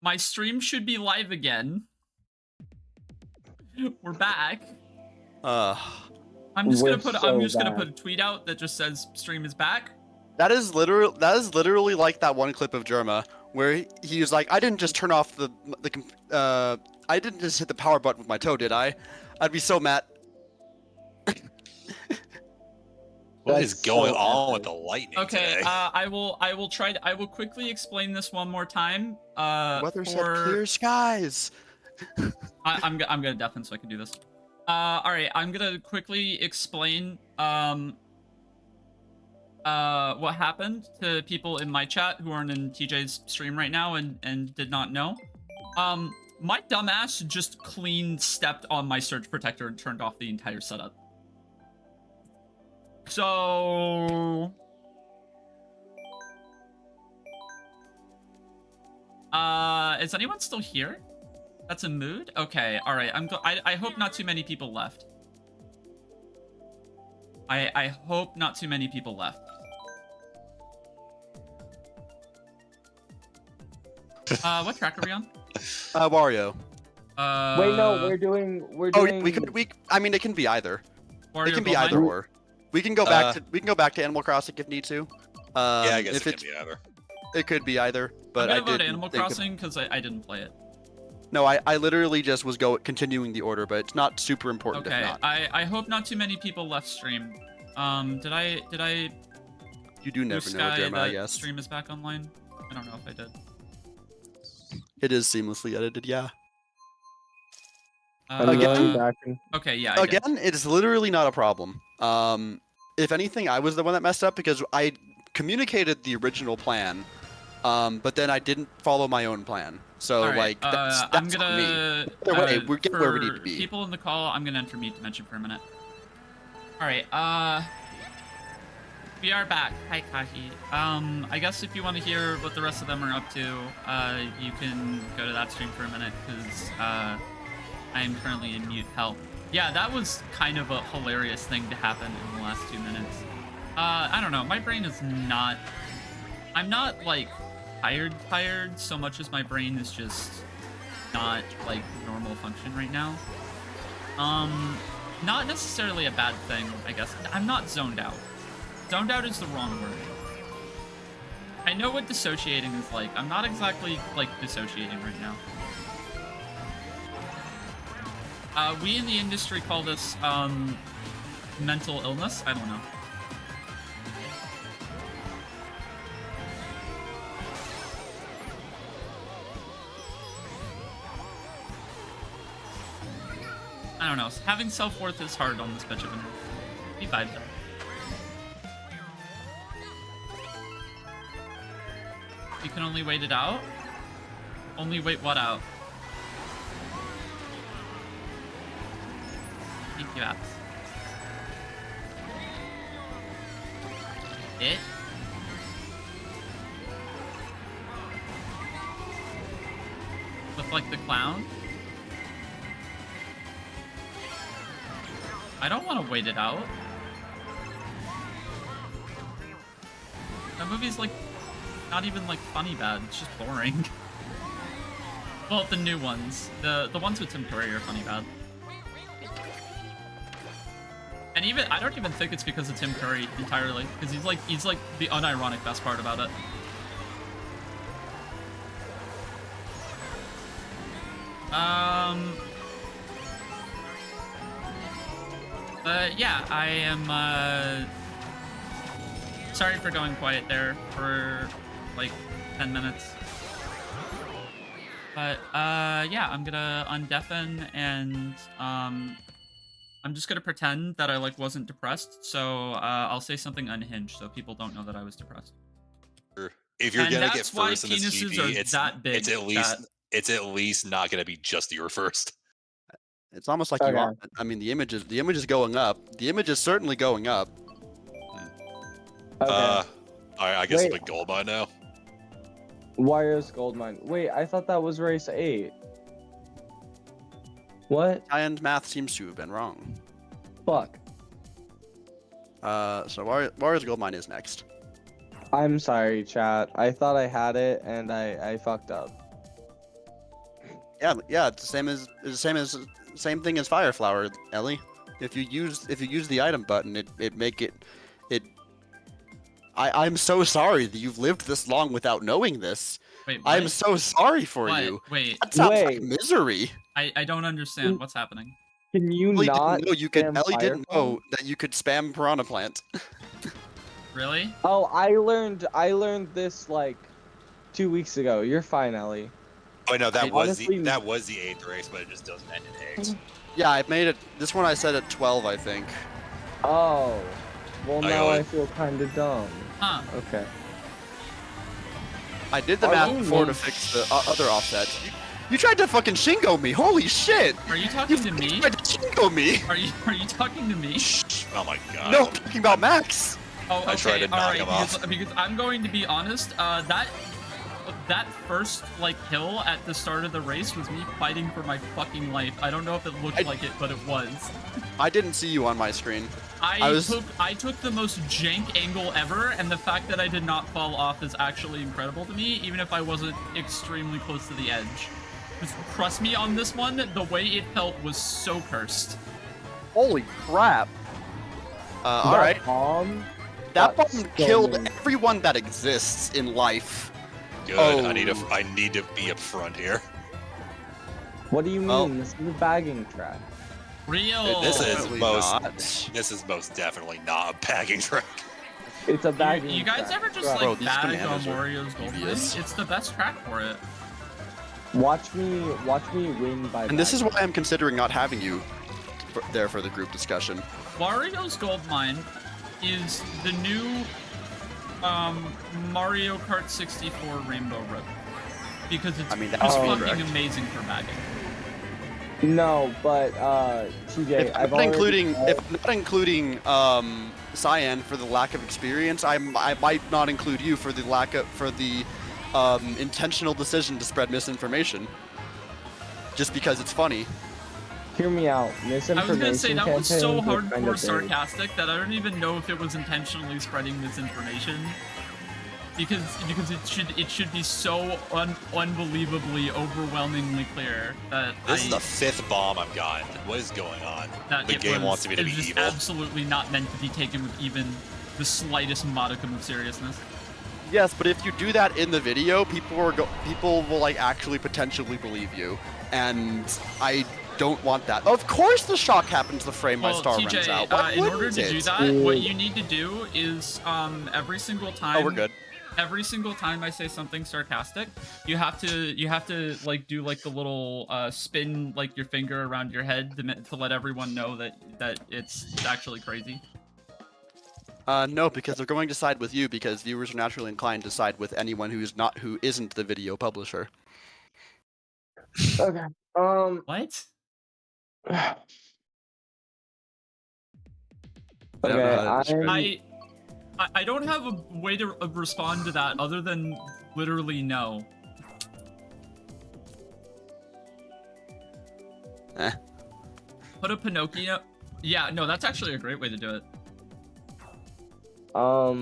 My stream should be live again. We're back. I'm just gonna put a tweet out that just says stream is back. That is literally like that one clip of Jerma where he was like, I didn't just turn off I didn't just hit the power button with my toe, did I? I'd be so mad. What is going on with the lightning Okay, today? I will quickly explain this one more time. Weather said clear skies. I'm gonna deafen so I can do this. All right, I'm gonna quickly explain what happened to people in my chat who aren't in TJ's stream right now and did not know. My dumbass just clean stepped on my surge protector and turned off the entire setup. So is anyone still here? That's a mood? Okay, all right. I hope not too many people left. I hope not too many people left. What track are we on? Wario. Wait, no, we're doing. I mean, it can be either. Wario it can be either or. We can go back to Animal Crossing if need to. Yeah, I guess it can be either. It could be either, but I'm gonna vote Animal Crossing because I didn't play it. No, I literally just was continuing the order, but it's not super important. Okay, if not. I hope not too many people left stream. Did I? You do never know, Jeremiah. I guess. Stream is back online. I don't know if I did. It is seamlessly edited, yeah. Again? Okay, yeah. Again, it's literally not a problem. If anything, I was the one that messed up because I communicated the original plan, but then I didn't follow my own plan. So right, like, that's I'm gonna. Me. Either way, we're getting where we need to be. People in the call, I'm gonna enter mute dimension for a minute. All right. We are back. Hi, Kahi. I guess if you want to hear what the rest of them are up to, you can go to that stream for a minute, because I am currently in mute. Hell. Yeah, that was kind of a hilarious thing to happen in the last 2 minutes. I don't know. My brain is not... I'm not, like, tired so much as my brain is just not, like, normal function right now. Not necessarily a bad thing, I guess. I'm not zoned out. Zoned out is the wrong word. I know what dissociating is like. I'm not exactly, like, dissociating right now. We in the industry call this, mental illness? I don't know. I don't know. Having self-worth is hard on this bitch of a move. We vibe though. You can only wait it out? Only wait what out? Thank you, apps. It? With like the clown? I don't want to wait it out. That movie's like not even like funny bad, it's just boring. Well, the new ones. The ones with Tim Curry are funny bad. And even I don't even think it's because of Tim Curry entirely, because he's like the unironic best part about it. Yeah, I am sorry for going quiet there for like 10 minutes. But yeah, I'm gonna undeafen and I'm just gonna pretend that I like wasn't depressed, so I'll say something unhinged so people don't know that I was depressed. If you're gonna get first in this GP, it's at least not gonna be just your first. It's almost like you are. I mean, the image is going up. The image is certainly going up. Alright, I guess I'm a gold mine now. Wario's gold mine. Wait, I thought that was race 8. What? And math seems to have been wrong. Fuck. So Wario's gold mine is next. I'm sorry, chat. I thought I had it, and I fucked up. Yeah. It's same thing as Fire Flower, Ellie. If you use the item button, it make it. I'm so sorry that you've lived this long without knowing this. Wait, what? I'm so sorry for What? you. Wait, That sounds like Wait. misery. I don't understand what's happening. Can you Ellie not didn't know you could. spam Ellie didn't Firefly? know that you could spam Piranha Plant. Really? Oh, I learned this like 2 weeks ago. You're fine, Ellie. Oh no, that was honestly- the 8th race, but it just doesn't end in 8. Yeah, I made it. This one I said at 12, I think. Oh. Well, I now go I with- feel kind of dumb. Huh. Okay. I did the Oh, math you before to mean- fix the other offsets. You tried to fucking Shingo me. Holy shit! Are you talking to me? tried to Shingo me. Are you talking to me? Oh my god. No, I'm talking about Max. Oh, okay. I tried to knock all right. him off. Because I'm going to be honest. That first like hill at the start of the race was me fighting for my fucking life. I don't know if it looked like it, but it was. I didn't see you on my screen. I took the most jank angle ever, and the fact that I did not fall off is actually incredible to me, even if I wasn't extremely close to the edge. Just trust me on this one, the way it felt was so cursed. Holy crap. All right. That bomb. That That's bomb so killed mean. everyone that exists in life. Good. Oh. I need to be up front here. What do you mean? Oh. This is a bagging track. Real. This is Definitely most. not. This is most definitely not a bagging track. It's a bagging You guys track. ever just Trust. Bro, like these bag on bananas are Wario's Gold Mine? devious. It's the best track for it. Watch me win by. And this is why bagging. I'm considering not having you there for the group discussion. Wario's Gold Mine is the new Mario Kart 64 Rainbow Road. Because it's I mean, that just would be fucking correct. amazing for bagging. No, but TJ, If I'm I've not already including Cyan for the lack of experience, I might not include you for the intentional decision to spread misinformation. Just because it's funny. Hear me out. I Misinformation was gonna say that was so campaigns are kinda hardcore big. sarcastic that I don't even know if it was intentionally spreading misinformation. Because it should be so unbelievably overwhelmingly clear that This is the 5th bomb I've gotten. What is going on? that The it game was, wants me to it be was just evil. absolutely not meant to be taken with even the slightest modicum of seriousness. Yes, but if you do that in the video, people will like actually potentially believe you, and I don't want that. Of course, the shock happens the frame my Well, star TJ, runs out. Why in order wouldn't to it? do that, what you need to do is every single time. Oh, we're good. Every single time I say something sarcastic, you have to like do like the little spin like your finger around your head to let everyone know that it's actually crazy. No, because they're going to side with you because viewers are naturally inclined to side with anyone who isn't the video publisher. Okay. What? I don't know how to Okay. describe I don't have a way to respond to that other than literally no. Eh. Put a Pinocchio. Yeah, no, that's actually a great way to do it.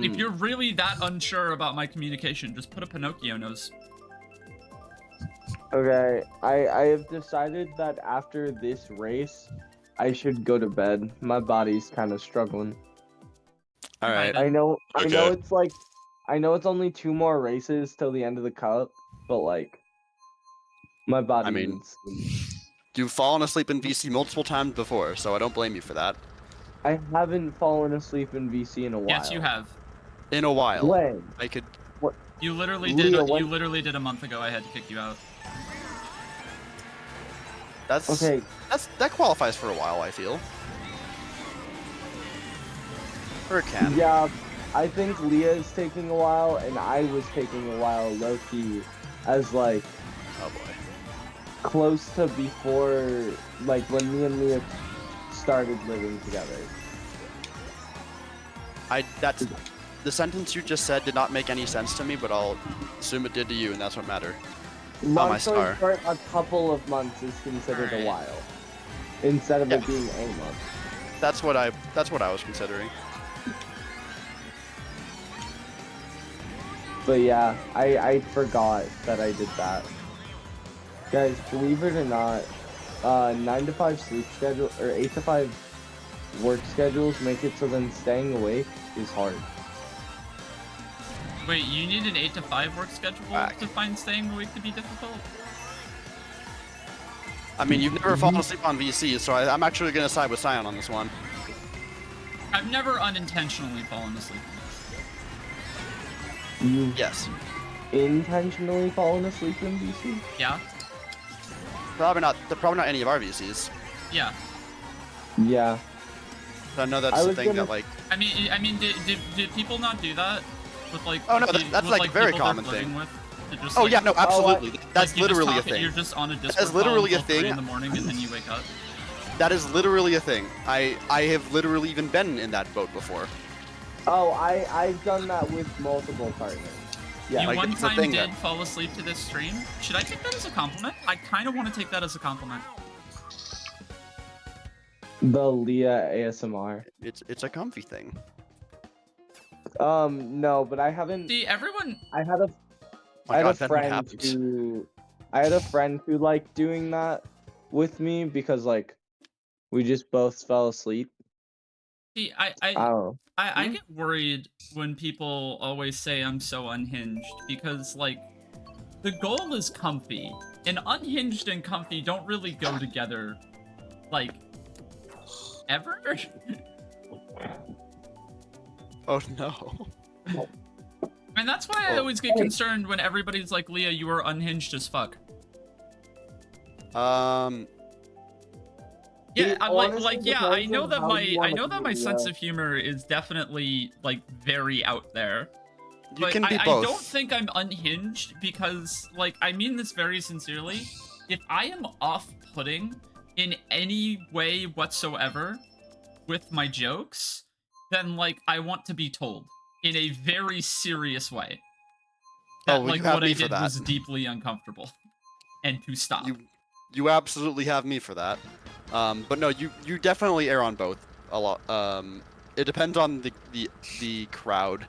If you're really that unsure about my communication, just put a Pinocchio nose. Okay, I have decided that after this race, I should go to bed. My body's kind of struggling. All right. I know Okay. it's like, I know it's only 2 more races till the end of the cup, but like, my body I mean, needs sleep. You've fallen asleep in VC multiple times before, so I don't blame you for that. I haven't fallen asleep in VC in a while. Yes, you have. In a while. When? I could. You literally Leo, did. when- You literally did a month ago. I had to kick you out. That's Okay, that qualifies for a while. I feel. Or it can. yeah, I think Leah is taking a while, and I was taking a while low-key, as like, Oh boy. close to before, like, when me and Leah started living together. That's the sentence you just said did not make any sense to me, but I'll assume it did to you, and that's what matter. my Long story star. short, a couple of months is considered Alright. a while, instead of Yeah. it being a month. That's what I was considering. But yeah, I forgot that I did that. Guys, believe it or not, 9 to 5 sleep schedule or 8 to 5 work schedules make it so then staying awake is hard. Wait, you need an 8 to 5 work schedule to find staying awake to be difficult? I mean, you've never fallen asleep on VC, so I'm actually gonna side with Scion on this one. I've never unintentionally fallen asleep. You've Yes. intentionally fallen asleep in BC? Yeah? Probably not any of our VCs. Yeah. Yeah. So I know that's I the was thing gonna- that like. I mean, did people not do that with like? Oh, no, with that's with, like a very people they're common flirting thing. With? They're just, Oh like, yeah, no, absolutely. like, That's you just literally a talk- thing. You're just on a Discord That's literally call a until 3 thing. in the morning and then you wake up. That is literally a thing. I have literally even been in that boat before. Oh, I've done that with multiple partners. Yeah. You Like, one it's a time thing did that- fall asleep to this stream. Should I take that as a compliment? I kind of want to take that as a compliment. The Leah ASMR. It's a comfy thing. No, but I haven't. See, everyone. I had a My I had God, a that friend happens. who liked doing that with me because like we just both fell asleep. See, I don't know. I get worried when people always say I'm so unhinged because, like, the goal is comfy, and unhinged and comfy don't really go together, like, ever? Oh no. And that's why I always get concerned when everybody's like, Leah, you are unhinged as fuck. Yeah, It I'm honestly like, yeah, I depends know on that how my you wanna my be, sense yeah. of humor is definitely like very out there. You But can be I both. don't think I'm unhinged because, like, I mean this very sincerely. If I am off-putting in any way whatsoever with my jokes, then, like, I want to be told in a very serious way that, Oh, well, like, you have what I me for did that. was deeply uncomfortable and to stop. You absolutely have me for that. But no, you definitely err on both a lot. It depends on the crowd.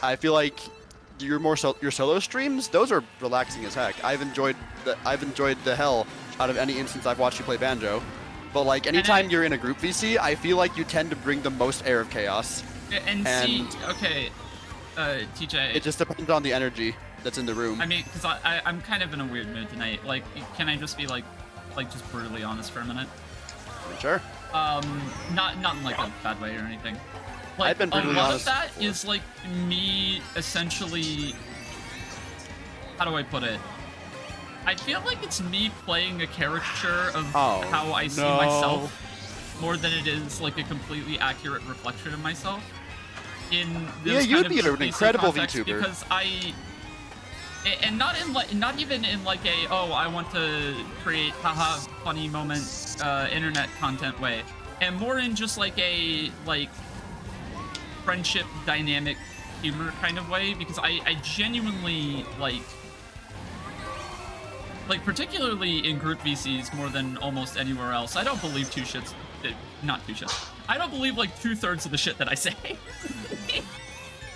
I feel like your solo streams, those are relaxing as heck. I've enjoyed the hell out of any instance I've watched you play banjo. But like anytime you're in a group VC, I feel like you tend to bring the most air of chaos. And see, okay, TJ. It just depends on the energy that's in the room. I mean, because I'm kind of in a weird mood tonight. Like, can I just be like just brutally honest for a minute? Sure. Not in like a bad way or anything. Like, I've been a brutally lot honest of that is like me essentially. How do I put it? I feel like it's me playing a caricature of how I see myself more than it is like a completely accurate reflection of myself. In this you'd kind be of an PC incredible context, VTuber. because and not even in like a I want to create haha funny moment internet content way, and more in just like a friendship dynamic humor kind of way, because I genuinely like particularly in group VCs more than almost anywhere else. I don't believe not two shits. I don't believe like 2/3 of the shit that I say.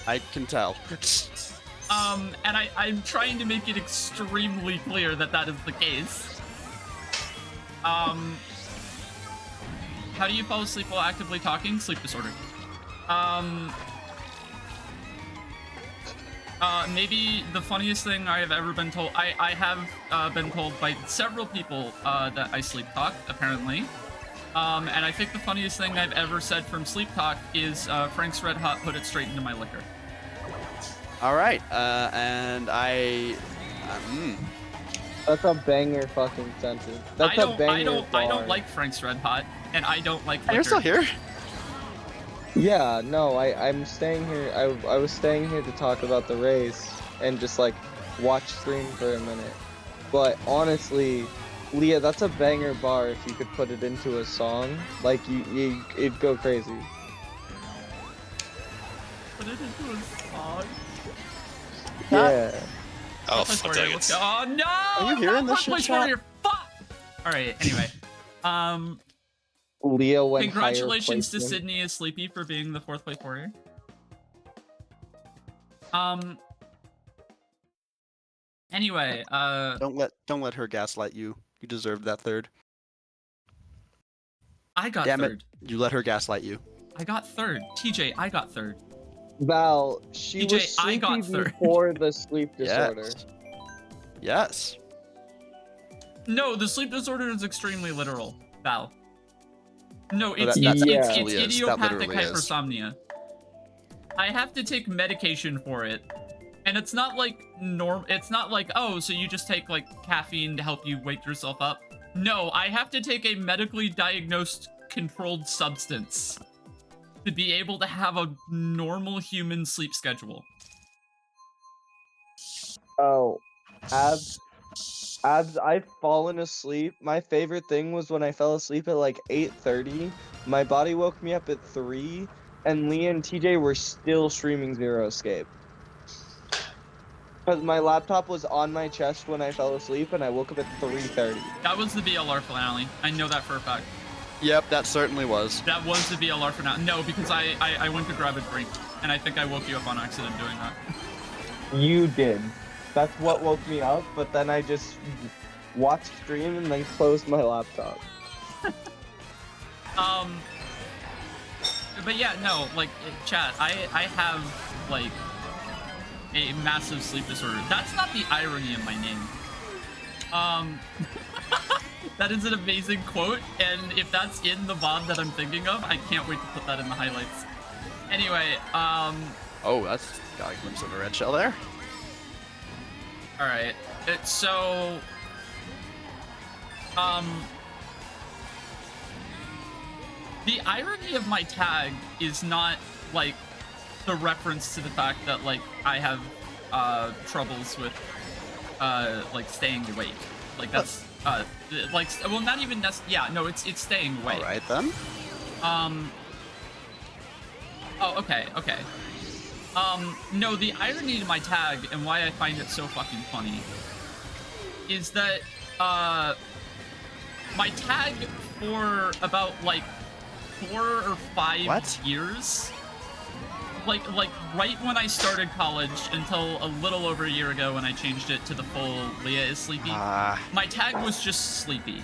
I can tell. And I'm trying to make it extremely clear that that is the case. How do you fall asleep while actively talking? Sleep disorder. Maybe the funniest thing I have ever been told. I have been told by several people that I sleep talk, apparently. And I think the funniest thing I've ever said from sleep talk is Frank's Red Hot put it straight into my liquor. All right, and That's a banger fucking sentence. That's a banger I don't bar. like Frank's Red Hot, and I don't like liquor. You're still here? Yeah, no, I'm staying here. I was staying here to talk about the race and just like watch stream for a minute. But honestly, Leah, that's a banger bar if you could put it into a song. Like it'd go crazy. Put it into a song. Yeah. Oh, Let's fuck go. it. Oh no! Are you hearing this Not shit, Place chat? Warrior, fuck! Alright, anyway. Leah went Congratulations to higher placement. Sydney is Sleepy for being the 4th place warrior. Anyway, Don't let her gaslight you. You deserved that third. I got Damn third. it! You let her gaslight you. I got third. TJ, I got third. Val, she TJ, was I got sleepy third. before the sleep disorder. Yes. No, the sleep disorder is extremely literal, Val. No, No, it's that it's literally is. That idiopathic literally is. hypersomnia. I have to take medication for it. And it's not like it's not like, oh, so you just take like caffeine to help you wake yourself up. No, I have to take a medically diagnosed controlled substance to be able to have a normal human sleep schedule. Oh, abs, I've fallen asleep. My favorite thing was when I fell asleep at like 8:30. My body woke me up at 3, and Leah and TJ were still streaming Zero Escape. Because my laptop was on my chest when I fell asleep, and I woke up at 3:30. That was the BLR finale. I know that for a fact. Yep, that certainly was. That was the BLR finale. No, because I went to grab a drink, and I think I woke you up on accident doing that. You did. That's what woke me up, but then I just watched stream and then closed my laptop. But yeah, no, like, chat, I have, like, a massive sleep disorder. That's not the irony of my name. That is an amazing quote, and if that's in the VOD that I'm thinking of, I can't wait to put that in the highlights. Anyway, Oh, that's got a glimpse of a red shell there. alright. So... The irony of my tag is not, like, the reference to the fact that, like, I have, troubles with, like, staying awake. Like, that's, like, well, not even yeah, no, it's staying awake. Alright then. Oh, okay. No, the irony to my tag and why I find it so fucking funny is that, my tag for about, like, 4 or 5 years, like right when I started college until a little over a year ago when I changed it to the full Leah is sleepy, my tag was just sleepy.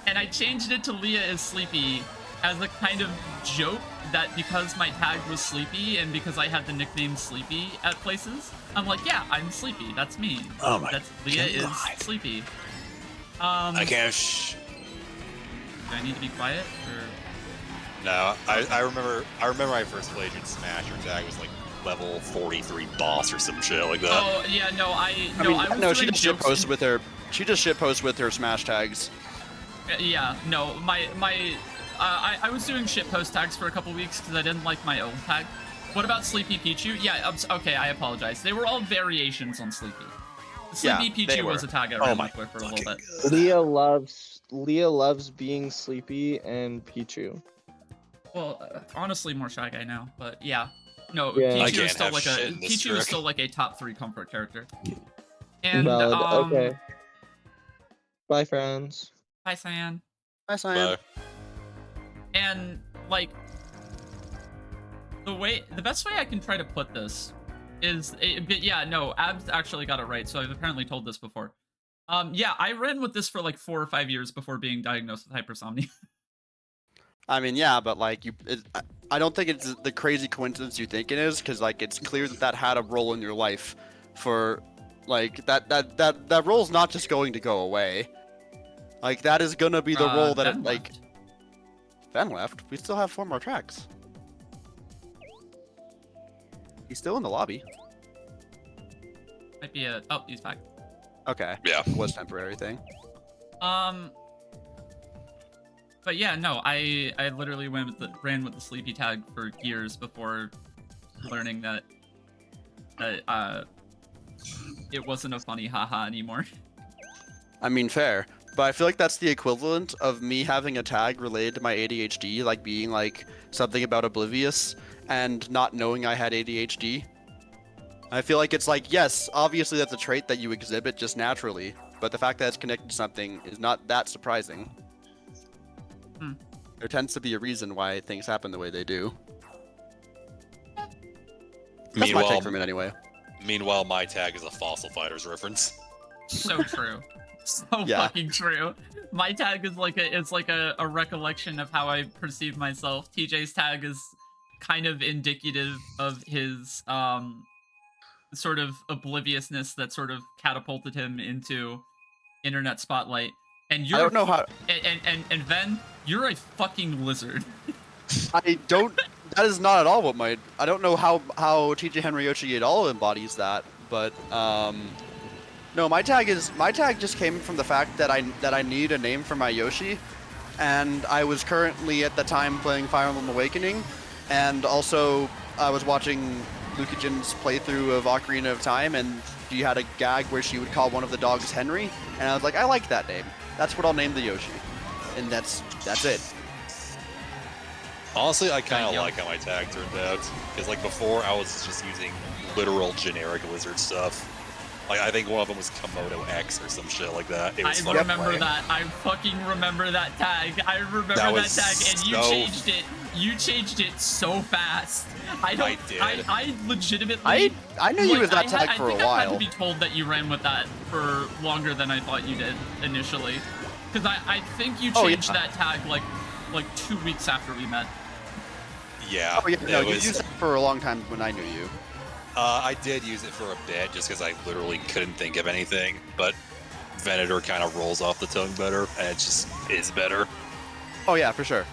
And I changed it to Leah is sleepy as a kind of joke that because my tag was sleepy and because I had the nickname Sleepy at places, I'm like, yeah, I'm sleepy. That's me. Oh my That's Leah God. is sleepy. I can't. Do I need to be quiet or? No, I remember when I first played in Smash. Your tag was like level 43 boss or some shit like that. Oh yeah, no, I was no, she doing just shit jokes posts with her. She just shit posts with her Smash tags. Yeah, no, I was doing shitpost tags for a couple weeks because I didn't like my old tag. What about Sleepy Pichu? Yeah, okay, I apologize. They were all variations on Sleepy. Sleepy Pichu was a tag I ran with for a little bit. Leah loves being sleepy and Pichu. Well, honestly, more Shy Guy now, but yeah. No, Yeah. Pichu is still like a top 3 comfort character. And Valid. Okay. Bye, friends. Hi, Cyan. Hi, Cyan. And like the best way I can try to put this is, but yeah, no, Abs actually got it right. So I've apparently told this before. Yeah, I ran with this for like 4 or 5 years before being diagnosed with hypersomnia. I mean, yeah, but like I don't think it's the crazy coincidence you think it is, because like it's clear that had a role in your life for like that role's not just going to go away. Like that is gonna be the role that Ben like left. Ben left. We still have 4 more tracks. He's still in the lobby. Might be a oh, he's back. Okay. Yeah. It was temporary thing. But yeah, no, I literally ran with the sleepy tag for years before learning that it wasn't a funny haha anymore. I mean, fair. But I feel like that's the equivalent of me having a tag related to my ADHD, like being like something about oblivious and not knowing I had ADHD. I feel like it's like, yes, obviously that's a trait that you exhibit just naturally, but the fact that it's connected to something is not that surprising. There tends to be a reason why things happen the way they do. That's my take from it anyway. Meanwhile, my tag is a Fossil Fighters reference. So true. So Yeah. fucking true. My tag is like a recollection of how I perceive myself. TJ's tag is kind of indicative of his sort of obliviousness that sort of catapulted him into internet spotlight. And you're I don't know how. and Ven, you're a fucking lizard. I don't. That is not at all what my. I don't know how TJ Henryoshi at all embodies that, but no, my tag just came from the fact that I need a name for my Yoshi, and I was currently at the time playing Fire Emblem Awakening, and also I was watching Luka Jin's playthrough of Ocarina of Time, and she had a gag where she would call one of the dogs Henry, and I was like, I like that name. That's what I'll name the Yoshi, and that's it. Honestly, I kind Thank of you. like how my tag turned out. Because, like, before, I was just using literal generic lizard stuff. Like, I think one of them was Komodo X or some shit like that. It was I fucking remember lame. that. I fucking remember that tag. I remember That that was tag, and you so- changed it. You changed it so fast. I don't. I did. I legitimately. I knew you like, was that I tag had, for I a think I had to while. be told that you ran with that for longer than I thought you did initially, because I think you Oh, yeah. changed that tag like 2 weeks after we met. Yeah. Oh yeah, no, it you was, used it for a long time when I knew you. I did use it for a bit just because I literally couldn't think of anything, but Venator kind of rolls off the tongue better, and it just is better. Oh yeah, for sure.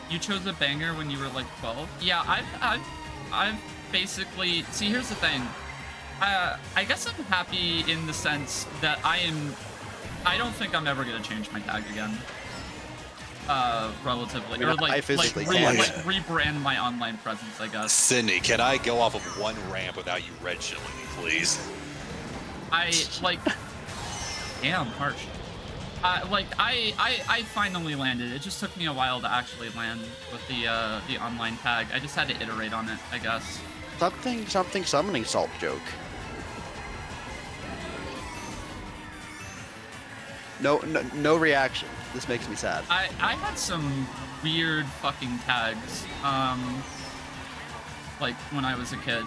You chose a banger when you were like 12. Yeah, I've basically. See, here's the thing. I guess I'm happy in the sense that I don't think I'm ever gonna change my tag again. Relatively, I mean, or like I physically can't. like rebrand my online presence, I guess. Sydney, can I go off of one ramp without you red shilling me, please? I like. Damn, harsh. I finally landed. It just took me a while to actually land with the online tag. I just had to iterate on it, I guess. Something summoning salt joke. No reaction. This makes me sad. I had some weird fucking tags, like when I was a kid.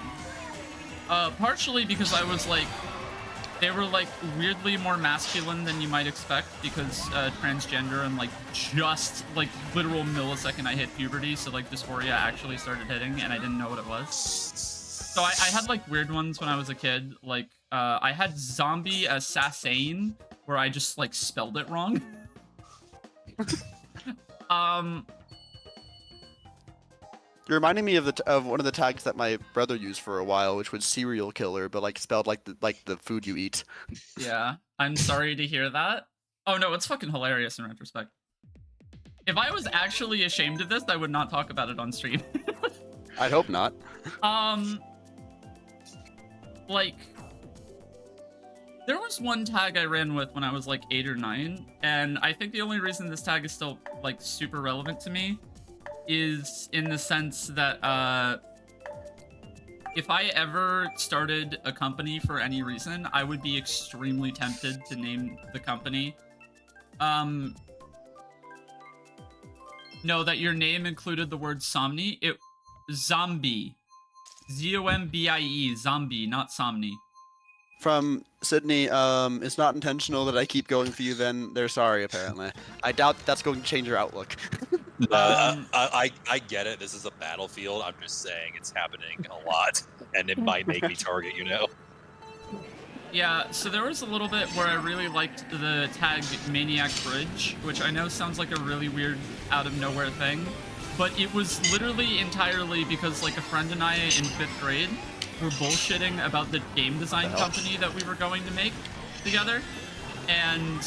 Partially because I was like, they were like weirdly more masculine than you might expect because transgender and like just like literal millisecond I hit puberty, so like dysphoria actually started hitting and I didn't know what it was. So I had like weird ones when I was a kid. Like I had zombie assassin where I just like spelled it wrong. You're reminding me of one of the tags that my brother used for a while, which was serial killer, but like spelled like the food you eat. Yeah, I'm sorry to hear that. Oh no, it's fucking hilarious in retrospect. If I was actually ashamed of this, I would not talk about it on stream. I'd hope not. Like, there was one tag I ran with when I was like 8 or 9, and I think the only reason this tag is still like super relevant to me is in the sense that if I ever started a company for any reason, I would be extremely tempted to name the company. No, that your name included the word Somni. Zombie. Zombie, zombie, not Somni. From Sydney, it's not intentional that I keep going for you. Then they're sorry. Apparently, I doubt that's going to change your outlook. I get it. This is a battlefield. I'm just saying it's happening a lot, and it might make me target, you know? Yeah, so there was a little bit where I really liked the tag Maniac Bridge, which I know sounds like a really weird out of nowhere thing, but it was literally entirely because like a friend and I in 5th grade were bullshitting about the game design company that we were going to make together, and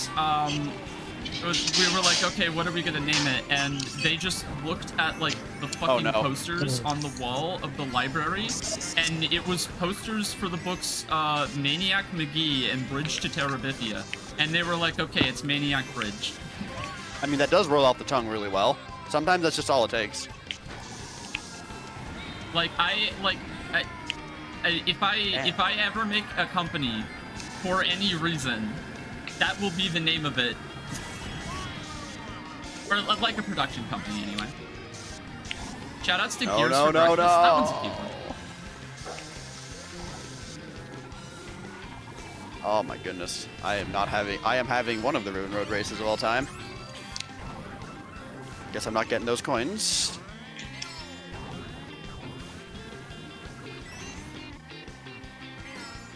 we were like, okay, what are we gonna name it? And they just looked at like the fucking posters on the wall of the library, and it was posters for the books Maniac McGee and Bridge to Terabithia, and they were like, okay, it's Maniac Bridge. I mean, that does roll off the tongue really well. Sometimes that's just all it takes. Like if I ever make a company for any reason, that will be the name of it. Or like a production company, anyway. Shoutouts to Gears for Breakfast. That one's a cute one. Oh my goodness. I am having one of the Ruin Road races of all time. Guess I'm not getting those coins.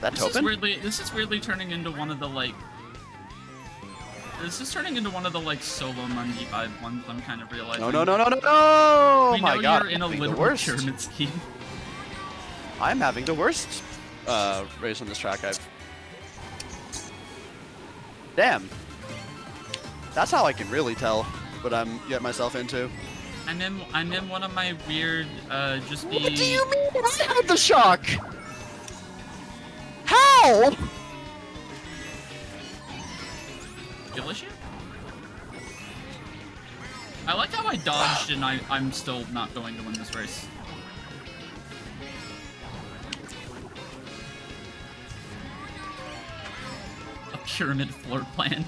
That token? This is weirdly turning into one of the like. This is turning into one of the like solo Monday vibe ones. I'm kind of realizing. No, no, no, no, no, no! We My know God, you're in a I'm having the literal worst. pyramid scheme. I'm having the worst race on this track I've. Damn. That's how I can really tell what I'm getting myself into. I'm in one of my weird just be. What do you mean? I had the shock. How? Skill issue? I like how I dodged and I'm still not going to win this race. A pyramid floor plan.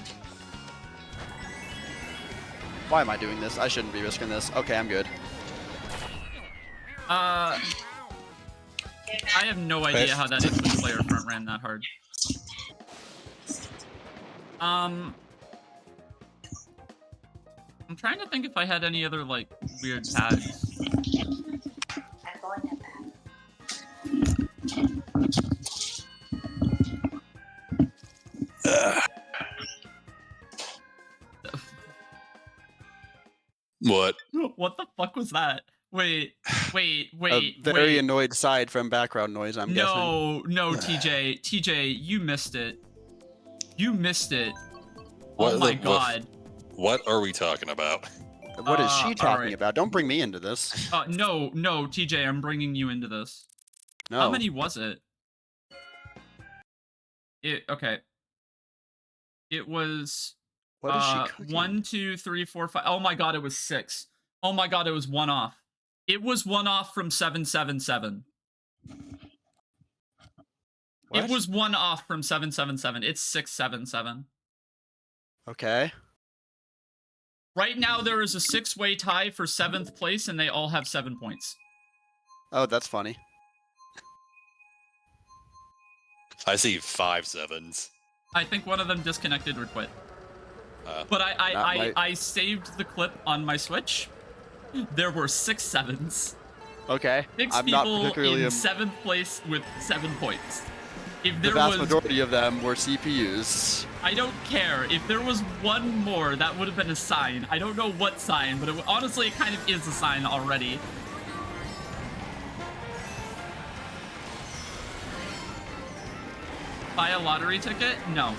Why am I doing this? I shouldn't be risking this. Okay, I'm good. I have no idea how that Ipswich player front ran that hard. I'm trying to think if I had any other like weird tags. What? What the fuck was that? Wait. A very annoyed side from background noise, I'm guessing. No, TJ, you missed it. You missed it. What Oh my God. What are we talking about? What is she talking alright. about? Don't bring me into this. No, TJ, I'm bringing you into this. No. How many was it? Okay. It was What is she cooking? 1, 2, 3, 4, 5. Oh my God, it was 6. Oh my God, it was 1 off. It was 1 off from 777. What? It was 1 off from 777. It's 677. Okay. Right now, there is a 6-way tie for 7th place, and they all have 7 points. Oh, that's funny. I see 5 sevens. I think one of them disconnected or quit. But Not my- I saved the clip on my Switch. There were 6 sevens. Okay. 6 I'm not people particularly in 7th place with 7 points. If The there vast was, majority of them were CPUs. I don't care. If there was one more, that would have been a sign. I don't know what sign, but honestly, it kind of is a sign already. Buy a lottery ticket? No.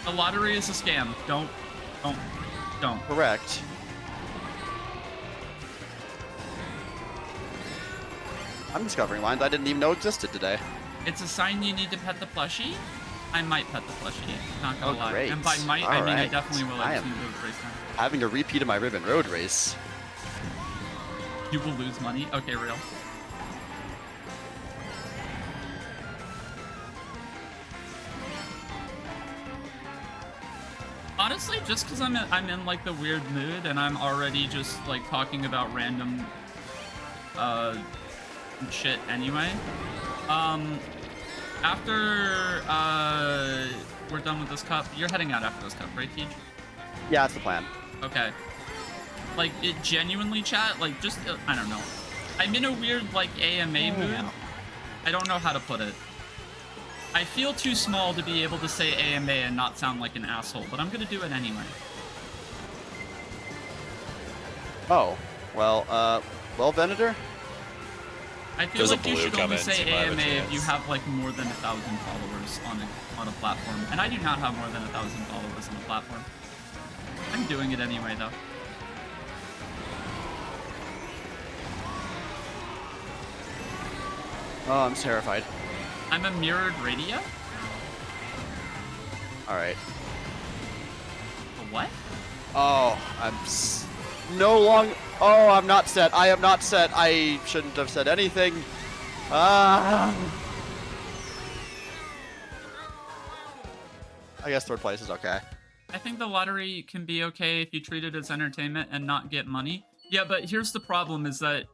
The lottery is a scam. Don't. Correct. I'm discovering lines I didn't even know existed today. It's a sign you need to pet the plushie. I might pet the plushie. Not gonna lie. Great. And by might, I mean I Alright. definitely will. I I just am need to do it race time. having a repeat of my Ribbon Road race. You will lose money. Okay, real. Honestly, just because I'm in like the weird mood and I'm already just like talking about random shit anyway. After we're done with this cup, you're heading out after this cup, right, Teej? Yeah, that's the plan. Okay. Like, it genuinely, chat, like, just, I don't know. I'm in a weird, like, AMA mood. I don't know how to put it. I feel too small to be able to say AMA and not sound like an asshole, but I'm gonna do it anyway. Oh, well, Venator? I feel There's a like you blue should only comment, say so you might have a AMA if you chance. have, like, more than 1,000 followers on a platform. And I do not have more than 1,000 followers on a platform. I'm doing it anyway, though. Oh, I'm terrified. I'm a mirrored radio? Alright. A what? Oh, Oh, I'm not set. I am not set. I shouldn't have said anything. I guess 3rd place is okay. I think the lottery can be okay if you treat it as entertainment and not get money. Yeah, but here's the problem is that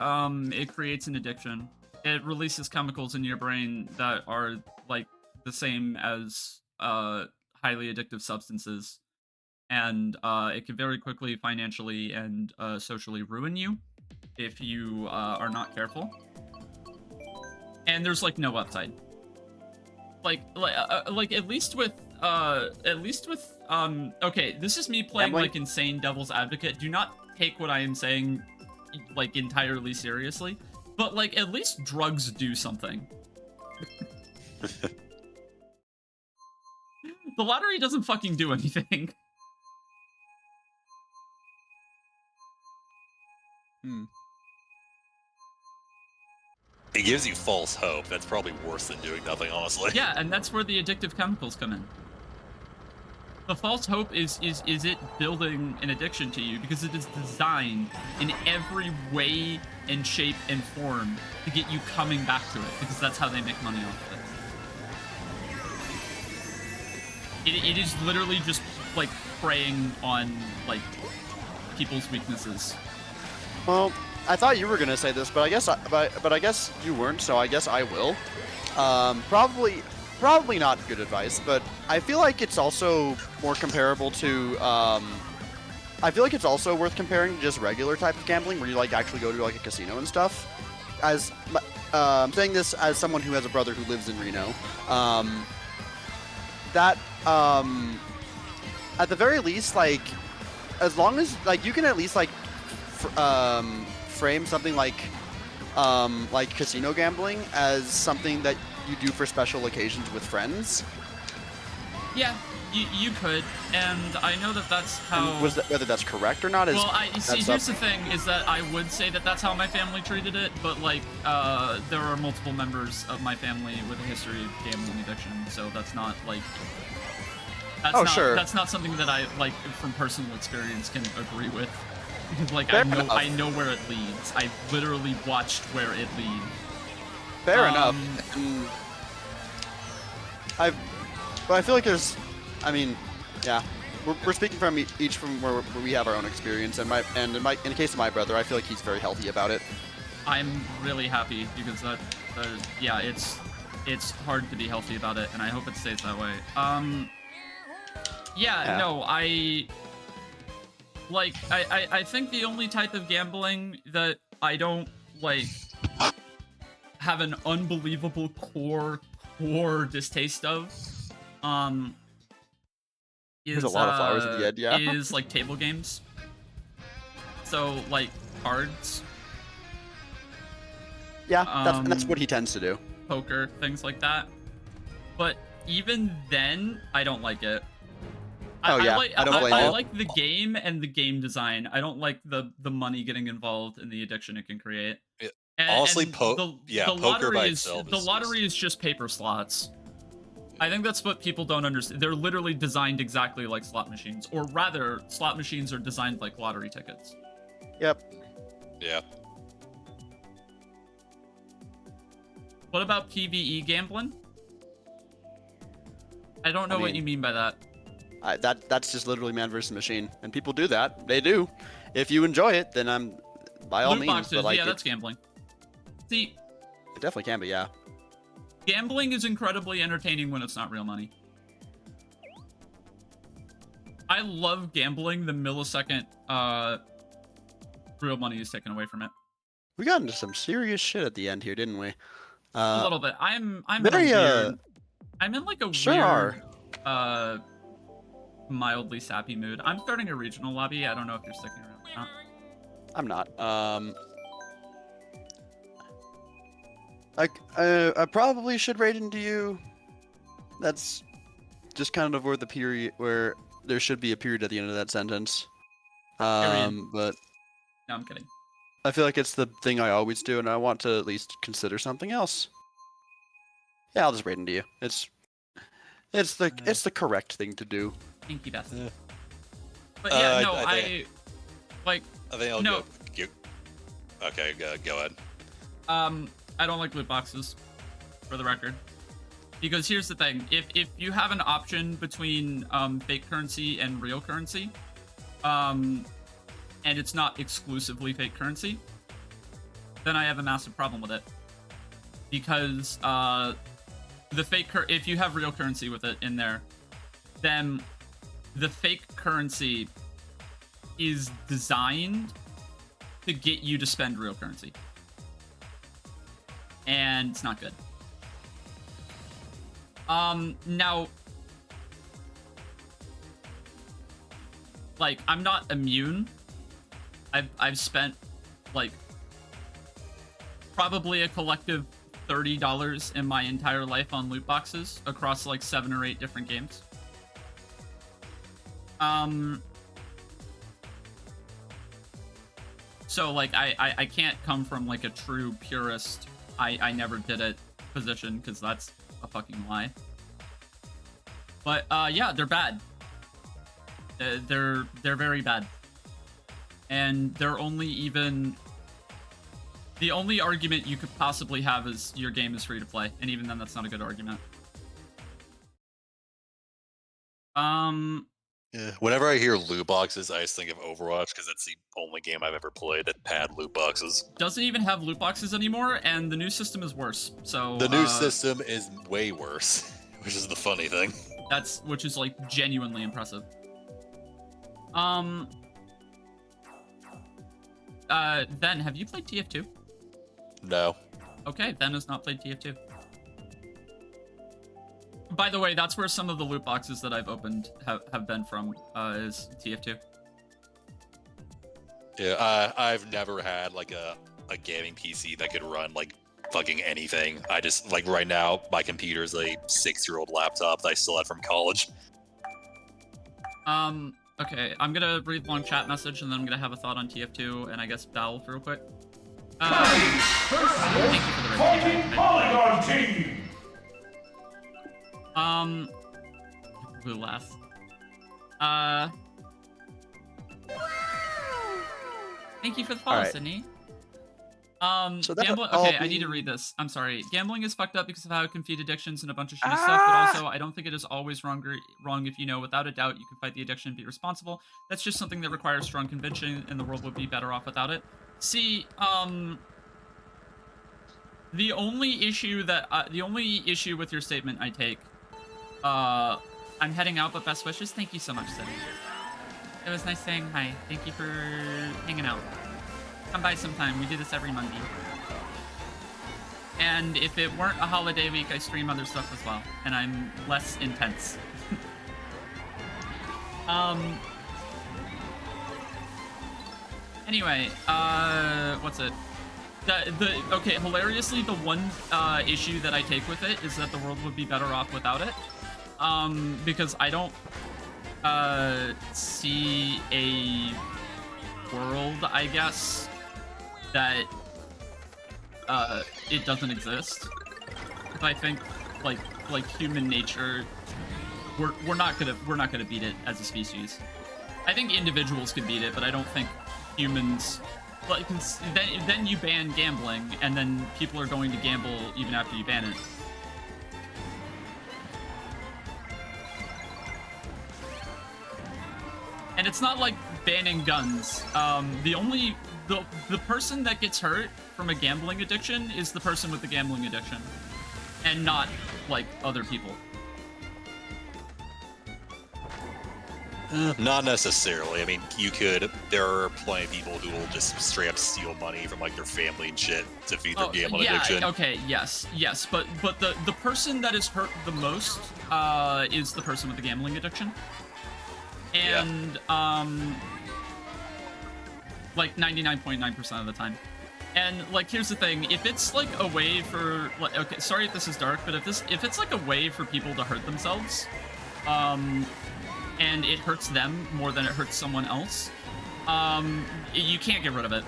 it creates an addiction. it releases chemicals in your brain that are like the same as highly addictive substances, and it can very quickly financially and socially ruin you if you are not careful. And there's like no upside. Like at least with okay, this is me playing Gambling? like insane devil's advocate. Do not take what I am saying like entirely seriously, but like at least drugs do something. The lottery doesn't fucking do anything. It gives you false hope. That's probably worse than doing nothing, honestly. Yeah, and that's where the addictive chemicals come in. The false hope is it building an addiction to you because it is designed in every way and shape and form to get you coming back to it, because that's how they make money off of it. It is literally just like preying on like people's weaknesses. Well, I thought you were gonna say this, but I guess but I guess you weren't, so I guess I will. Probably not good advice, but I feel like it's also more comparable to. I feel like it's also worth comparing to just regular type of gambling, where you like actually go to like a casino and stuff. As I'm saying this as someone who has a brother who lives in Reno. At the very least, like, as long as like you can at least like frame something like casino gambling as something that you do for special occasions with friends. Yeah, you could, and I know that that's how. And whether that's correct or not is. Well, I see. Here's the thing: is that I would say that that's how my family treated it, but like, there are multiple members of my family with a history of gambling addiction, so that's not like. Sure. That's not something that I like from personal experience can agree with. Because like Fair I know enough. where it leads. I literally watched where it leads. Fair enough. And but I feel like there's, I mean, yeah, we're speaking from each from where we have our own experience, and in the case of my brother, I feel like he's very healthy about it. I'm really happy because yeah, it's hard to be healthy about it, and I hope it stays that way. Yeah. No, I think the only type of gambling that I don't like have an unbelievable core distaste of is There's a lot of flowers at the end, yeah. is like table games. So like cards. Yeah, that's what he tends to do. Poker, things like that. But even then, I don't like it. I don't blame I you. like the game and the game design. I don't like the money getting involved and the addiction it can create. Yeah. And, Honestly, and poker by itself the lottery is just paper slots. I think that's what people don't understand. They're literally designed exactly like slot machines, or rather, slot machines are designed like lottery tickets. Yep. Yeah. What about PvE gambling? I don't know what you mean by that. That's just literally man versus machine, and people do that. They do. If you enjoy it, then I'm by all Loot means. boxes, But like, yeah, that's gambling. See, it definitely can be, yeah. gambling is incredibly entertaining when it's not real money. I love gambling the millisecond real money is taken away from it. We got into some serious shit at the end here, didn't we? A little bit. I'm very, weird. I'm in like a sure weird mildly sappy mood. I'm starting a regional lobby. I don't know if you're sticking around or not. I'm not. I probably should raid into you. That's just kind of where the period where there should be a period at the end of that sentence. Period. But No, I'm kidding. I feel like it's the thing I always do, and I want to at least consider something else. Yeah, I'll just raid into you. It's the correct thing to do. Thank you, Beth. But yeah, no, I think I'll no. go. Okay, go ahead. I don't like loot boxes, for the record. Because here's the thing: if you have an option between fake currency and real currency, and it's not exclusively fake currency, then I have a massive problem with it. because the fake if you have real currency with it in there, then the fake currency is designed to get you to spend real currency, and it's not good. Now, like, I'm not immune. I've spent like probably a collective $30 in my entire life on loot boxes across like 7 or 8 different games. So like I can't come from like a true purist I never did it position, because that's a fucking lie. But yeah, they're bad. They're very bad. And they're only even... The only argument you could possibly have is your game is free to play, and even then that's not a good argument. Yeah. Whenever I hear loot boxes, I just think of Overwatch, because that's the only game I've ever played that had loot boxes. Doesn't even have loot boxes anymore, and the new system is worse. So the new system is way worse, which is the funny thing. Which is like genuinely impressive. Ben, have you played TF2? No. Okay, Ben has not played TF2. By the way, that's where some of the loot boxes that I've opened have been from, is TF2. Yeah, I've never had like a gaming PC that could run like fucking anything. I just, like, right now, my computer's a 6-year-old laptop that I still had from college. Okay, I'm gonna read long chat message, and then I'm gonna have a thought on TF2, and I guess Valve real quick. Thank you for the Fighting Polygon Team! Blue last. Thank you for the follow, Alright. Sydney. So that Gambling. all Okay, I need being- to read this. I'm sorry. Gambling is fucked up because of how it can feed addictions and a bunch of shitty stuff. But also, I don't think it is always wrong if you know without a doubt you can fight the addiction and be responsible. That's just something that requires strong conviction, and the world would be better off without it. See, the only issue with your statement I take, I'm heading out, but best wishes. Thank you so much, Sydney. It was nice saying hi. Thank you for hanging out. Come by sometime. We do this every Monday. And if it weren't a holiday week, I stream other stuff as well, and I'm less intense. Anyway, what's it? Okay, hilariously, the one issue that I take with it is that the world would be better off without it. Because I don't see a world, I guess, that it doesn't exist. Because I think like human nature, we're not gonna beat it as a species. I think individuals can beat it, but I don't think humans. Like, then you ban gambling, and then people are going to gamble even after you ban it. And it's not like banning guns. The person that gets hurt from a gambling addiction is the person with the gambling addiction, and not like other people. Not necessarily. I mean, there are plenty of people who will just straight up steal money from like their family and shit to feed their gambling addiction. Okay, yes, but the person that is hurt the most is the person with the gambling addiction. And like 99.9% of the time. And like, here's the thing: if it's like a way for, like, okay, sorry if this is dark, but if it's like a way for people to hurt themselves, and it hurts them more than it hurts someone else, you can't get rid of it.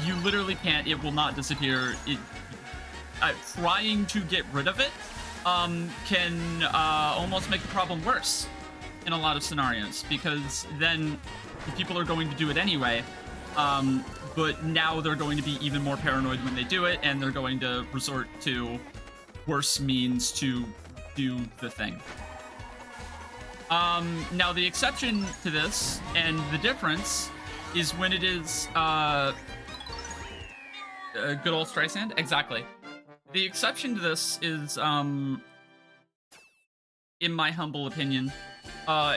You literally can't. It will not disappear. Trying to get rid of it can almost make the problem worse in a lot of scenarios, because then people are going to do it anyway, but now they're going to be even more paranoid when they do it, and they're going to resort to worse means to do the thing. Now the exception to this, and the difference, is when it is good old Streisand. Exactly. The exception to this is, in my humble opinion,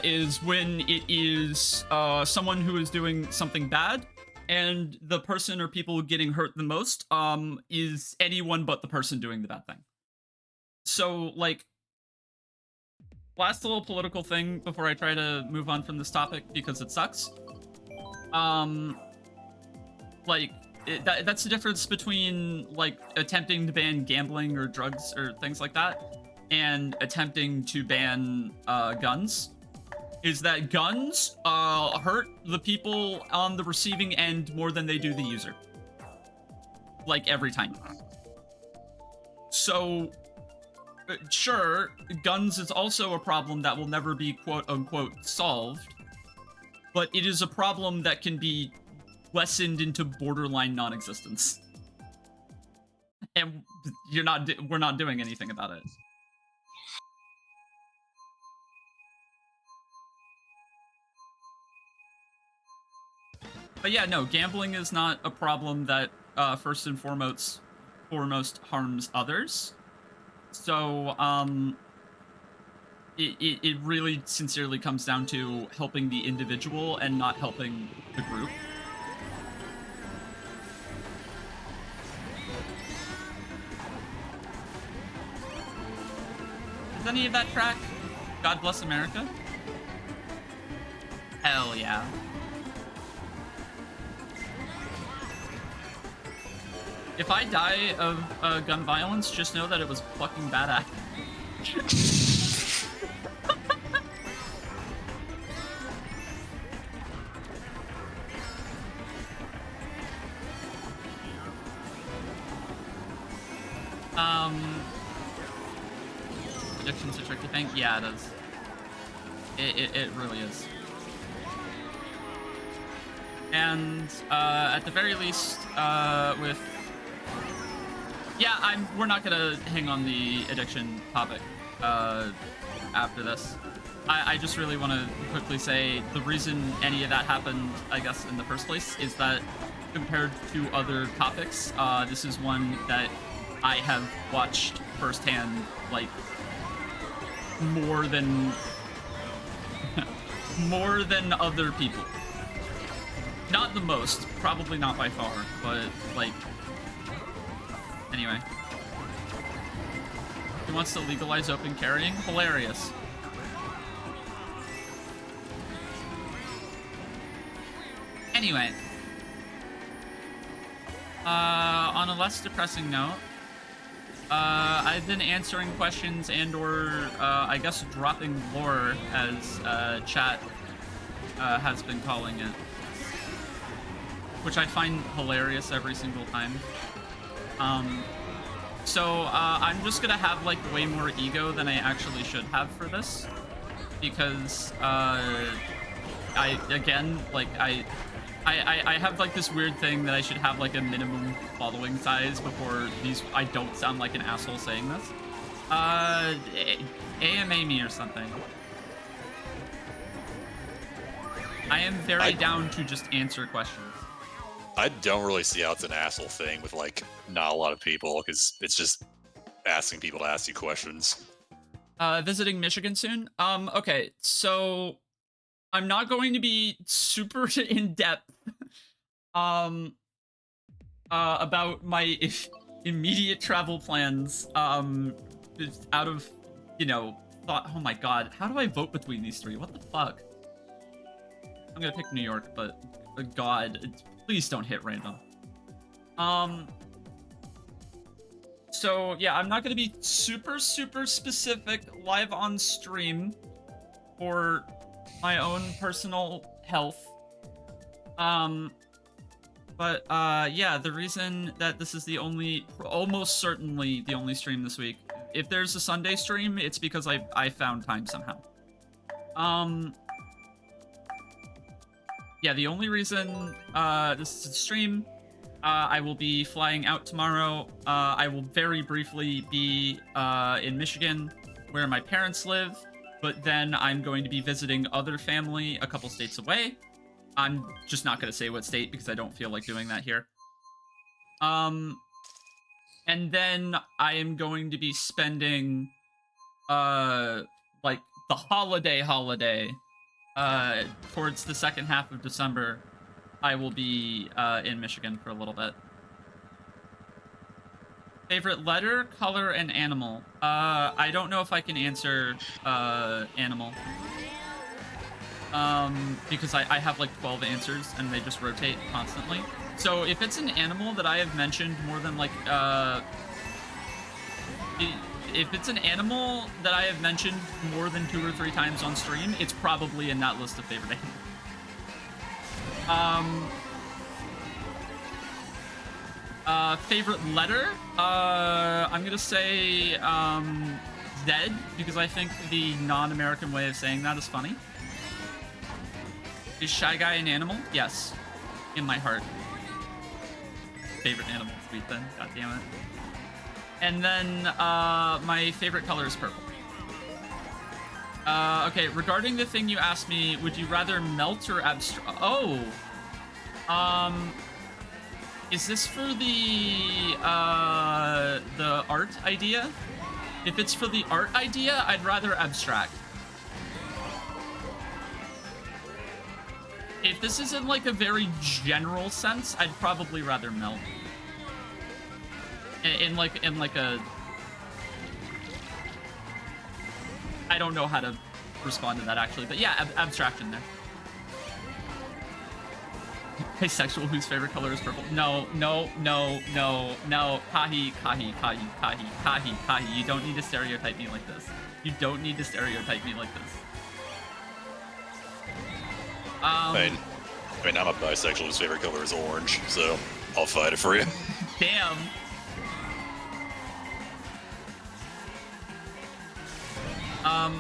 is when it is someone who is doing something bad, and the person or people getting hurt the most is anyone but the person doing the bad thing. So, like, last little political thing before I try to move on from this topic because it sucks. Like, that's the difference between, like, attempting to ban gambling or drugs or things like that and attempting to ban guns. Is that guns hurt the people on the receiving end more than they do the user. Like, every time. So, sure, guns is also a problem that will never be quote-unquote solved, but it is a problem that can be lessened into borderline non-existence. And we're not doing anything about it. But yeah, no, gambling is not a problem that first and foremost harms others. So, it really sincerely comes down to helping the individual and not helping the group. Is any of that track God Bless America? Hell yeah. If I die of gun violence, just know that it was fucking badass. Addiction's a tricky thing? Yeah, it is. It really is. And at the very least, with... Yeah, we're not gonna hang on the addiction topic after this. I just really want to quickly say the reason any of that happened, I guess, in the first place is that compared to other topics, this is one that I have watched firsthand, like, more than other people. Not the most, probably not by far, but, like, anyway. He wants to legalize open carrying? Hilarious. Anyway. On a less depressing note, I've been answering questions and or, I guess, dropping lore, as chat has been calling it. Which I find hilarious every single time. So I'm just gonna have, like, way more ego than I actually should have for this. Because, I have, like, this weird thing that I should have, like, a minimum following size before I don't sound like an asshole saying this. AMA me or something. I am very down to just answer questions. I don't really see how it's an asshole thing with, like, not a lot of people, because it's just asking people to ask you questions. Visiting Michigan soon? Okay, so I'm not going to be super in-depth about my immediate travel plans out of, you know, thought. Oh my god, how do I vote between these three? What the fuck? I'm gonna pick New York, but god, please don't hit random. So yeah, I'm not gonna be super specific live on stream for my own personal health. But yeah, the reason that this is almost certainly the only stream this week, if there's a Sunday stream, it's because I found time somehow. Yeah, the only reason this is a stream, I will be flying out tomorrow. I will very briefly be in Michigan, where my parents live, but then I'm going to be visiting other family a couple states away. I'm just not gonna say what state because I don't feel like doing that here. And then I am going to be spending like the holiday towards the second half of December. I will be in Michigan for a little bit. Favorite letter, color, and animal. I don't know if I can answer animal. Because I have like 12 answers and they just rotate constantly. So if it's an animal that I have mentioned more than like if it's an animal that I have mentioned more than 2 or 3 times on stream, it's probably in that list of favorite animals. Favorite letter? I'm gonna say Z, because I think the non-American way of saying that is funny. Is Shy Guy an animal? Yes. In my heart. Favorite animal is wheat then. God damn it. And then my favorite color is purple. Okay, regarding the thing you asked me, would you rather melt or abstract? Oh. Is this for the art idea? If it's for the art idea, I'd rather abstract. If this is in like a very general sense, I'd probably rather melt. In like a, I don't know how to respond to that actually, but yeah, abstraction there. Asexual whose favorite color is purple. No. Kahi. You don't need to stereotype me like this. You don't need to stereotype me like this. I mean, I'm a bisexual whose favorite color is orange, so I'll fight it for you. Damn.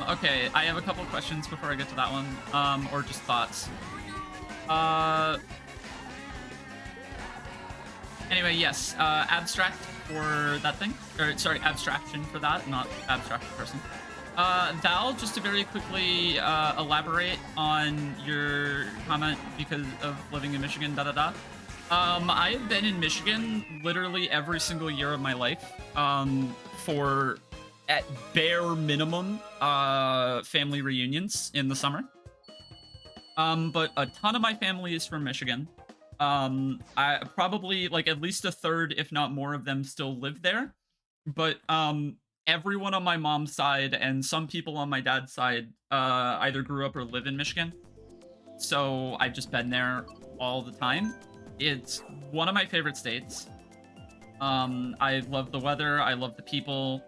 Okay, I have a couple questions before I get to that one, or just thoughts. Anyway, yes, abstract for that thing, or sorry, abstraction for that, not abstract person. Val, just to very quickly elaborate on your comment because of living in Michigan, I have been in Michigan literally every single year of my life for, at bare minimum, family reunions in the summer. But a ton of my family is from Michigan. I probably, like, at least a third, if not more of them still live there. But everyone on my mom's side and some people on my dad's side either grew up or live in Michigan. So I've just been there all the time. It's one of my favorite states. I love the weather. I love the people.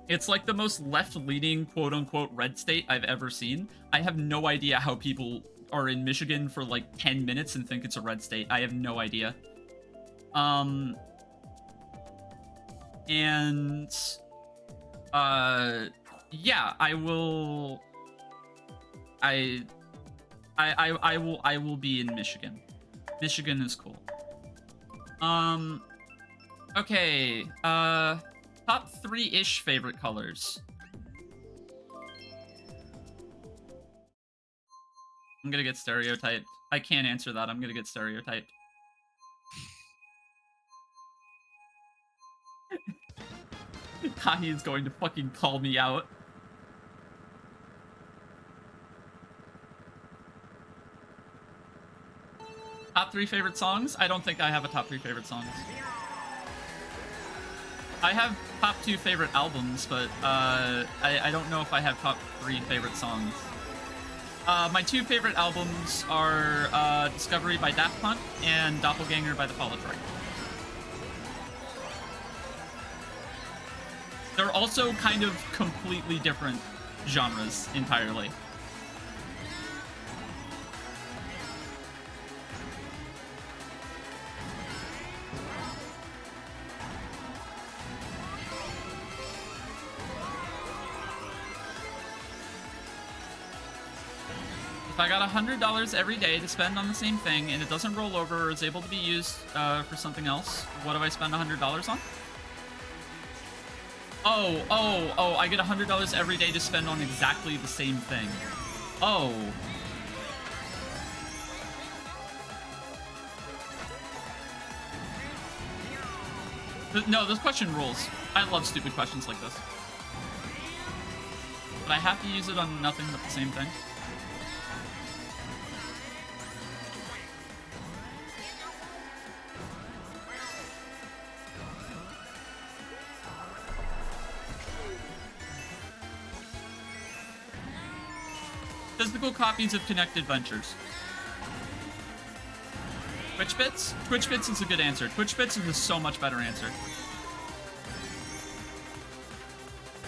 It's like the most left-leaning, quote-unquote, red state I've ever seen. I have no idea how people are in Michigan for like 10 minutes and think it's a red state. I have no idea. And yeah, I will be in Michigan. Michigan is cool. Okay, top 3-ish favorite colors. I'm gonna get stereotyped. I can't answer that. I'm gonna get stereotyped. Kahi is going to fucking call me out. Top 3 favorite songs? I don't think I have a top 3 favorite songs. I have top 2 favorite albums, but I don't know if I have top 3 favorite songs. My 2 favorite albums are Discovery by Daft Punk and Doppelganger by the Fall of Troy. They're also kind of completely different genres entirely. If I got $100 every day to spend on the same thing and it doesn't roll over or is able to be used for something else, what do I spend $100 on? Oh, I get $100 every day to spend on exactly the same thing. Oh. No, this question rules. I love stupid questions like this. But I have to use it on nothing but the same thing. Physical copies of Connected Ventures. Twitch Bits? Twitch Bits is a good answer. Twitch Bits is a so much better answer.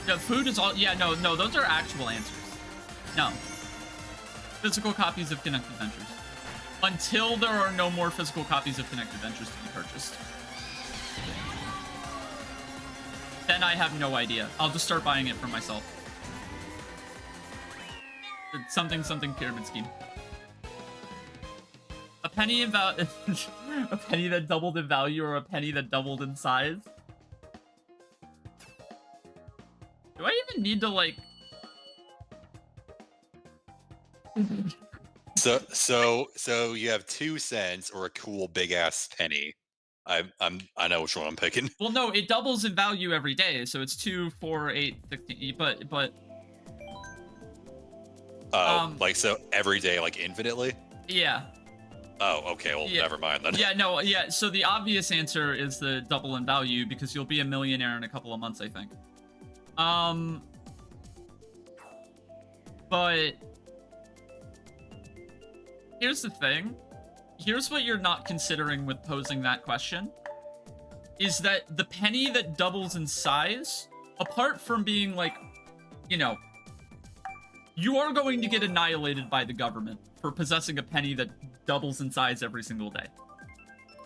Yeah, food is all... Yeah, no, those are actual answers. No. Physical copies of Connected Ventures. Until there are no more physical copies of Connected Ventures to be purchased. Then I have no idea. I'll just start buying it for myself. It's something pyramid scheme. A penny in value, a penny that doubled in value, or a penny that doubled in size. Do I even need to like? So you have 2 cents or a cool big ass penny. I know which one I'm picking. Well, no, it doubles in value every day, so it's 2, 4, 8, 15. But. Oh, like so every day, like infinitely? Yeah. Oh, okay. Well, Yeah. never mind then. Yeah, no, yeah. So the obvious answer is the double in value because you'll be a millionaire in a couple of months, I think. But here's the thing. Here's what you're not considering with posing that question. Is that the penny that doubles in size, apart from being like, you know, you are going to get annihilated by the government for possessing a penny that doubles in size every single day.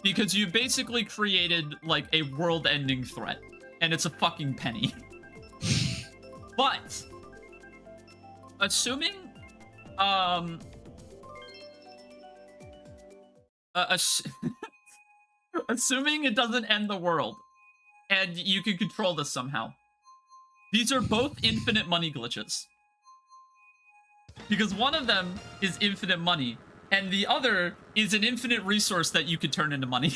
Because you basically created, like, a world-ending threat. And it's a fucking penny. But, assuming, assuming it doesn't end the world, and you can control this somehow, these are both infinite money glitches. Because one of them is infinite money, and the other is an infinite resource that you could turn into money.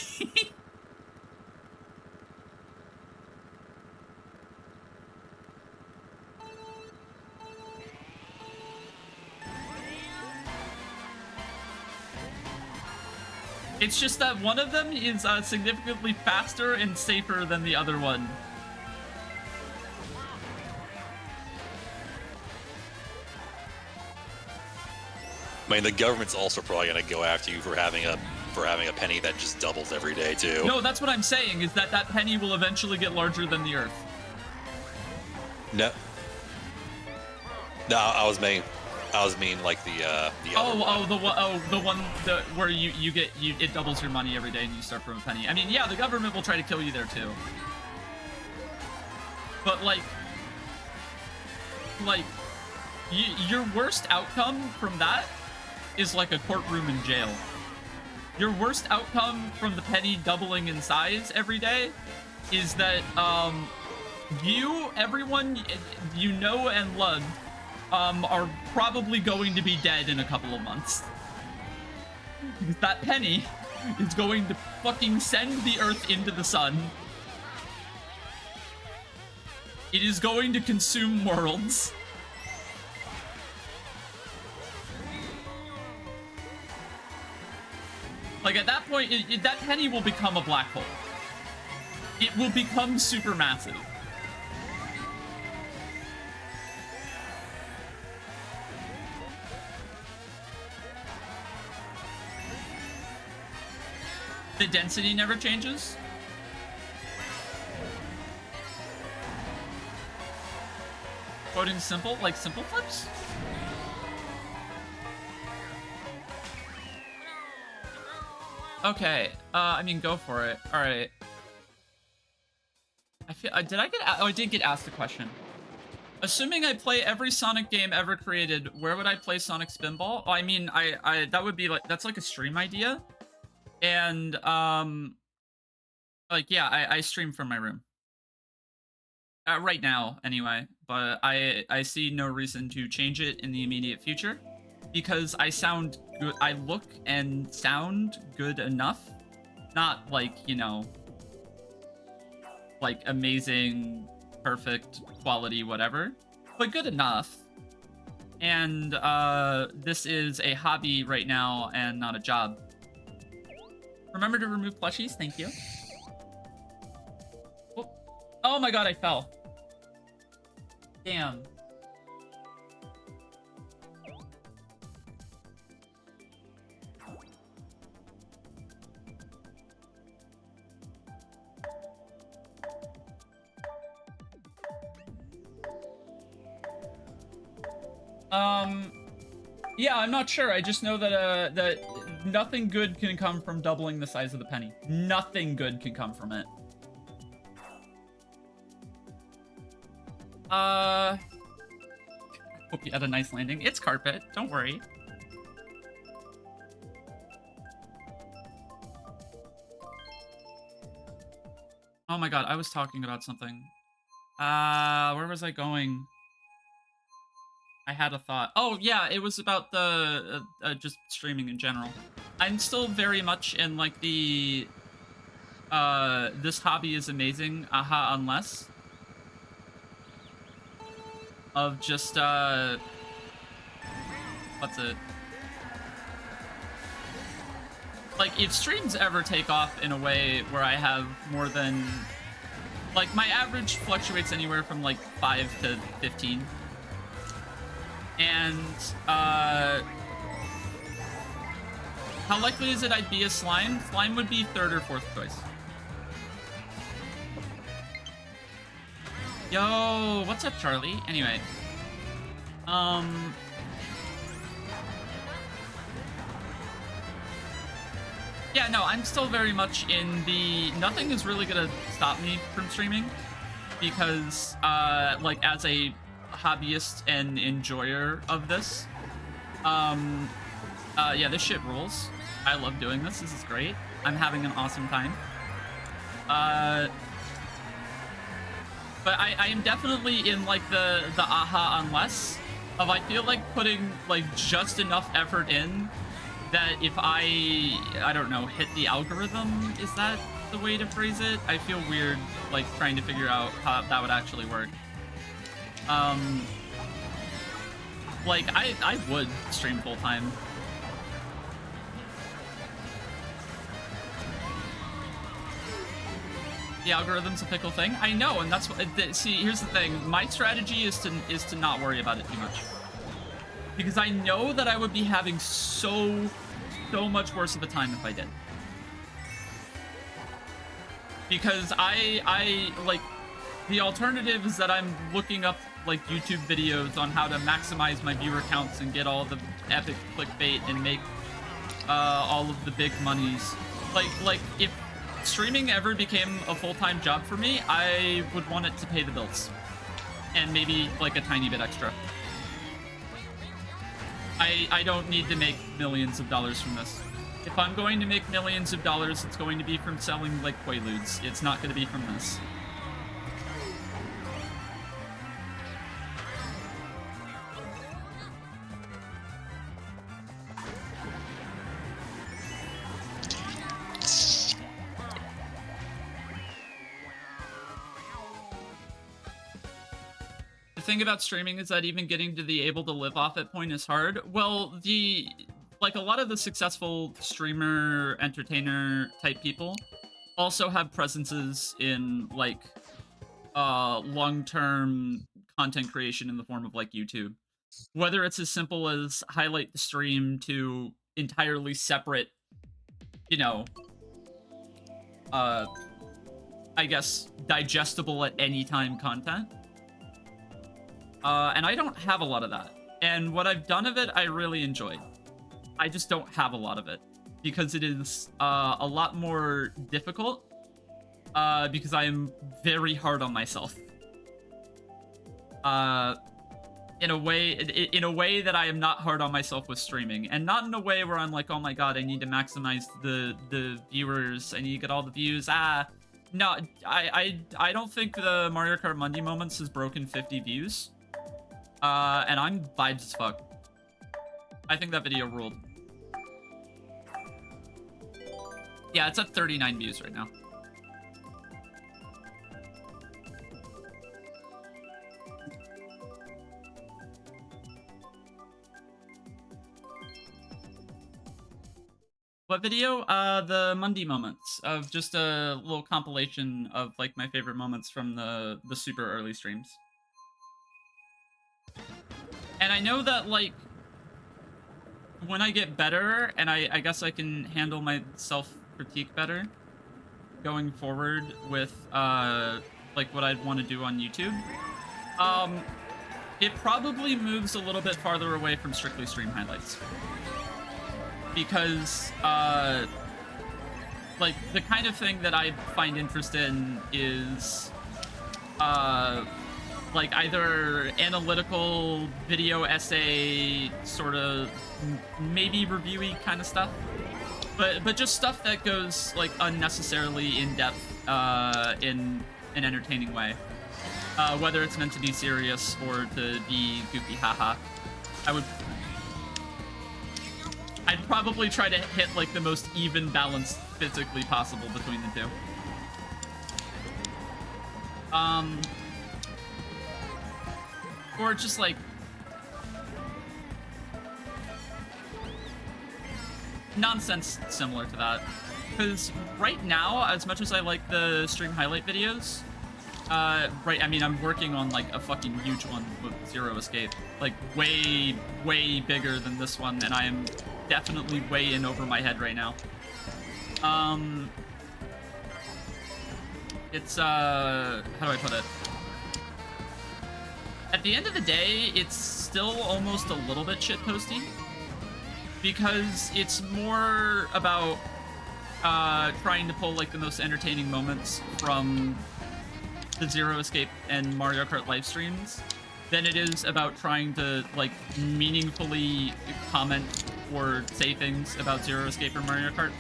It's just that one of them is significantly faster and safer than the other one. I mean, the government's also probably gonna go after you for having a penny that just doubles every day too. No, that's what I'm saying, is that that penny will eventually get larger than the Earth. No. No, I was mean like the other one. Where it doubles your money every day and you start from a penny. I mean, yeah, the government will try to kill you there too. But like your worst outcome from that is like a courtroom in jail. Your worst outcome from the penny doubling in size every day is that everyone you know and love are probably going to be dead in a couple of months. Because that penny is going to fucking send the Earth into the sun. It is going to consume worlds. Like, at that point, that penny will become a black hole. It will become supermassive. The density never changes? Quoting simple, like simple flips? Okay, I mean, go for it. All right. I feel, I did get asked a question. Assuming I play every Sonic game ever created, where would I play Sonic Spinball? Oh, I mean, that would be like, that's like a stream idea. And, like, yeah, I stream from my room. Right now, anyway. But I see no reason to change it in the immediate future. Because I sound good, I look and sound good enough. Not like, you know, like amazing, perfect quality, whatever, but good enough. And this is a hobby right now and not a job. Remember to remove plushies. Thank you. Oh my god, I fell. Damn. Yeah, I'm not sure. I just know that that nothing good can come from doubling the size of the penny. Nothing good can come from it. Hope you had a nice landing. It's carpet. Don't worry. Oh my god, I was talking about something. Where was I going? I had a thought. Oh yeah, it was about the just streaming in general. I'm still very much in like the this hobby is amazing, aha, unless of just what's it? Like if streams ever take off in a way where I have more than like my average fluctuates anywhere from like 5 to 15. And, how likely is it I'd be a slime? Slime would be 3rd or 4th choice. Yo, what's up, Charlie? Anyway. Yeah, no, I'm still very much in the... Nothing is really gonna stop me from streaming. Because, like, as a hobbyist and enjoyer of this. Yeah, this shit rules. I love doing this. This is great. I'm having an awesome time. But I am definitely in like the aha unless of I feel like putting like just enough effort in that if I don't know, hit the algorithm, is that the way to phrase it? I feel weird like trying to figure out how that would actually work. Like, I would stream full-time. The algorithm's a pickle thing. I know, and that's what... See, here's the thing. My strategy is to not worry about it too much. Because I know that I would be having so much worse of a time if I did. Because I like... The alternative is that I'm looking up like YouTube videos on how to maximize my viewer counts and get all the epic clickbait and make all of the big monies. Like if streaming ever became a full-time job for me, I would want it to pay the bills and maybe like a tiny bit extra. I don't need to make millions of dollars from this. If I'm going to make millions of dollars, it's going to be from selling like Quaaludes. It's not going to be from this. The thing about streaming is that even getting to the able to live off it point is hard. Well, like a lot of the successful streamer, entertainer type people also have presences in like long-term content creation in the form of like YouTube. Whether it's as simple as highlight the stream to entirely separate, you know, I guess digestible at any time content. And I don't have a lot of that. And what I've done of it, I really enjoyed. I just don't have a lot of it because it is a lot more difficult because I am very hard on myself. In a way that I am not hard on myself with streaming, and not in a way where I'm like, oh my god, I need to maximize the viewers, I need to get all the views. No, I don't think the Mario Kart Monday moments has broken 50 views. And I'm vibes as fuck. I think that video ruled. Yeah, it's at 39 views right now. What video? The Monday moments of just a little compilation of like my favorite moments from the super early streams. And I know that like when I get better, and I guess I can handle my self-critique better going forward with like what I'd want to do on YouTube. It probably moves a little bit farther away from strictly stream highlights. Because, like, the kind of thing that I find interest in is, like, either analytical video essay, sort of, maybe reviewy kind of stuff. But just stuff that goes, like, unnecessarily in-depth, in an entertaining way. Whether it's meant to be serious or to be goofy haha. I'd probably try to hit like the most even balance physically possible between the two. Or just like nonsense similar to that. Because right now, as much as I like the stream highlight videos, right, I mean, I'm working on like a fucking huge one with Zero Escape. Like way, way bigger than this one, and I am definitely way in over my head right now. It's, how do I put it? At the end of the day, it's still almost a little bit shitposty. Because it's more about, trying to pull, like, the most entertaining moments from the Zero Escape and Mario Kart live streams than it is about trying to, like, meaningfully comment or say things about Zero Escape or Mario Kart.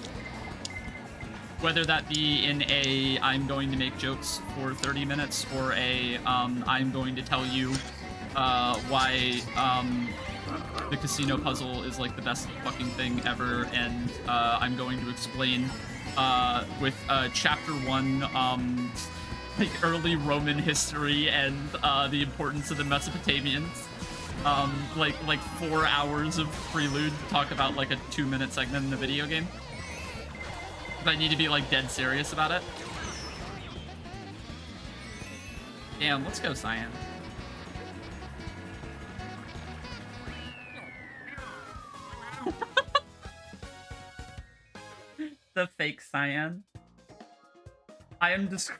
Whether that be in a I'm going to make jokes for 30 minutes or a I'm going to tell you why the casino puzzle is like the best fucking thing ever, and I'm going to explain with chapter 1 like early Roman history and the importance of the Mesopotamians. Like 4 hours of prelude to talk about like a 2-minute segment in a video game. But I need to be like dead serious about it. Damn, let's go Cyan. The fake Cyan. I am Is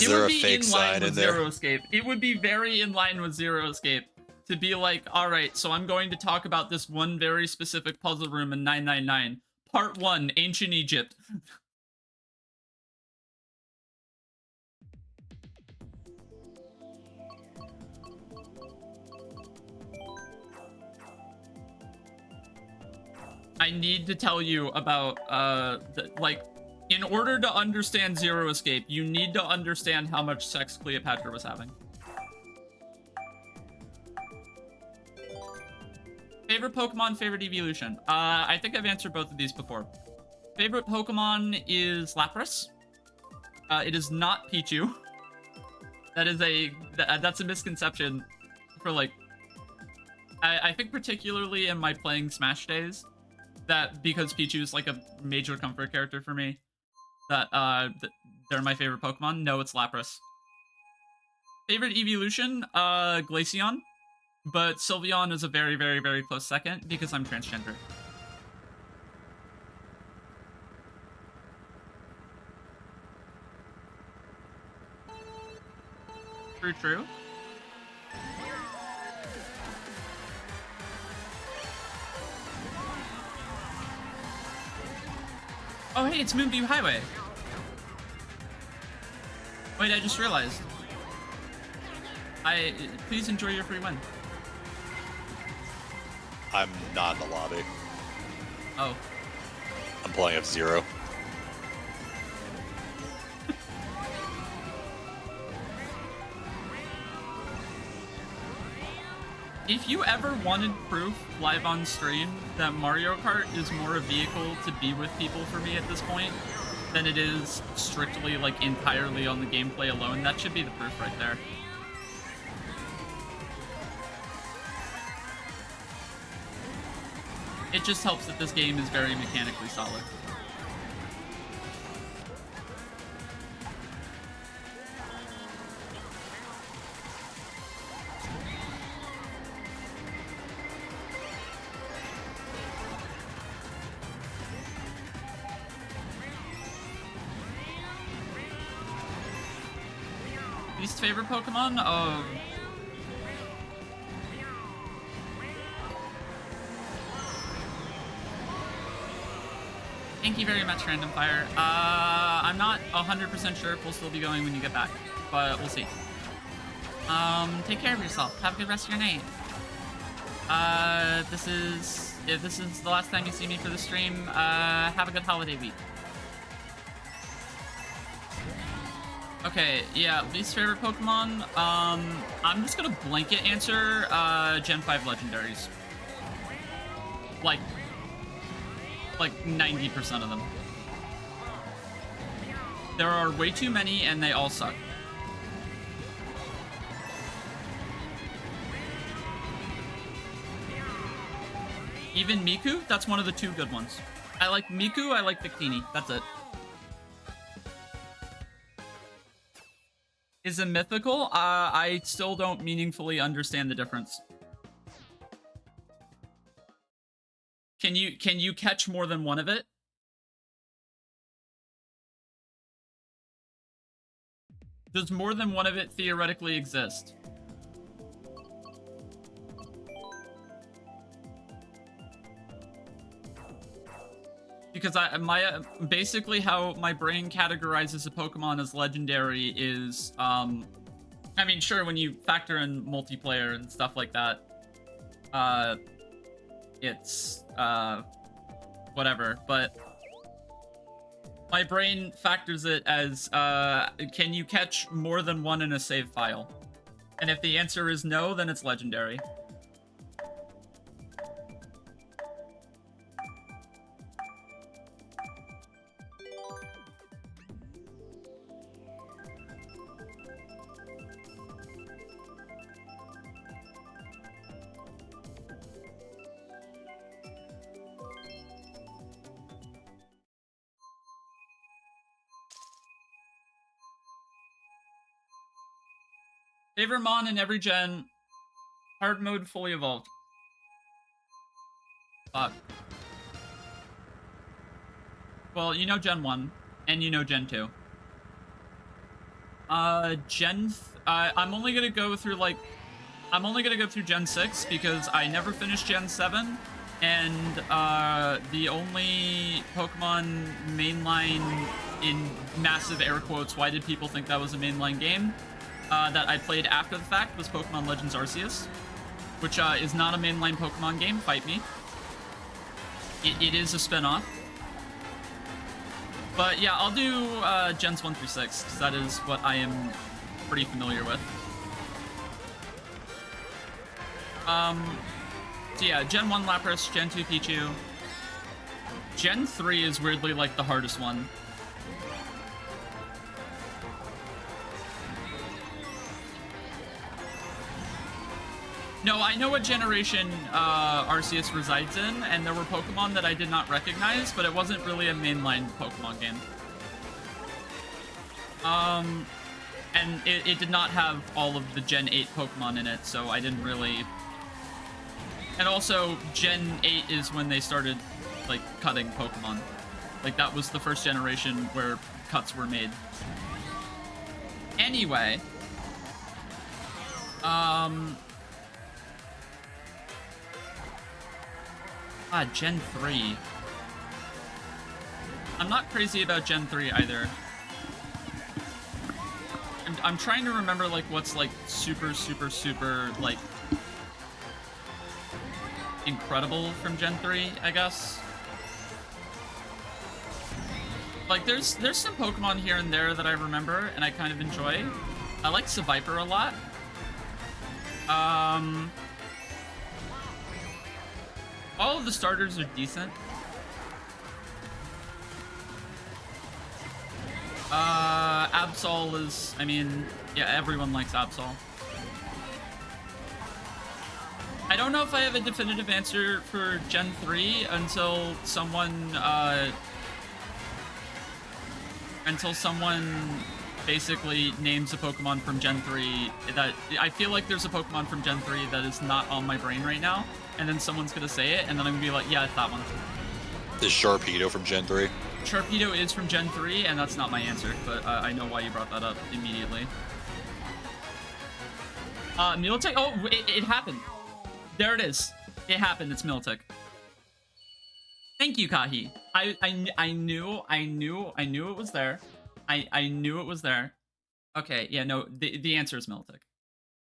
there a fake sign in there? Zero Escape. It would be very in line with Zero Escape to be like, all right, so I'm going to talk about this one very specific puzzle room in 999. Part 1, Ancient Egypt. I need to tell you about, like, in order to understand Zero Escape, you need to understand how much sex Cleopatra was having. Favorite Pokemon, favorite evolution. I think I've answered both of these before. Favorite Pokemon is Lapras. It is not Pichu. That's a misconception for like, I think particularly in my playing Smash days, that because Pichu is like a major comfort character for me, that they're my favorite Pokemon. No, it's Lapras. Favorite evolution, Glaceon. But Sylveon is a very, very, very close second because I'm transgender. True, true. Oh, hey, it's Moonview Highway. Wait, I just realized. Please enjoy your free win. I'm not in the lobby. Oh. I'm playing F-Zero. If you ever wanted proof live on stream that Mario Kart is more a vehicle to be with people for me at this point than it is strictly, like, entirely on the gameplay alone, that should be the proof right there. It just helps that this game is very mechanically solid. Least favorite Pokemon? Oh. Thank you very much, Random Fire. I'm not 100% sure if we'll still be going when you get back, but we'll see. Take care of yourself. Have a good rest of your night. If this is the last time you see me for the stream, have a good holiday week. Okay, yeah, least favorite Pokemon. I'm just gonna blanket answer Gen 5 legendaries. Like 90% of them. There are way too many and they all suck. Even Miku, that's one of the two good ones. I like Miku, I like Victini, that's it. Is it mythical? I still don't meaningfully understand the difference. Can you catch more than one of it? Does more than one of it theoretically exist? Because basically how my brain categorizes a Pokemon as legendary is, I mean, sure, when you factor in multiplayer and stuff like that, it's, whatever, but my brain factors it as, can you catch more than one in a save file? And if the answer is no, then it's legendary. Favorite Mon in every gen. Hard mode fully evolved. Fuck. Well, you know Gen 1, and you know Gen 2. I'm only gonna go through, like... I'm only gonna go through Gen 6, because I never finished Gen 7, and, the only Pokemon mainline in massive air quotes, why did people think that was a mainline game? That I played after the fact was Pokemon Legends Arceus, which is not a mainline Pokemon game, fight me. It is a spin-off. But yeah, I'll do Gens 1 through 6, because that is what I am pretty familiar with. So yeah, Gen 1 Lapras, Gen 2 Pichu. Gen 3 is weirdly like the hardest one. No, I know what generation Arceus resides in, and there were Pokemon that I did not recognize, but it wasn't really a mainline Pokemon game. And it did not have all of the Gen 8 Pokemon in it, so I didn't really... And also, Gen 8 is when they started, like, cutting Pokemon. Like, that was the first generation where cuts were made. Anyway... Gen 3. I'm not crazy about Gen 3 either. I'm trying to remember, like, what's, like, super, like, incredible from Gen 3, I guess. Like, there's some Pokemon here and there that I remember and I kind of enjoy. I like Seviper a lot. All of the starters are decent. Absol is, I mean, yeah, everyone likes Absol. I don't know if I have a definitive answer for Gen 3 until someone basically names a Pokemon from Gen 3 that I feel like there's a Pokemon from Gen 3 that is not on my brain right now, and then someone's gonna say it, and then I'm gonna be like, yeah, it's that one. Is Sharpedo from Gen 3? Sharpedo is from Gen 3, and that's not my answer, but I know why you brought that up immediately. Milotic, oh, it happened. There it is. It happened, it's Milotic. Thank you, Kahi. I knew it was there. I knew it was there. Okay, yeah, no, the answer is Milotic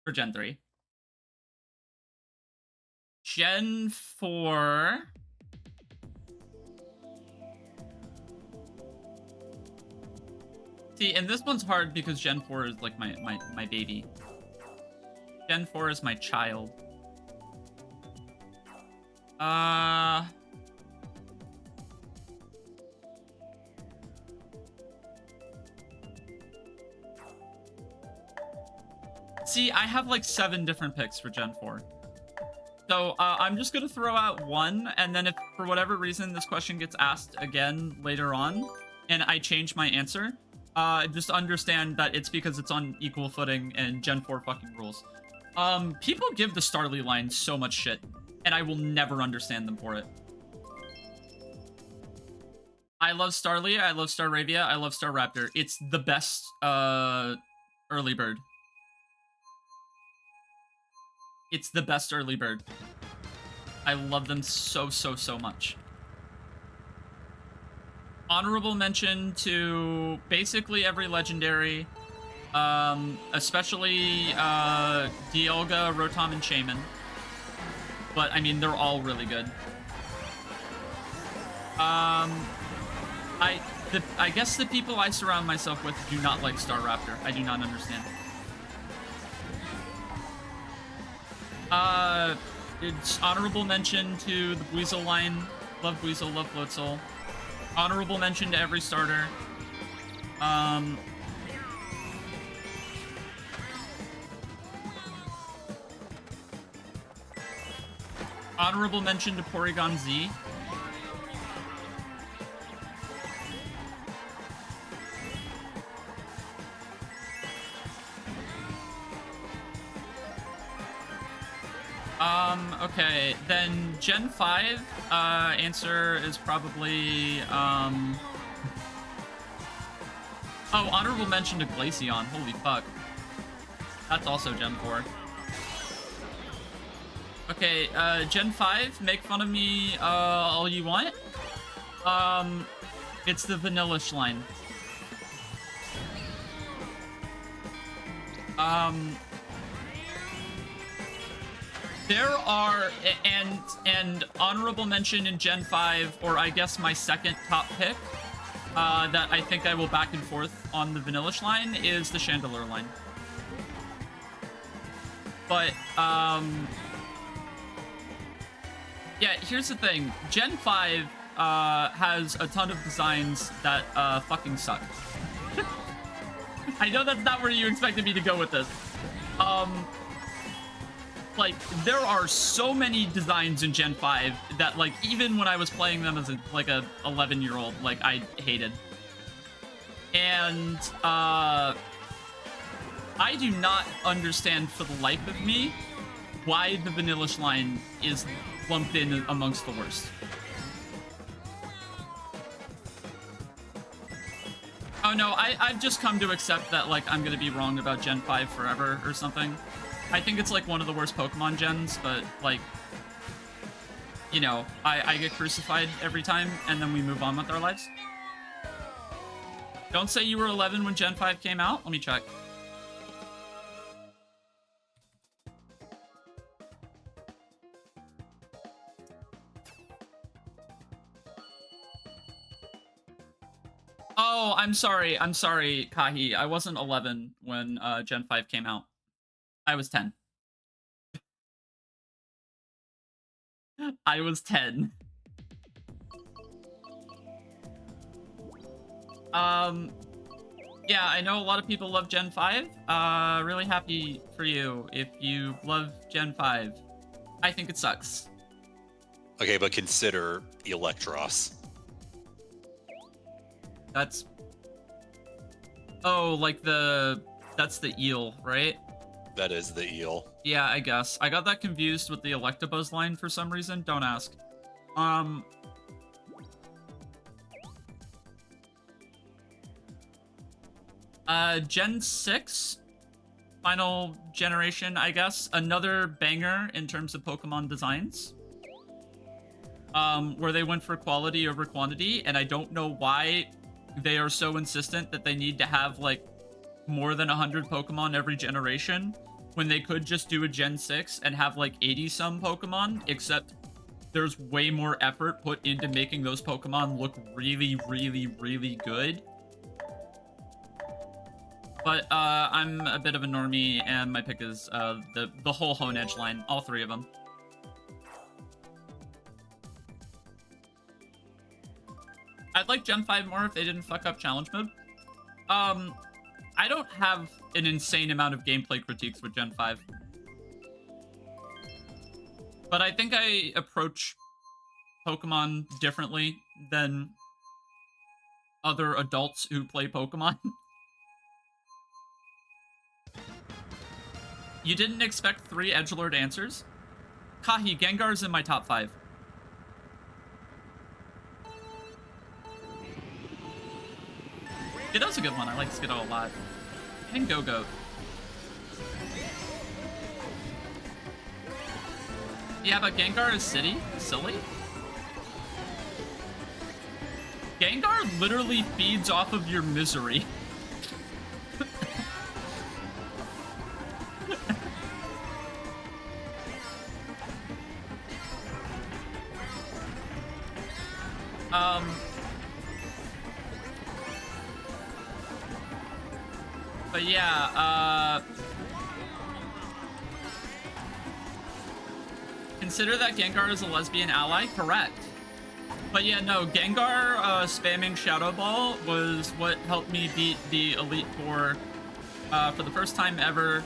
for Gen 3. Gen 4. See, and this one's hard because Gen 4 is like my baby. Gen 4 is my child. See, I have like 7 different picks for Gen 4. So I'm just gonna throw out one, and then if for whatever reason this question gets asked again later on, and I change my answer, just understand that it's because it's on equal footing and Gen 4 fucking rules. People give the Starly line so much shit, and I will never understand them for it. I love Starly, I love Staravia, I love Staraptor. It's the best early bird. It's the best early bird. I love them so much. Honorable mention to basically every legendary, especially Dialga, Rotom, and Shaman. But I mean, they're all really good. I guess the people I surround myself with do not like Staraptor. I do not understand. It's honorable mention to the Weasel line. Love Weasel, love Floatzel. Honorable mention to every starter. Honorable mention to Porygon Z. Okay, then Gen 5, answer is probably, oh, honorable mention to Glaceon, holy fuck. That's also Gen 4. Okay, Gen 5, make fun of me, all you want. It's the Vanillish line. There are, and honorable mention in Gen 5, or I guess my second top pick, that I think I will back and forth on the Vanillish line is the Chandelure line. But, yeah, here's the thing. Gen 5, has a ton of designs that, fucking suck. I know that's not where you expected me to go with this. Like, there are so many designs in Gen 5 that, like, even when I was playing them as, a 11-year-old, like, I hated. And, I do not understand for the life of me why the Vanillish line is lumped in amongst the worst. Oh no, I've just come to accept that, like, I'm gonna be wrong about Gen 5 forever or something. I think it's, like, one of the worst Pokemon gens, but, like, you know, I get crucified every time, and then we move on with our lives. Don't say you were 11 when Gen 5 came out. Let me check. Oh, I'm sorry, Kahi. I wasn't 11 when Gen 5 came out. I was 10. I was 10. Yeah, I know a lot of people love Gen 5. Really happy for you if you love Gen 5. I think it sucks. Okay, but consider Electros. That's... Oh, like that's the eel, right? That is the eel. Yeah, I guess. I got that confused with the Electabuzz line for some reason. Don't ask. Gen 6, final generation, I guess. Another banger in terms of Pokemon designs. Where they went for quality over quantity, and I don't know why they are so insistent that they need to have, like, more than 100 Pokemon every generation, when they could just do a Gen 6 and have, like, 80-some Pokemon, except there's way more effort put into making those Pokemon look really, really, really good. But I'm a bit of a normie, and my pick is the whole Hone Edge line, all three of them. I'd like Gen 5 more if they didn't fuck up challenge mode. I don't have an insane amount of gameplay critiques with Gen 5. But I think I approach Pokemon differently than other adults who play Pokemon. You didn't expect 3 edgelord answers? Kahi, Gengar's in my top 5. Skiddo's a good one. I like Skiddo a lot. And Go-Goat. Yeah, but Gengar is silly. Gengar literally feeds off of your misery. But yeah, consider that Gengar is a lesbian ally? Correct. But yeah, no, Gengar spamming Shadow Ball was what helped me beat the Elite Four for the first time ever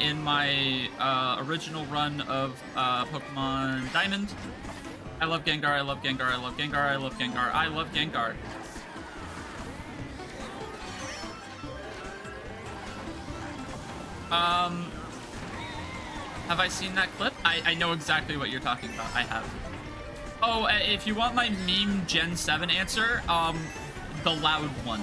in my original run of Pokemon Diamond. I love Gengar, I love Gengar, I love Gengar, I love Gengar, I love Gengar. Have I seen that clip? I know exactly what you're talking about. I have. Oh, if you want my meme Gen 7 answer, the loud one.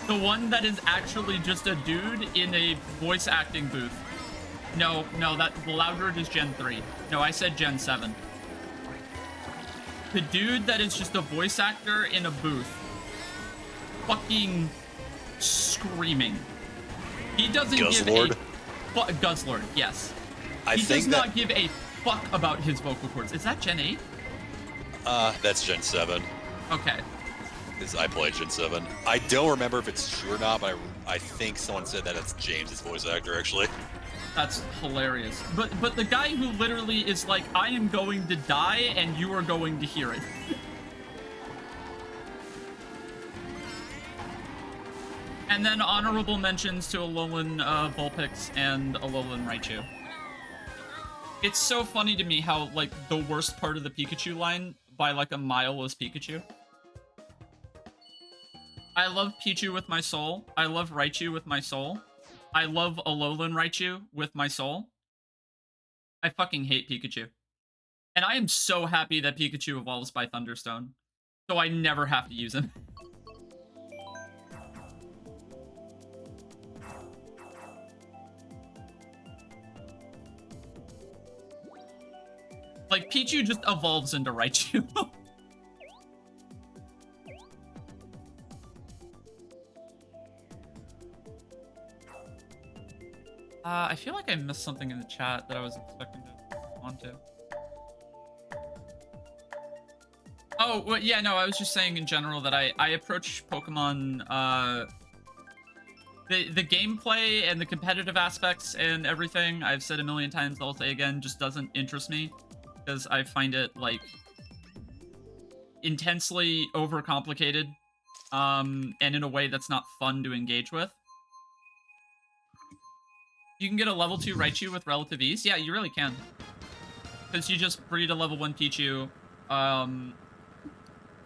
The one that is actually just a dude in a voice acting booth. No, that the loud word is Gen 3. No, I said Gen 7. The dude that is just a voice actor in a booth. Fucking screaming. He doesn't Guzzlord? give a Guzzlord, yes. I He think does not give a fuck about his vocal cords. Is that Gen 8? That's Gen 7. Okay. Because I played Gen 7. I don't remember if it's true or not, but I think someone said that it's James's voice actor, actually. That's hilarious. But the guy who literally is like, I am going to die and you are going to hear it. And then honorable mentions to Alolan Vulpix and Alolan Raichu. It's so funny to me how, like, the worst part of the Pikachu line by, like, a mile is Pikachu. I love Pichu with my soul. I love Raichu with my soul. I love Alolan Raichu with my soul. I fucking hate Pikachu. And I am so happy that Pikachu evolves by Thunderstone. So I never have to use him. Like, Pichu just evolves into Raichu. I feel like I missed something in the chat that I was expecting to respond to. Oh, well, yeah, no, I was just saying in general that I approach Pokemon, the gameplay and the competitive aspects and everything, I've said a million times, I'll say again, just doesn't interest me. Because I find it, like, intensely overcomplicated, and in a way that's not fun to engage with. You can get a level 2 Raichu with relative ease. Yeah, you really can. Because you just breed a level 1 Pichu,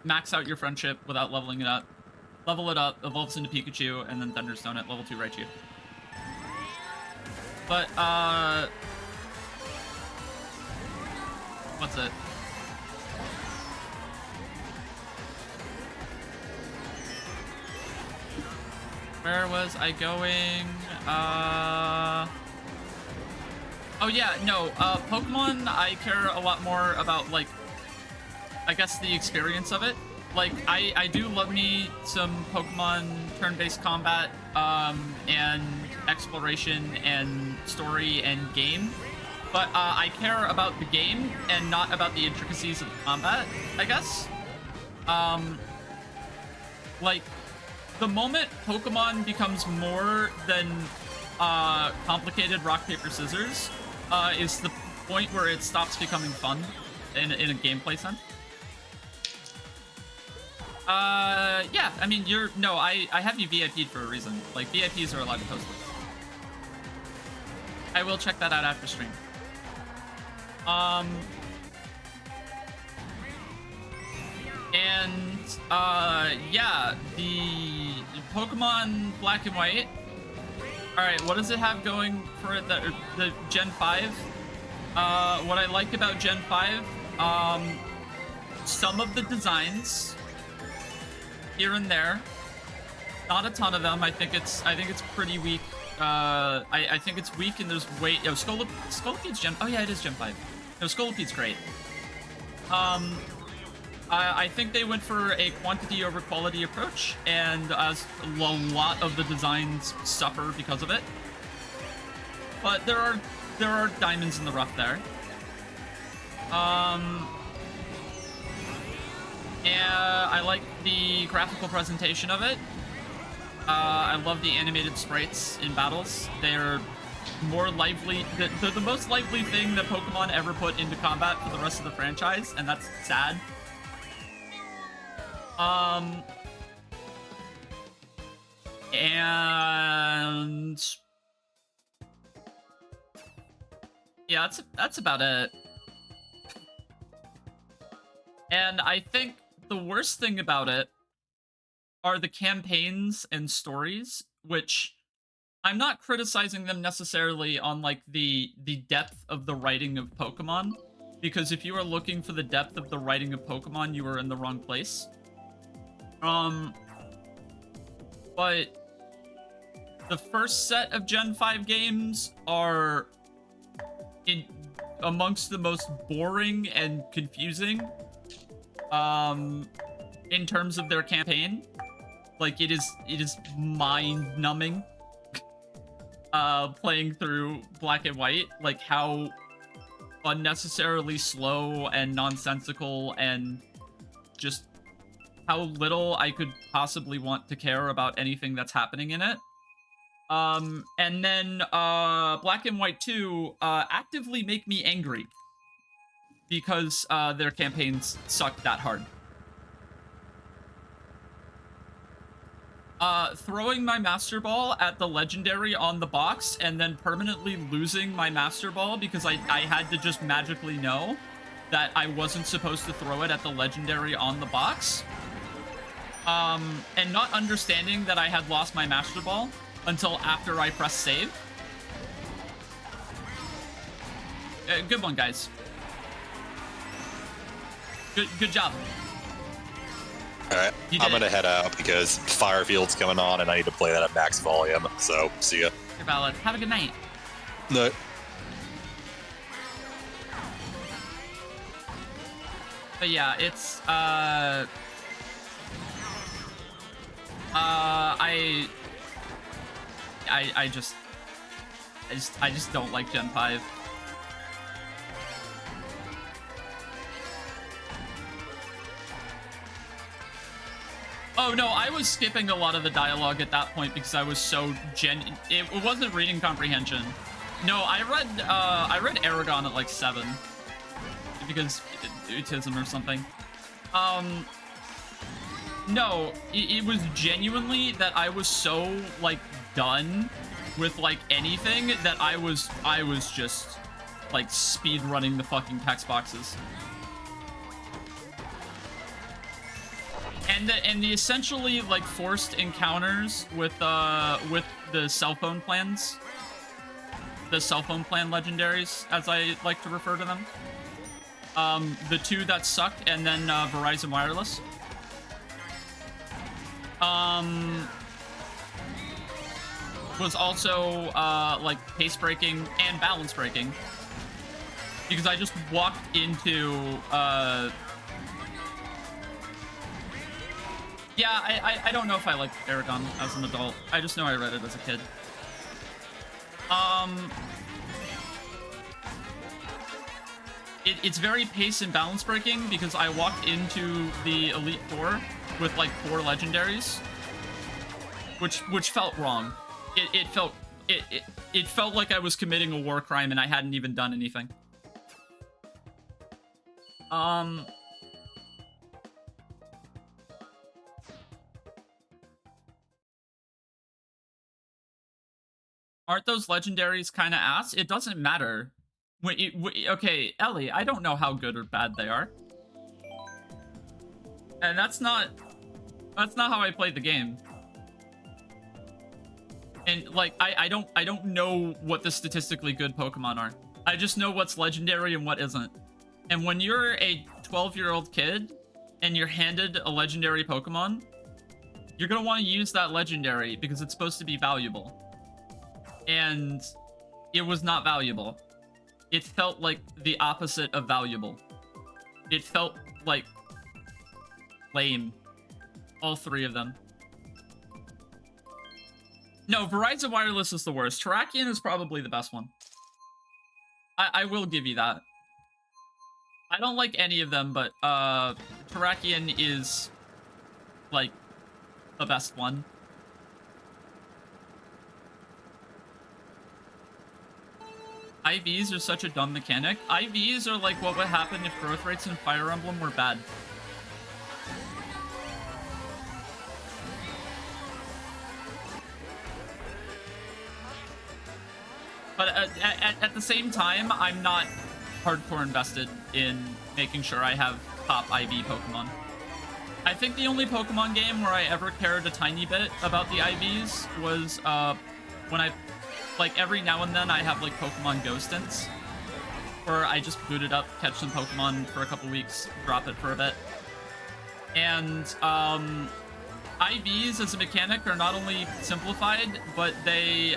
max out your friendship without leveling it up, level it up, evolves into Pikachu, and then Thunderstone at level 2 Raichu. But, what's it? Where was I going? Oh yeah, no, Pokemon, I care a lot more about, like, I guess the experience of it. Like, I do love me some Pokemon turn-based combat, and exploration and story and game. But, I care about the game and not about the intricacies of the combat, I guess. Like, the moment Pokemon becomes more than complicated rock, paper, scissors is the point where it stops becoming fun in a gameplay sense. Yeah, I mean, I have you VIP'd for a reason. Like, VIPs are allowed to post this. I will check that out after stream. And, yeah, the Pokemon Black and White. Alright, what does it have going for it? The Gen 5? What I like about Gen 5, some of the designs here and there. Not a ton of them. I think it's pretty weak. I think it's weak and there's way... Oh, Skolopede's Gen... Oh, yeah, it is Gen 5. No, Skolopede's great. I think they went for a quantity over quality approach, and a lot of the designs suffer because of it. But there are diamonds in the rough there. Yeah, I like the graphical presentation of it. I love the animated sprites in battles. They're more lively. They're the most lively thing that Pokemon ever put into combat for the rest of the franchise, and that's sad. And yeah, that's about it. And I think the worst thing about it are the campaigns and stories, which I'm not criticizing them necessarily on, like, the depth of the writing of Pokemon, because if you are looking for the depth of the writing of Pokemon, you are in the wrong place. But the first set of Gen 5 games are amongst the most boring and confusing in terms of their campaign. Like, it is mind-numbing playing through Black and White, like how unnecessarily slow and nonsensical and just how little I could possibly want to care about anything that's happening in it. And then Black and White 2 actively make me angry because their campaigns suck that hard. Throwing my Master Ball at the Legendary on the box and then permanently losing my Master Ball because I had to just magically know that I wasn't supposed to throw it at the Legendary on the box. And not understanding that I had lost my Master Ball until after I pressed save. Good one, guys. Good job. Alright, I'm gonna head out because Firefield's coming on and I need to play that at max volume, so see ya. You're valid. Have a good night. No. But yeah, it's, I just don't like Gen 5. Oh no, I was skipping a lot of the dialogue at that point because I was so it wasn't reading comprehension. No, I read Aragon at like 7 because autism or something. No, it was genuinely that I was so, like, done with like anything that I was just like speed running the fucking text boxes. And the essentially like forced encounters with the cell phone plans. The cell phone plan legendaries, as I like to refer to them. The two that sucked, and then Verizon Wireless. Was also like pace breaking and balance breaking, because I just walked into yeah, I don't know if I like Aragon as an adult. I just know I read it as a kid. It's very pace and balance breaking because I walked into the Elite Four with like 4 legendaries, which felt wrong. It felt like I was committing a war crime and I hadn't even done anything. Aren't those legendaries kind of ass? It doesn't matter. Okay, Ellie, I don't know how good or bad they are. And that's not how I play the game. And like I don't know what the statistically good Pokemon are. I just know what's legendary and what isn't. And when you're a 12-year-old kid and you're handed a legendary Pokemon, you're gonna want to use that legendary because it's supposed to be valuable. And it was not valuable. It felt like the opposite of valuable. It felt like lame. All 3 of them. No, Verizon Wireless is the worst. Terrakion is probably the best one. I will give you that. I don't like any of them, but Terrakion is like the best one. IVs are such a dumb mechanic. IVs are like what would happen if growth rates in Fire Emblem were bad. But at the same time, I'm not hardcore invested in making sure I have top IV Pokemon. I think the only Pokemon game where I ever cared a tiny bit about the IVs was when I, like every now and then I have like Pokemon Go stints, where I just boot it up, catch some Pokemon for a couple weeks, drop it for a bit. And IVs as a mechanic are not only simplified, but they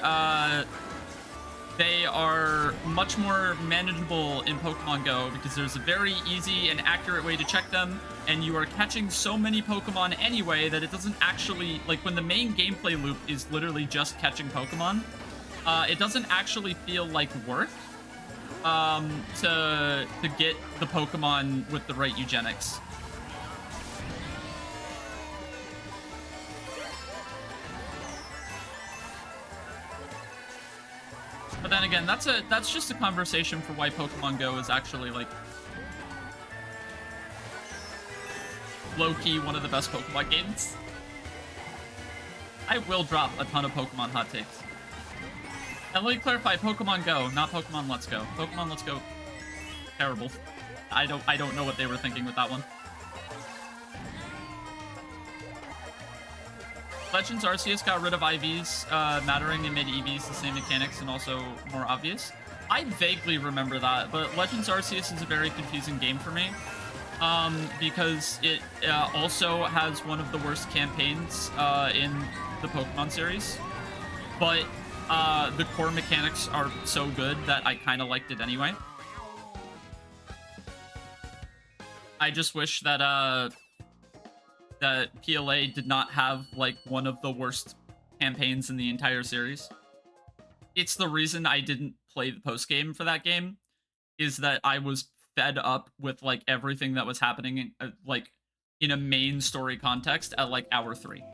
are much more manageable in Pokemon Go because there's a very easy and accurate way to check them, and you are catching so many Pokemon anyway that it doesn't actually, like when the main gameplay loop is literally just catching Pokemon, it doesn't actually feel like work to get the Pokemon with the right eugenics. But then again, that's just a conversation for why Pokemon Go is actually like low-key one of the best Pokemon games. I will drop a ton of Pokemon hot takes. And let me clarify, Pokemon Go, not Pokemon Let's Go. Pokemon Let's Go, terrible. I don't know what they were thinking with that one. Legends Arceus got rid of IVs mattering and made EVs the same mechanics and also more obvious. I vaguely remember that, but Legends Arceus is a very confusing game for me because it also has one of the worst campaigns in the Pokemon series, but the core mechanics are so good that I kind of liked it anyway. I just wish that that PLA did not have like one of the worst campaigns in the entire series. It's the reason I didn't play the post game for that game, is that I was fed up with like everything that was happening like in a main story context at like hour 3.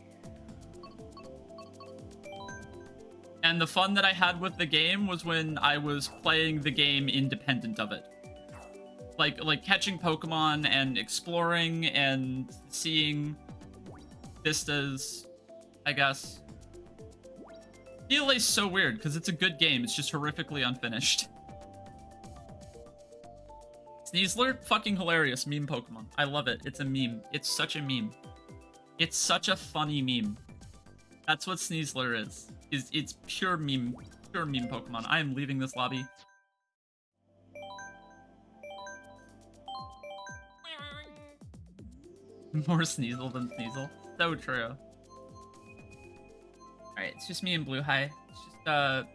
And the fun that I had with the game was when I was playing the game independent of it. Like catching Pokemon and exploring and seeing vistas, I guess. DLA's so weird because it's a good game. It's just horrifically unfinished. Sneasler, fucking hilarious meme Pokemon. I love it. It's a meme. It's such a meme. It's such a funny meme. That's what Sneasler is. It's pure meme Pokemon. I am leaving this lobby. More Sneasel than Sneasel. So true. Alright, it's just me and Blue High. It's just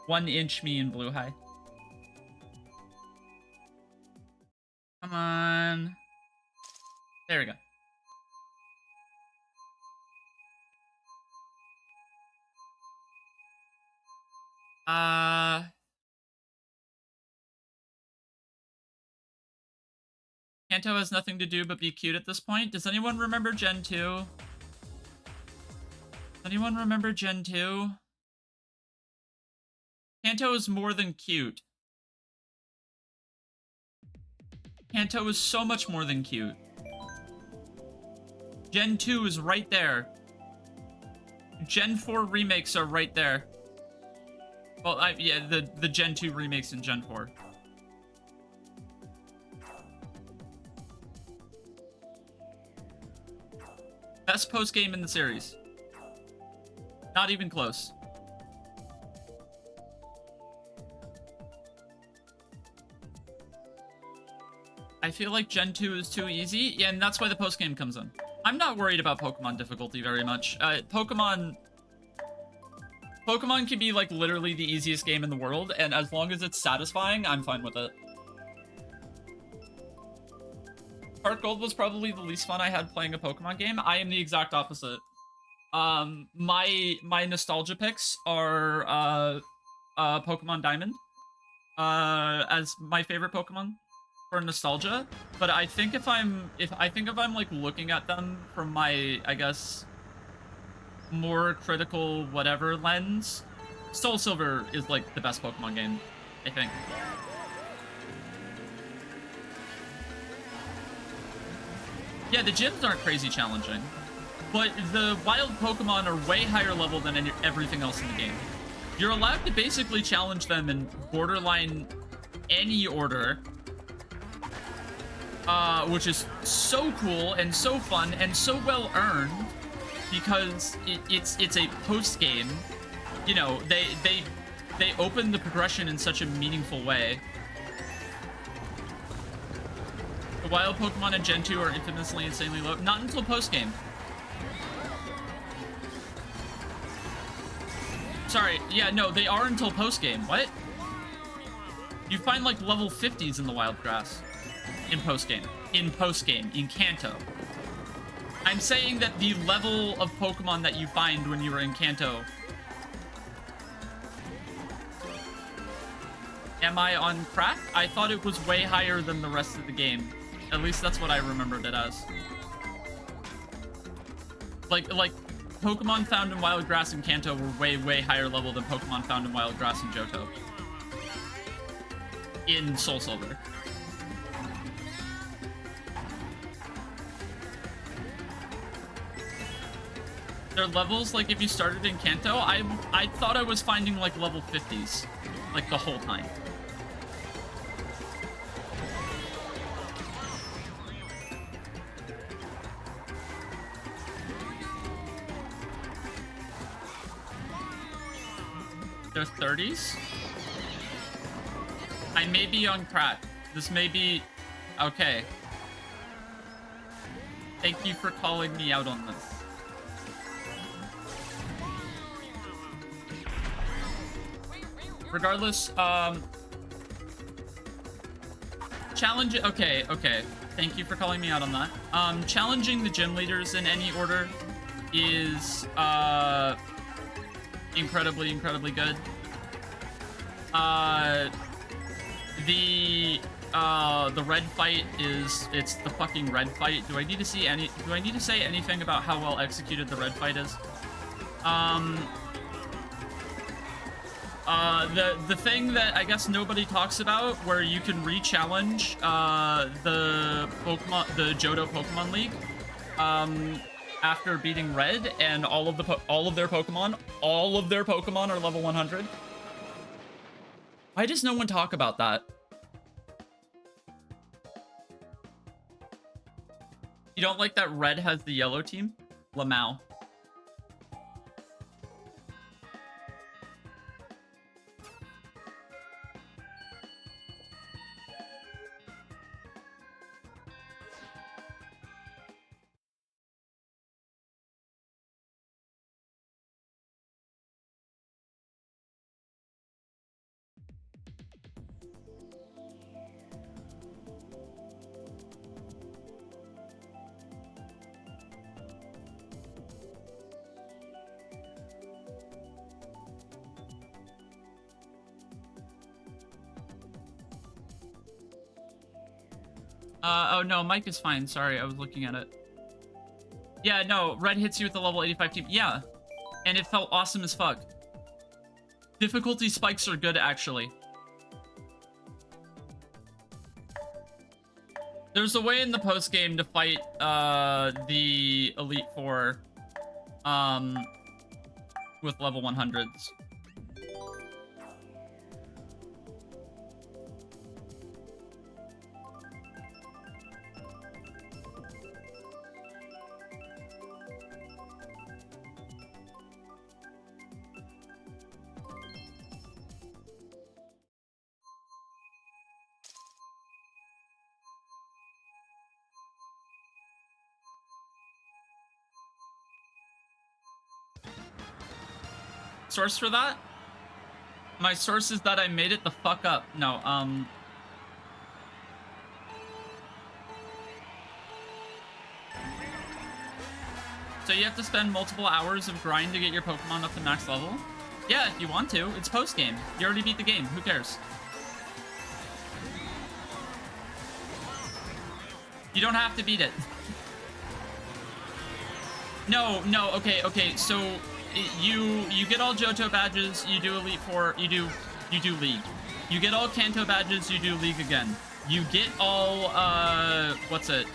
1 inch me and Blue High. Come on. There we go. Kanto has nothing to do but be cute at this point. Does anyone remember Gen 2? Does anyone remember Gen 2? Kanto is more than cute. Kanto is so much more than cute. Gen 2 is right there. Gen 4 remakes are right there. Well, yeah, the Gen 2 remakes in Gen 4. Best post-game in the series. Not even close. I feel like Gen 2 is too easy, yeah, and that's why the post-game comes in. I'm not worried about Pokemon difficulty very much. Pokemon can be, like, literally the easiest game in the world, and as long as it's satisfying, I'm fine with it. Heart Gold was probably the least fun I had playing a Pokemon game. I am the exact opposite. My nostalgia picks are Pokemon Diamond as my favorite Pokemon for nostalgia. But I think if I'm like looking at them from my, I guess, more critical whatever lens, Soul Silver is like the best Pokemon game, I think. Yeah, the gyms aren't crazy challenging, but the wild Pokemon are way higher level than everything else in the game. You're allowed to basically challenge them in borderline any order, which is so cool and so fun and so well earned because it's a post game. You know, they open the progression in such a meaningful way. The wild Pokemon in Gen 2 are infamously insanely low. Not until post-game. Sorry, yeah, no, they are until post-game. What? You find, like, level 50s in the wild grass. In post-game. In post-game. In Kanto. I'm saying that the level of Pokemon that you find when you are in Kanto... Am I on crack? I thought it was way higher than the rest of the game. At least that's what I remembered it as. Like Pokemon found in Wild Grass and Kanto were way higher level than Pokemon found in Wild Grass and Johto. In Soul Silver. Their levels, like if you started in Kanto, I thought I was finding like level 50s, like the whole time. They're 30s? I may be on crack. This may be... Okay. Thank you for calling me out on this. Regardless, challenge... Okay. Thank you for calling me out on that. Challenging the gym leaders in any order is, incredibly good. The red fight is, it's the fucking red fight. Do I need to say anything about how well executed the red fight is? The thing that I guess nobody talks about, where you can re-challenge the Johto Pokemon League after beating red, and all of their Pokemon are level 100. Why does no one talk about that? You don't like that red has the yellow team? Lamau. Oh no, Mike is fine. Sorry, I was looking at it. Yeah, no, red hits you with the level 85 team. Yeah, and it felt awesome as fuck. Difficulty spikes are good, actually. There's a way in the post game to fight the Elite Four with level 100s. Source for that? My source is that I made it the fuck up. No, so you have to spend multiple hours of grind to get your Pokemon up to max level? Yeah, if you want to. It's post-game. You already beat the game. Who cares? You don't have to beat it. No, okay, so you get all Johto badges, you do Elite Four, you do League. You get all Kanto badges, you do League again. You get all what's it?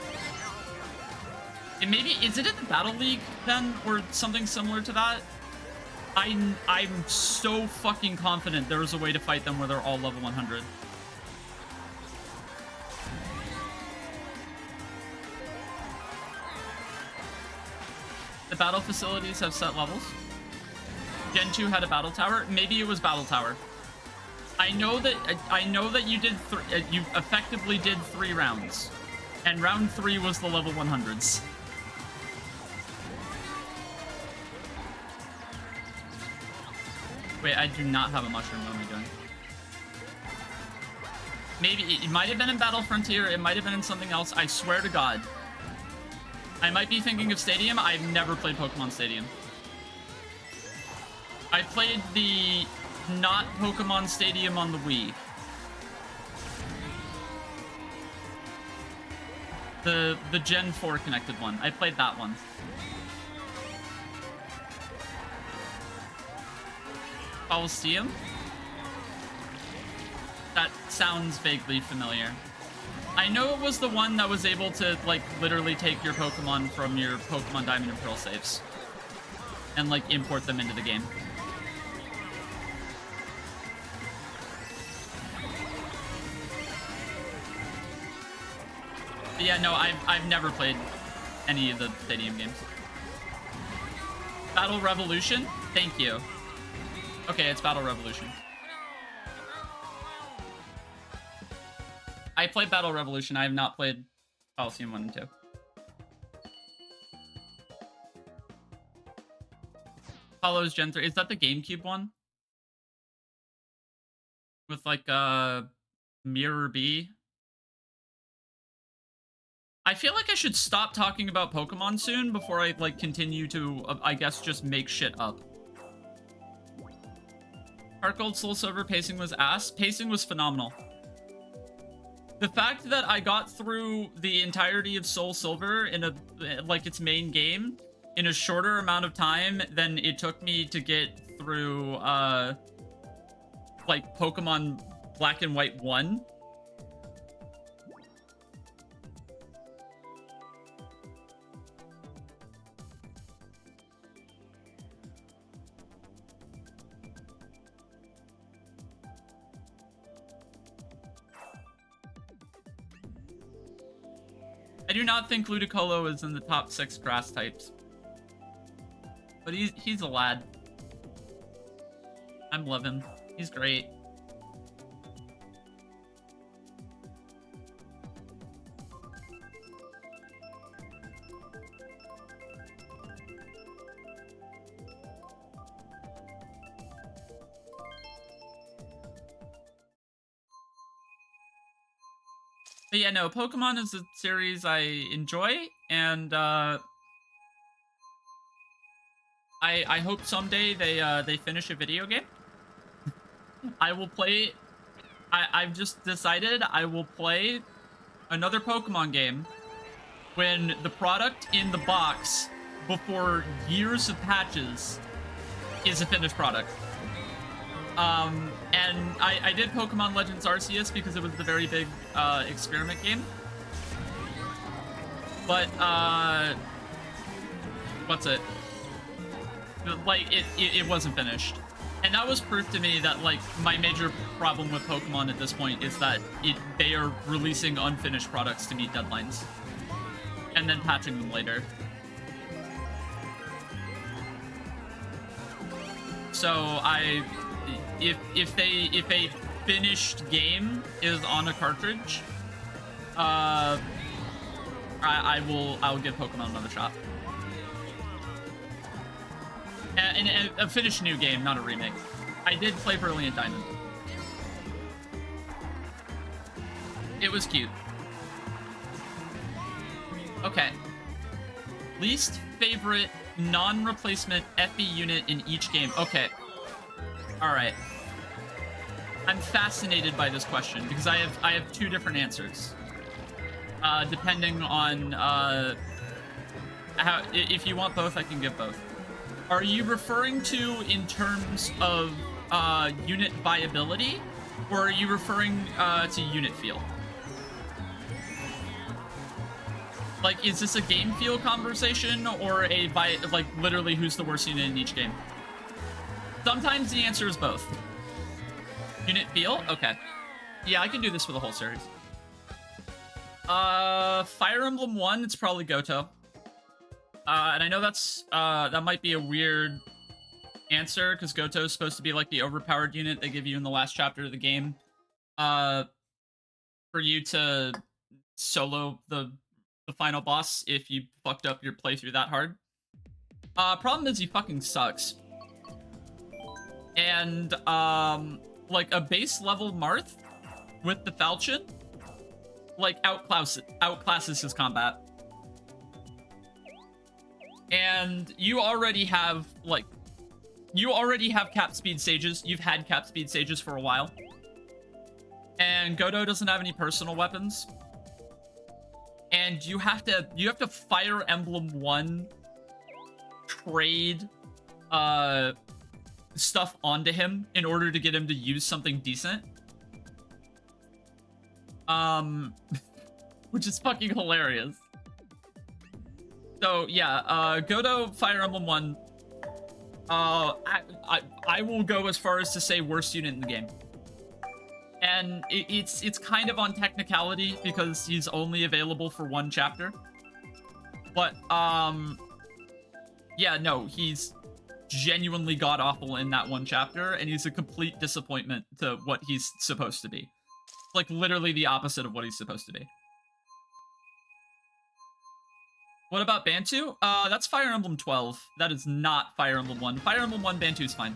Is it in the Battle League then, or something similar to that? I'm so fucking confident there is a way to fight them where they're all level 100. The battle facilities have set levels. Gen 2 had a battle tower. Maybe it was battle tower. I know that you did you effectively did 3 rounds, and round 3 was the level 100s. Wait, I do not have a mushroom. What am I doing? Maybe it might have been in Battle Frontier. It might have been in something else. I swear to God. I might be thinking of Stadium. I've never played Pokemon Stadium. I played the not Pokemon Stadium on the Wii. The Gen 4 connected one. I played that one. Coliseum? That sounds vaguely familiar. I know it was the one that was able to, like, literally take your Pokemon from your Pokemon Diamond and Pearl saves and, like, import them into the game. But yeah, no, I've never played any of the Stadium games. Battle Revolution? Thank you. Okay, it's Battle Revolution. I played Battle Revolution. I have not played Coliseum 1 and 2. Follows Gen 3. Is that the GameCube one? With like Mirror B? I feel like I should stop talking about Pokemon soon before I like continue to, I guess, just make shit up. Heart Gold Soul Silver pacing was ass. Pacing was phenomenal. The fact that I got through the entirety of Soul Silver in a like its main game in a shorter amount of time than it took me to get through like Pokemon Black and White 1. I do not think Ludicolo is in the top 6 grass types. But he's a lad. I love him. He's great. But yeah, no, Pokemon is a series I enjoy, and I hope someday they finish a video game. I will play. I've just decided I will play another Pokemon game when the product in the box before years of patches is a finished product. And I did Pokemon Legends Arceus because it was the very big experiment game. But what's it? Like it wasn't finished. And that was proof to me that like my major problem with Pokemon at this point is that they are releasing unfinished products to meet deadlines and then patching them later. So if a finished game is on a cartridge, I'll give Pokemon another shot. And a finished new game, not a remake. I did play Brilliant Diamond. It was cute. Okay. Least favorite non-replacement FE unit in each game. Okay. Alright. I'm fascinated by this question because I have 2 different answers. Depending on how, if you want both, I can give both. Are you referring to in terms of unit viability, or are you referring to unit feel? Like, is this a game feel conversation or like literally who's the worst unit in each game? Sometimes the answer is both. Unit feel? Okay. Yeah, I can do this for the whole series. Fire Emblem 1, it's probably Goto. And I know that's that might be a weird answer because Goto is supposed to be like the overpowered unit they give you in the last chapter of the game. For you to solo the final boss if you fucked up your playthrough that hard. Problem is he fucking sucks. And like a base level Marth with the Falchion like outclasses his combat. And you already have cap speed sages. You've had cap speed sages for a while. And Goto doesn't have any personal weapons. And you have to Fire Emblem 1 trade stuff onto him in order to get him to use something decent. Which is fucking hilarious. So yeah, Goto, Fire Emblem 1. I will go as far as to say worst unit in the game. And it's kind of on technicality because he's only available for 1 chapter. But yeah, no, he's genuinely god-awful in that 1 chapter, and he's a complete disappointment to what he's supposed to be. Like literally the opposite of what he's supposed to be. What about Bantu? That's Fire Emblem 12. That is not Fire Emblem 1. Fire Emblem 1 Bantu's fine.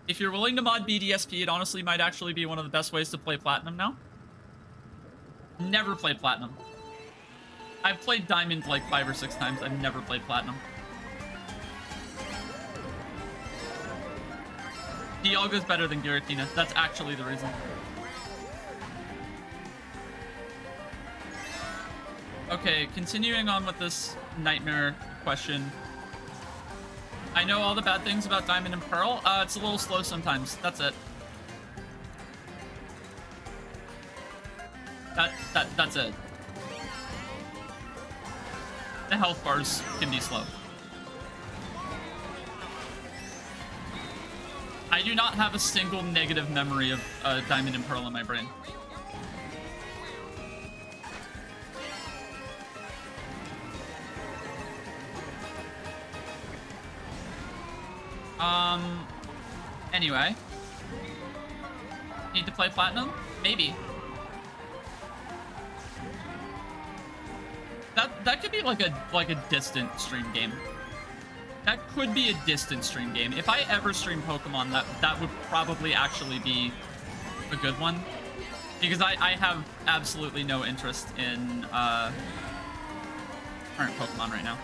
If you're willing to mod BDSP, it honestly might actually be one of the best ways to play Platinum now. Never played Platinum. I've played Diamond like 5 or 6 times. I've never played Platinum. Dialga's better than Giratina. That's actually the reason. Okay, continuing on with this nightmare question. I know all the bad things about Diamond and Pearl. It's a little slow sometimes. That's it. That's it. The health bars can be slow. I do not have a single negative memory of Diamond and Pearl in my brain. Anyway. Need to play Platinum? Maybe. That could be like a distant stream game. That could be a distant stream game. If I ever stream Pokemon, that would probably actually be a good one. Because I have absolutely no interest in current Pokemon right now.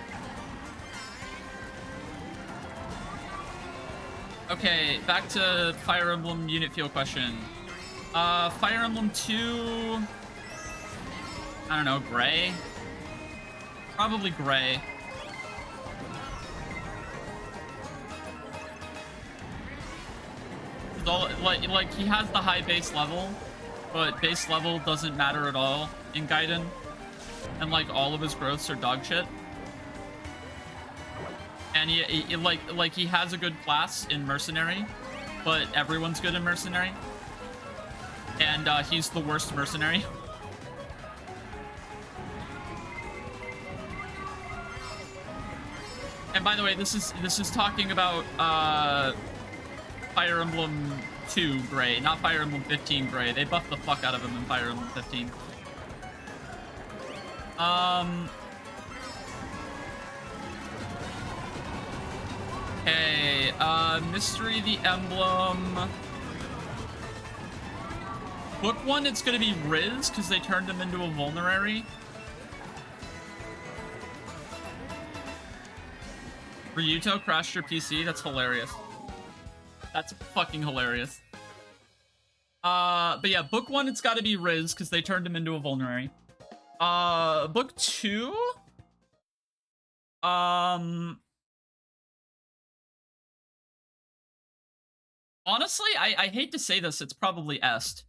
Okay, back to Fire Emblem unit feel question. Fire Emblem 2... I don't know, gray? Probably gray. Like he has the high base level, but base level doesn't matter at all in Gaiden. And like all of his growths are dog shit. And he has a good class in Mercenary, but everyone's good in Mercenary. And he's the worst Mercenary. And by the way, this is talking about Fire Emblem 2 Gray, not Fire Emblem 15 Gray. They buffed the fuck out of him in Fire Emblem 15. Okay, Mystery the Emblem. Book 1, it's gonna be Riz, because they turned him into a vulnerary. Ryuto crashed your PC? That's hilarious. That's fucking hilarious. But yeah, book 1, it's gotta be Riz, because they turned him into a vulnerary. Book 2? Honestly, I hate to say this, it's probably Est.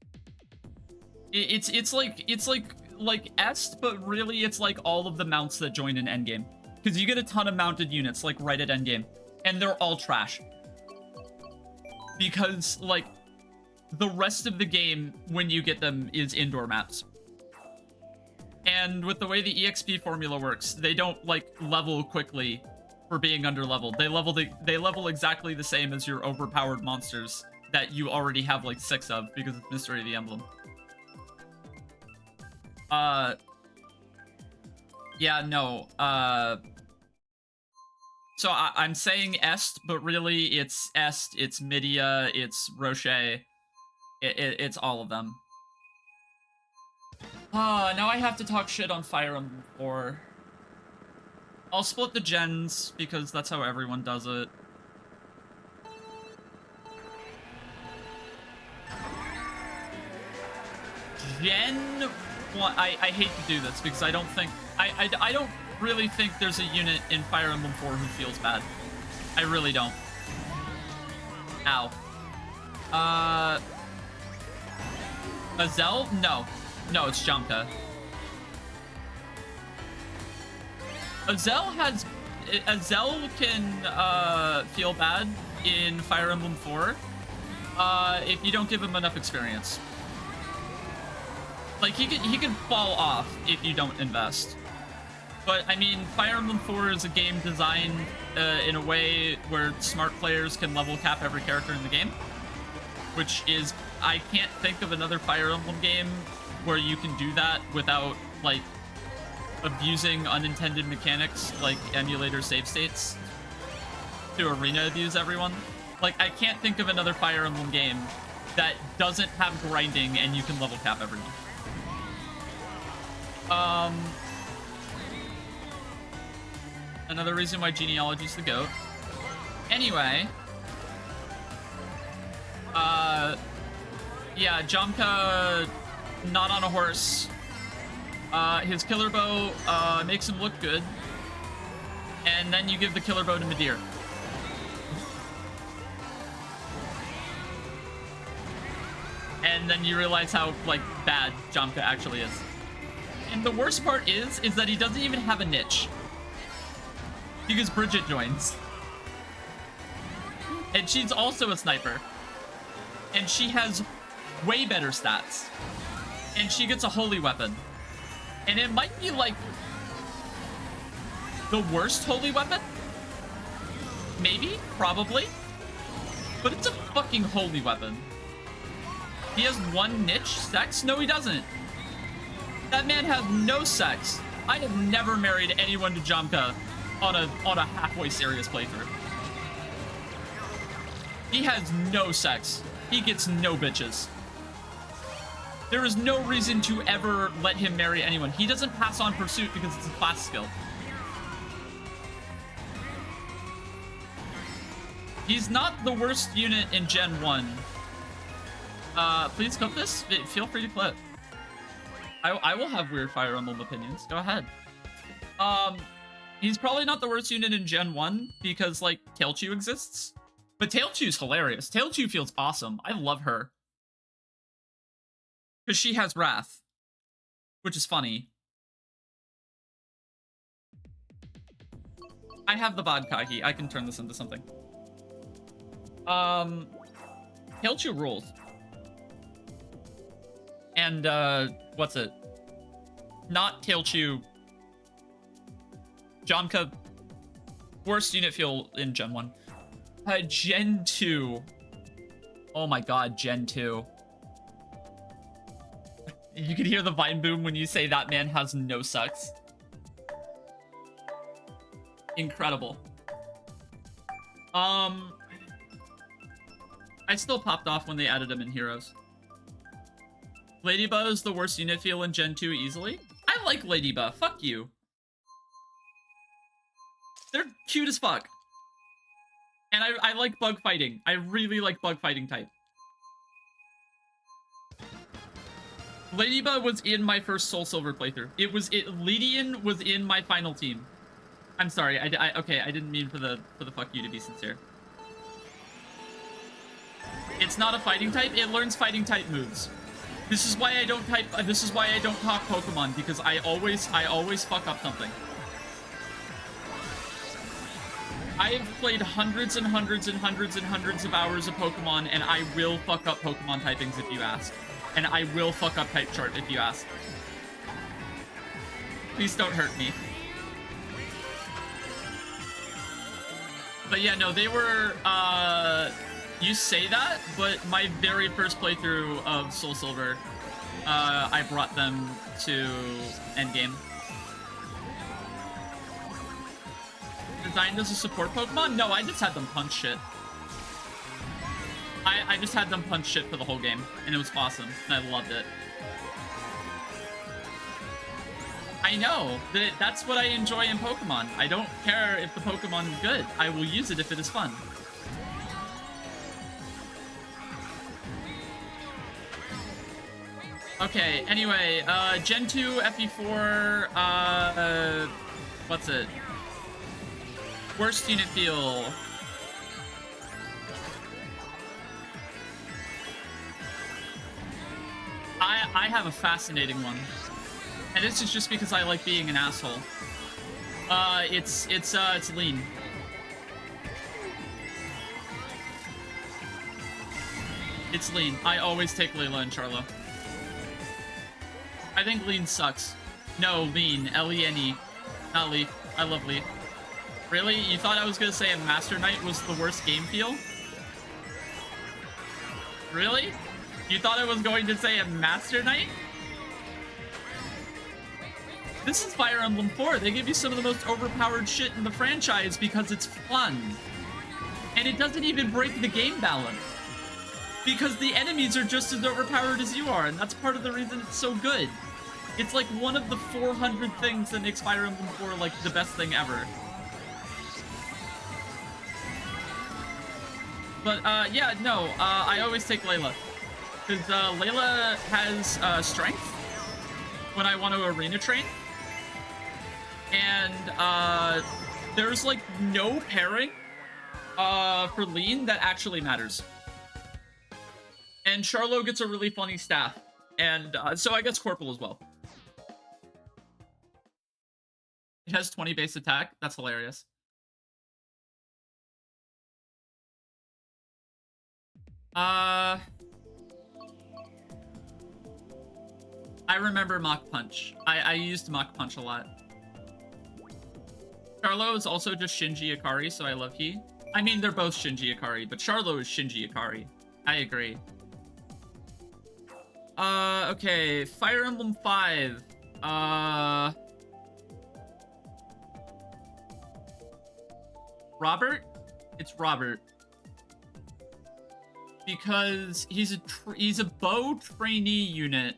It's like Est, but really it's like all of the mounts that join in endgame. Because you get a ton of mounted units, like, right at endgame. And they're all trash. Because, like, the rest of the game, when you get them, is indoor maps. And with the way the EXP formula works, they don't, like, level quickly for being underleveled. They level exactly the same as your overpowered monsters that you already have, like, 6 of, because it's Mystery of the Emblem. Yeah, no, so I'm saying Est, but really it's Est, it's Midia, it's Rocher, it's all of them. Now I have to talk shit on Fire Emblem 4. I'll split the gens, because that's how everyone does it. Gen 1, I hate to do this, because I don't think, I don't really think there's a unit in Fire Emblem 4 who feels bad. I really don't. Ow. Azel? No. No, it's Jamka. Azel can feel bad in Fire Emblem 4 if you don't give him enough experience. Like, he can fall off if you don't invest. But, I mean, Fire Emblem 4 is a game designed in a way where smart players can level cap every character in the game. Which is, I can't think of another Fire Emblem game where you can do that without, like, abusing unintended mechanics like emulator save states to arena abuse everyone. Like, I can't think of another Fire Emblem game that doesn't have grinding and you can level cap everyone. Another reason why Genealogy's the GOAT. Anyway. Yeah, Jamka, not on a horse. His killer bow, makes him look good. And then you give the killer bow to Midir. And then you realize how, like, bad Jamka actually is. And the worst part is that he doesn't even have a niche. Because Bridget joins. And she's also a sniper. And she has way better stats. And she gets a holy weapon. And it might be, like, the worst holy weapon? Maybe? Probably? But it's a fucking holy weapon. He has one niche sex? No, he doesn't. That man has no sex. I have never married anyone to Jamka on a halfway serious playthrough. He has no sex. He gets no bitches. There is no reason to ever let him marry anyone. He doesn't pass on pursuit because it's a class skill. He's not the worst unit in Gen 1. Please clip this. Feel free to clip. I will have weird Fire Emblem opinions. Go ahead. He's probably not the worst unit in Gen 1 because, like, Tailchew exists. But Tailchew's hilarious. Tailchew feels awesome. I love her. Because she has Wrath. Which is funny. I have the VOD Kagi. I can turn this into something. Tailchew rules. And, what's it? Not Tailchew. Jamka. Worst unit feel in Gen 1. Gen 2. Oh my god, Gen 2. You can hear the Vine Boom when you say that man has no sex. Incredible. I still popped off when they added him in Heroes. Ladybug is the worst unit feel in Gen 2 easily. I like Ladybug. Fuck you. They're cute as fuck. And I like bug fighting. I really like bug fighting type. Ladybug was in my first Soul Silver playthrough. Lydian was in my final team. I'm sorry. Okay, I didn't mean for the fuck you to be sincere. It's not a fighting type. It learns fighting type moves. This is why I don't type. This is why I don't talk Pokemon, because I always fuck up something. I have played hundreds and hundreds and hundreds and hundreds of hours of Pokemon, and I will fuck up Pokemon typings if you ask. And I will fuck up type chart if you ask. Please don't hurt me. But yeah, no, they were, you say that, but my very first playthrough of Soul Silver, I brought them to endgame. Designed as a support Pokemon? No, I just had them punch shit. I just had them punch shit for the whole game, and it was awesome, and I loved it. I know, that's what I enjoy in Pokemon. I don't care if the Pokemon is good. I will use it if it is fun. Okay, anyway, Gen 2, FE4, what's it? Worst unit feel. I have a fascinating one. And this is just because I like being an asshole. It's Lean. It's Lean. I always take Layla and Charlo. I think Lean sucks. No, Lean. L-E-N-E. Not Leaf. I love Leaf. Really? You thought I was gonna say a Master Knight was the worst game feel? Really? You thought I was going to say a Master Knight? This is Fire Emblem 4. They give you some of the most overpowered shit in the franchise because it's fun. And it doesn't even break the game balance. Because the enemies are just as overpowered as you are, and that's part of the reason it's so good. It's like one of the 400 things that makes Fire Emblem 4 like the best thing ever. But yeah, no, I always take Layla. Because Layla has strength when I want to arena train. And there's like no pairing for Lean that actually matters. And Charlo gets a really funny staff. And so I guess Corporal as well. It has 20 base attack. That's hilarious. I remember Mach Punch. I used Mach Punch a lot. Charlo is also just Shinji Ikari, so I love he. I mean, they're both Shinji Ikari, but Charlo is Shinji Ikari. I agree. Okay, Fire Emblem 5. Robert? It's Robert. Because he's a bow trainee unit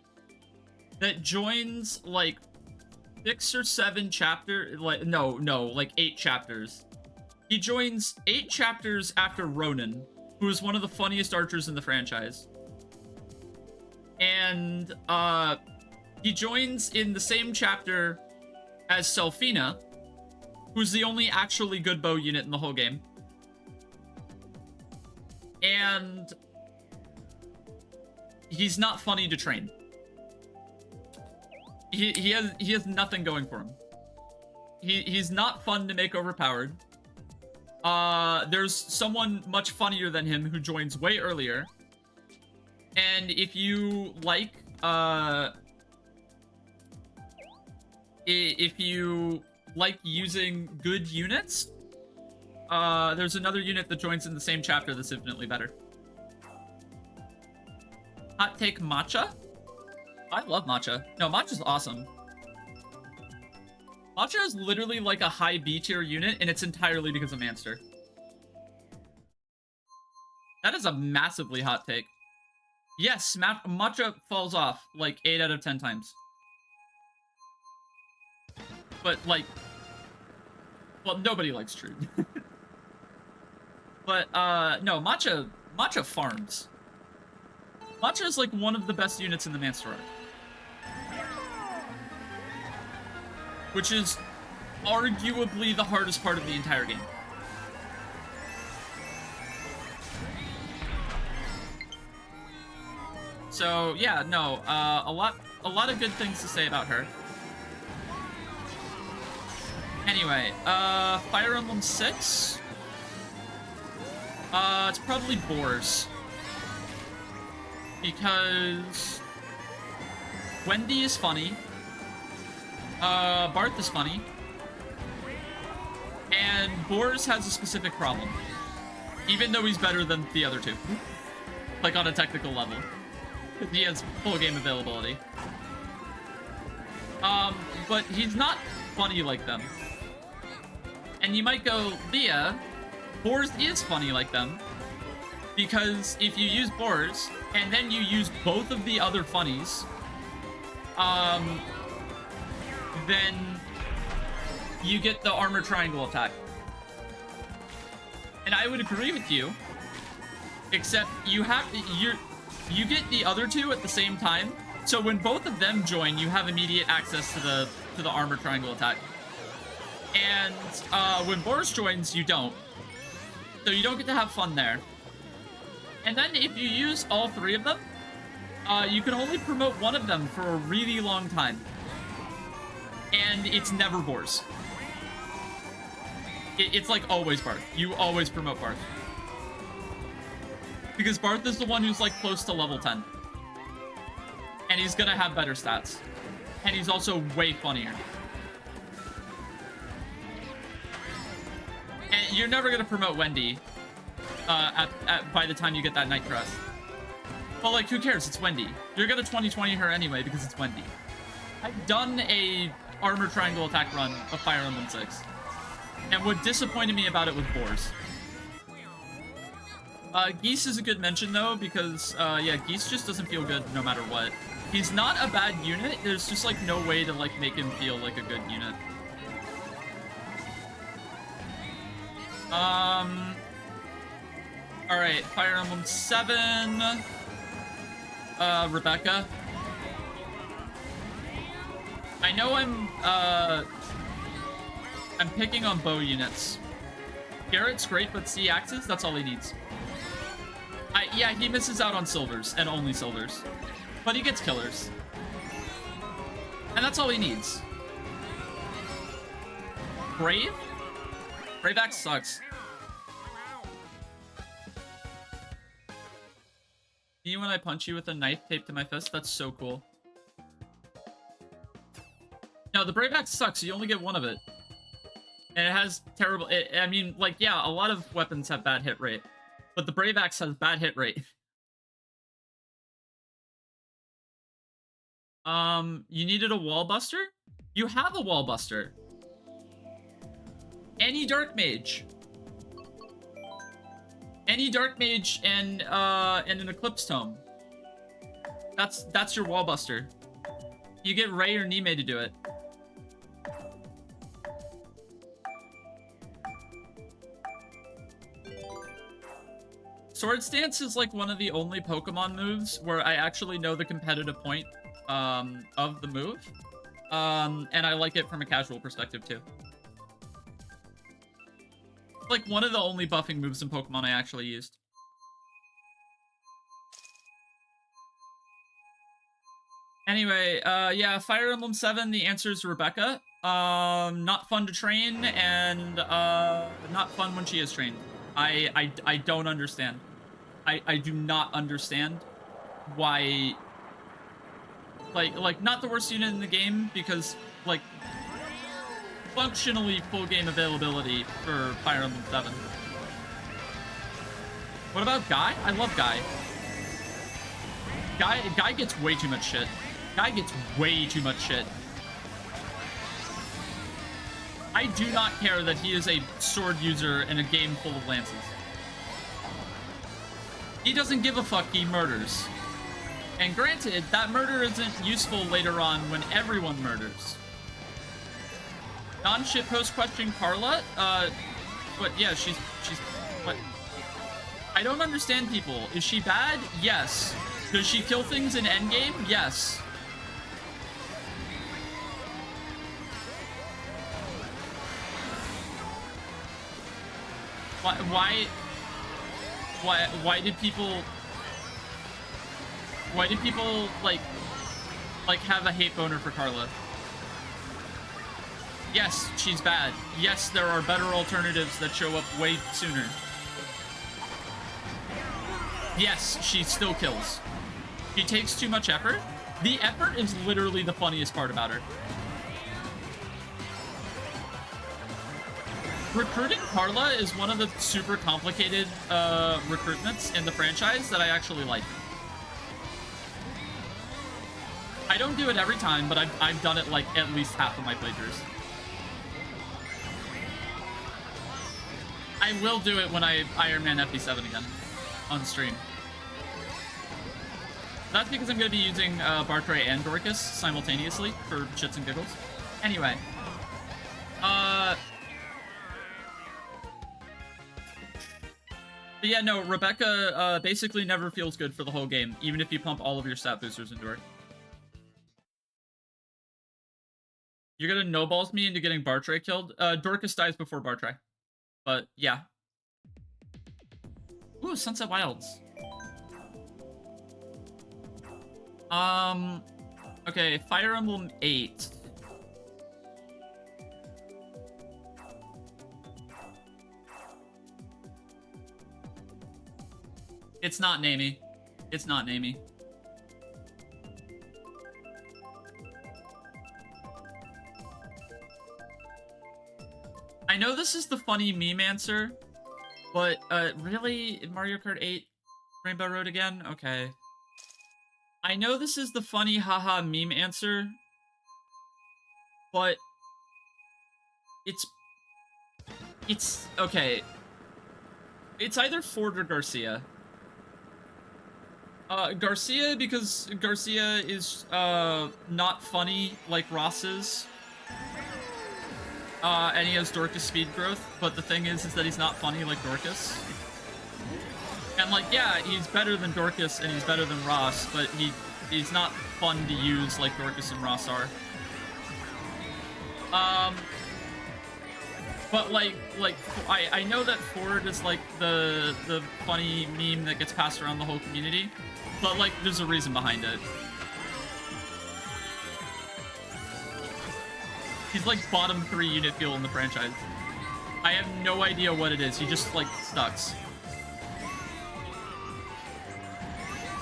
that joins like 6 or 7 chapters, like like 8 chapters. He joins 8 chapters after Ronin, who is one of the funniest archers in the franchise. And he joins in the same chapter as Selfina, who's the only actually good bow unit in the whole game. And he's not funny to train. He has nothing going for him. He's not fun to make overpowered. There's someone much funnier than him who joins way earlier. And if you like using good units, there's another unit that joins in the same chapter that's infinitely better. Hot take Matcha? I love Matcha. No, Matcha's awesome. Matcha is literally like a high B tier unit, and it's entirely because of Manster. That is a massively hot take. Yes, Matcha falls off like 8 out of 10 times. But like, well, nobody likes Trude. But no, Matcha farms. Matcha is like one of the best units in the Manster arc. Which is arguably the hardest part of the entire game. So yeah, no, a lot of good things to say about her. Anyway, Fire Emblem 6. It's probably Boars. Because Wendy is funny. Barth is funny. And Boars has a specific problem. Even though he's better than the other two. Like on a technical level. He has full game availability. But he's not funny like them. And you might go, Leah, Boars is funny like them. Because if you use Boars, and then you use both of the other funnies, then you get the armor triangle attack. And I would agree with you, except you get the other two at the same time. So when both of them join, you have immediate access to the armor triangle attack. And when Boris joins, you don't. So you don't get to have fun there. And then if you use all 3 of them, you can only promote one of them for a really long time. And it's never Boars. It's like always Barth. You always promote Barth. Because Barth is the one who's like close to level 10. And he's gonna have better stats. And he's also way funnier. And you're never gonna promote Wendy by the time you get that Night Crest. But like, who cares? It's Wendy. You're gonna 2020 her anyway because it's Wendy. I've done a armor triangle attack run of Fire Emblem 6. And what disappointed me about it was Boars. Geese is a good mention though, because yeah, Geese just doesn't feel good no matter what. He's not a bad unit, there's just like no way to like make him feel like a good unit. Alright, Fire Emblem 7. Rebecca. I know I'm picking on bow units. Garrett's great, but C-axis, that's all he needs. Yeah, he misses out on silvers, and only silvers. But he gets killers. And that's all he needs. Brave? Brave Axe sucks. See when I punch you with a knife taped to my fist? That's so cool. No, the Brave Axe sucks. You only get one of it. And it has terrible... I mean, like, yeah, a lot of weapons have bad hit rate. But the Brave Axe has bad hit rate. You needed a wall buster? You have a wall buster. Any Dark Mage. Any Dark Mage and an Eclipse Tome. That's your wall buster. You get Ray or Nime to do it. Sword Stance is like one of the only Pokemon moves where I actually know the competitive point of the move. And I like it from a casual perspective too. Like one of the only buffing moves in Pokemon I actually used. Anyway, yeah, Fire Emblem 7, the answer is Rebecca. Not fun to train, and not fun when she is trained. I don't understand. I do not understand why... Like, not the worst unit in the game, because, like, functionally full game availability for Fire Emblem 7. What about Guy? I love Guy. Guy gets way too much shit. Guy gets way too much shit. I do not care that he is a sword user in a game full of lances. He doesn't give a fuck, he murders. And granted, that murder isn't useful later on when everyone murders. Non-shitpost question Carla? But yeah, she's what? I don't understand people. Is she bad? Yes. Does she kill things in endgame? Yes. Why did people like have a hate boner for Carla? Yes, she's bad. Yes, there are better alternatives that show up way sooner. Yes, she still kills. She takes too much effort. The effort is literally the funniest part about her. Recruiting Carla is one of the super complicated recruitments in the franchise that I actually like. I don't do it every time, but I've done it like at least half of my playthroughs. I will do it when I Iron Man FD7 again on stream. That's because I'm going to be using Bartray and Dorcas simultaneously for shits and giggles. Anyway. But yeah, no, Rebecca basically never feels good for the whole game, even if you pump all of your stat boosters into her. You're gonna no-balls me into getting Bartray killed? Dorcas dies before Bartray. But, yeah. Ooh, Sunset Wilds. Okay, Fire Emblem 8. It's not Namey. It's not Namey. I know this is the funny meme answer, but really? Mario Kart 8 Rainbow Road again? Okay. I know this is the funny haha meme answer, but it's okay. It's either Ford or Garcia. Garcia, because Garcia is not funny like Ross is. And he has Dorcas speed growth, but the thing is that he's not funny like Dorcas. And like, yeah, he's better than Dorcas and he's better than Ross, but he's not fun to use like Dorcas and Ross are. But like I know that Ford is like the funny meme that gets passed around the whole community, but like there's a reason behind it. He's like bottom 3 unit fuel in the franchise. I have no idea what it is. He just like sucks.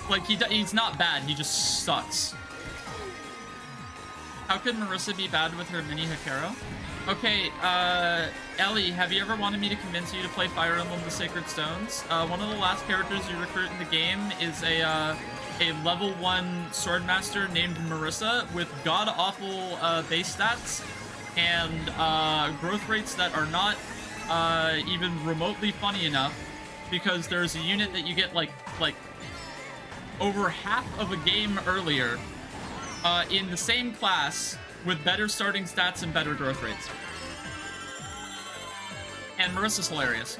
Like he's not bad. He just sucks. How could Marissa be bad with her mini Hikaru? Okay, Ellie, have you ever wanted me to convince you to play Fire Emblem The Sacred Stones? One of the last characters you recruit in the game is a level 1 swordmaster named Marissa with god-awful base stats and growth rates that are not even remotely funny enough, because there's a unit that you get like over half of a game earlier in the same class with better starting stats and better growth rates. And Marissa's hilarious.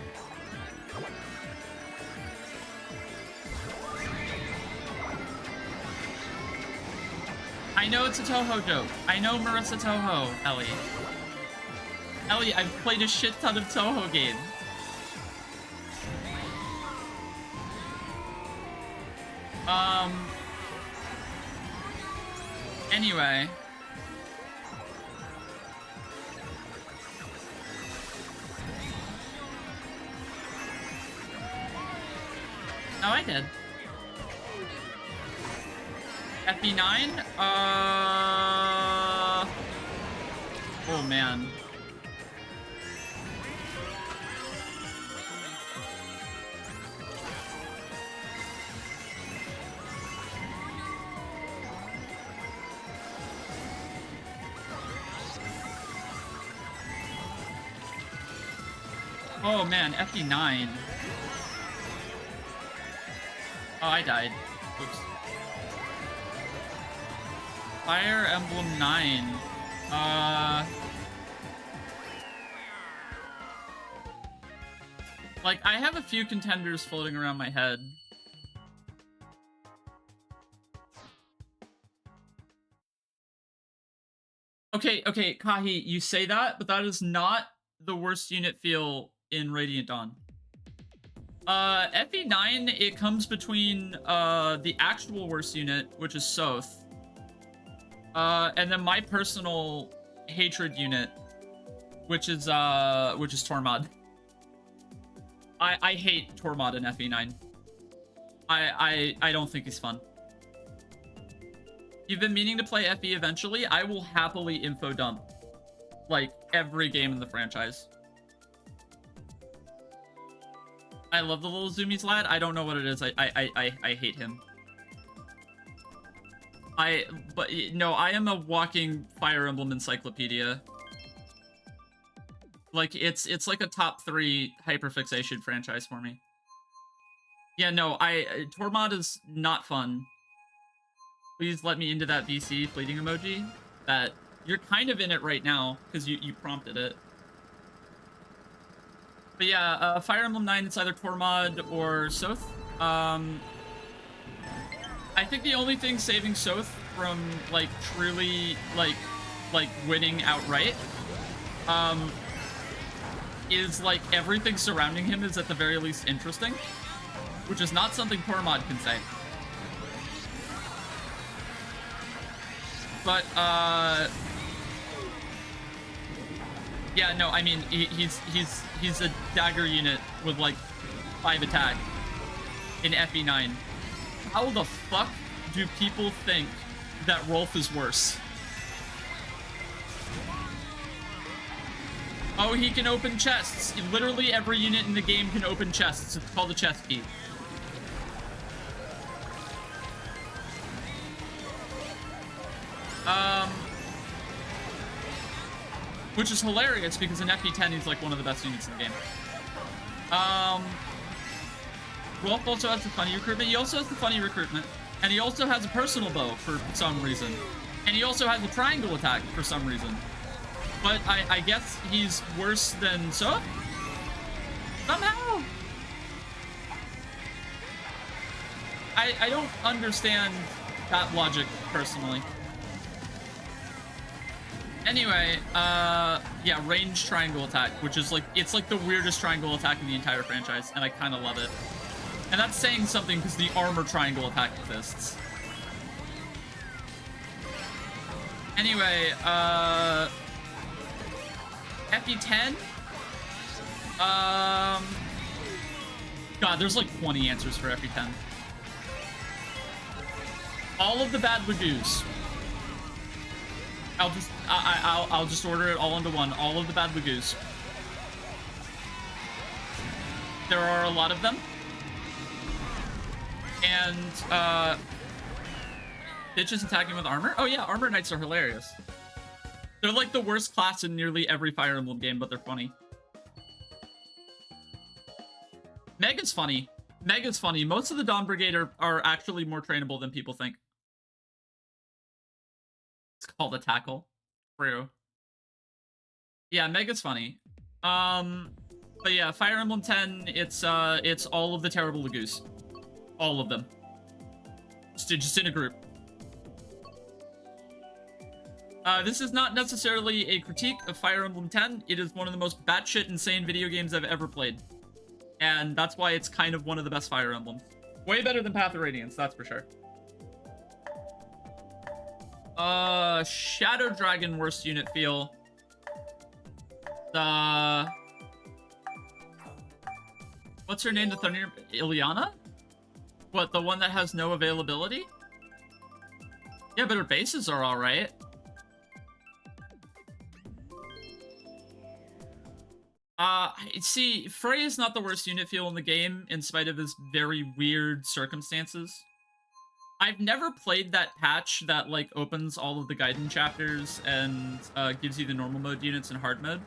I know it's a Toho joke. I know Marissa Toho, Ellie. Ellie, I've played a shit ton of Toho games. Anyway. No, I did. FB9? Oh, man. Oh, man, FD9. Oh, I died. Oops. Fire Emblem 9. Like, I have a few contenders floating around my head. Okay, Kahi, you say that, but that is not the worst unit feel in Radiant Dawn. FE9, it comes between the actual worst unit, which is Soth, and then my personal hatred unit, which is Tormod. I hate Tormod in FE9. I don't think he's fun. You've been meaning to play FE eventually? I will happily info dump, like, every game in the franchise. I love the little zoomies lad. I don't know what it is. I hate him. But no, I am a walking Fire Emblem encyclopedia. Like, it's like a top 3 hyperfixation franchise for me. Yeah, no, Tormod is not fun. Please let me into that VC fleeting emoji. That you're kind of in it right now because you prompted it. But yeah, Fire Emblem 9, it's either Tormod or Soth. I think the only thing saving Soth from, like, truly, like winning outright, is, like, everything surrounding him is at the very least interesting, which is not something Tormod can say. But, yeah, no, I mean, he's a dagger unit with, like, 5 attack in FE9. How the fuck do people think that Rolf is worse? Oh, he can open chests. Literally every unit in the game can open chests. It's called a chest key. Which is hilarious because in FE10 he's like one of the best units in the game. Rolf also has the funny recruitment. He also has the funny recruitment. And he also has a personal bow for some reason. And he also has a triangle attack for some reason. But I guess he's worse than Soth? Somehow? I don't understand that logic personally. Anyway, yeah, range triangle attack, which is like, it's like the weirdest triangle attack in the entire franchise, and I kind of love it. And that's saying something because the armor triangle attack exists. Anyway, FE10? God, there's like 20 answers for FE10. All of the bad Lagoos. I'll just order it all into one. All of the bad Lagoos. There are a lot of them. And, bitches attacking with armor? Oh yeah, armor knights are hilarious. They're like the worst class in nearly every Fire Emblem game, but they're funny. Mega's funny. Mega's funny. Most of the Dawn Brigade are actually more trainable than people think. It's called a tackle. True. Yeah, Mega's funny. But yeah, Fire Emblem 10, it's all of the terrible Lagoos. All of them. Just in a group. This is not necessarily a critique of Fire Emblem 10. It is one of the most batshit insane video games I've ever played. And that's why it's kind of one of the best Fire Emblems. Way better than Path of Radiance, that's for sure. Shadow Dragon worst unit feel. What's her name? The Thunder... Ileana? What, the one that has no availability? Yeah, but her bases are alright. See, Frey is not the worst unit feel in the game, in spite of his very weird circumstances. I've never played that patch that, like, opens all of the Gaiden chapters and, gives you the normal mode units in hard mode.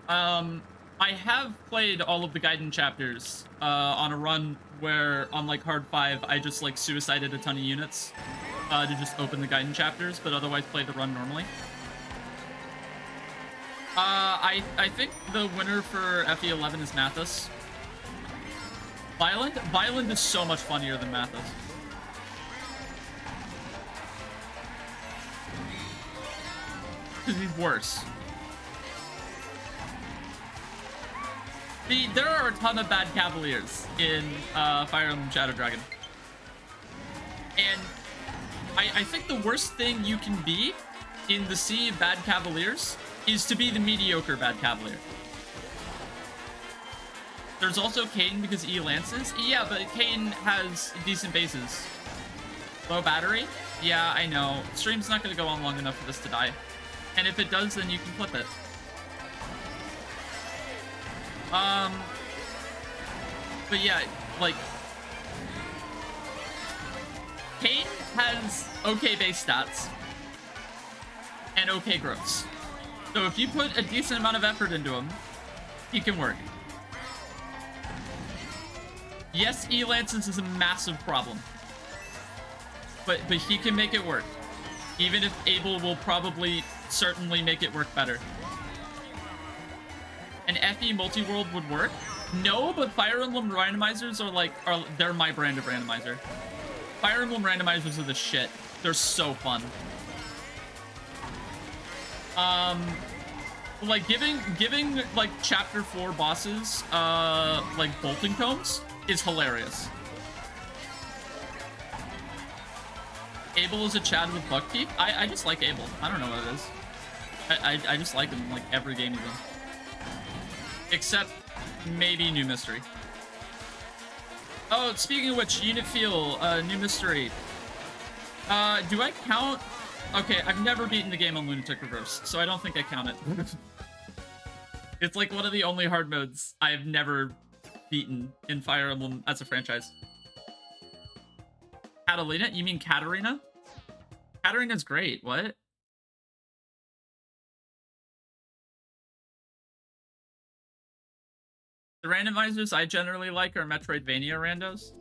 I have played all of the Gaiden chapters, on a run where, on, like, hard 5, I just, like, suicided a ton of units, to just open the Gaiden chapters, but otherwise play the run normally. I think the winner for FE11 is Mathis. Violent is so much funnier than Mathis. Because he's worse. There are a ton of bad Cavaliers in Fire Emblem Shadow Dragon. And I think the worst thing you can be in the sea of bad Cavaliers is to be the mediocre bad Cavalier. There's also Kane because E lances. Yeah, but Kane has decent bases. Low battery? Yeah, I know. Stream's not going to go on long enough for this to die. And if it does, then you can flip it. But yeah, like... Kane has okay base stats. And okay growths. So if you put a decent amount of effort into him, he can work. Yes, E-Lances is a massive problem. But he can make it work. Even if Abel will probably certainly make it work better. An FE multi-world would work? No, but Fire Emblem randomizers they're my brand of randomizer. Fire Emblem randomizers are the shit. They're so fun. Like giving like chapter 4 bosses like bolting combs is hilarious. Abel is a Chad with buckkeep. I just like Abel. I don't know what it is. I just like him in like every game he's in. Except maybe New Mystery. Oh, speaking of which, unit feel, New Mystery. Do I count? Okay, I've never beaten the game on Lunatic Reverse, so I don't think I count it. It's like one of the only hard modes I've never beaten in Fire Emblem as a franchise. Catalina? You mean Katarina? Katarina's great. What? The randomizers I generally like are Metroidvania randos.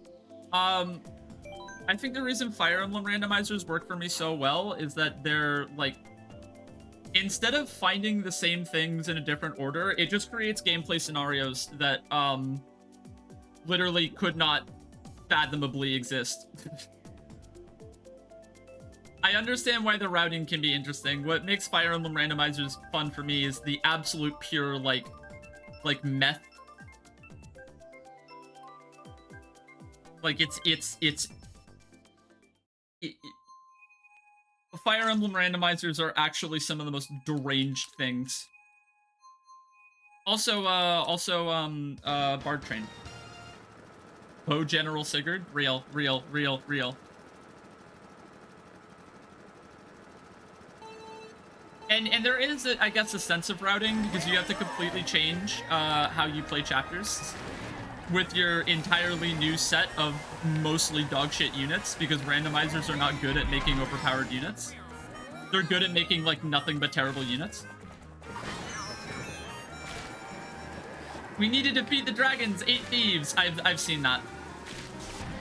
I think the reason Fire Emblem randomizers work for me so well is that they're, like, instead of finding the same things in a different order, it just creates gameplay scenarios that, literally could not fathomably exist. I understand why the routing can be interesting. What makes Fire Emblem randomizers fun for me is the absolute pure, like meth. Like, Fire Emblem randomizers are actually some of the most deranged things. Also, Bard Train. Bo General Sigurd? Real. And there is, I guess, a sense of routing because you have to completely change how you play chapters with your entirely new set of mostly dogshit units because randomizers are not good at making overpowered units. They're good at making like nothing but terrible units. We need to defeat the dragons, 8 thieves. I've seen that.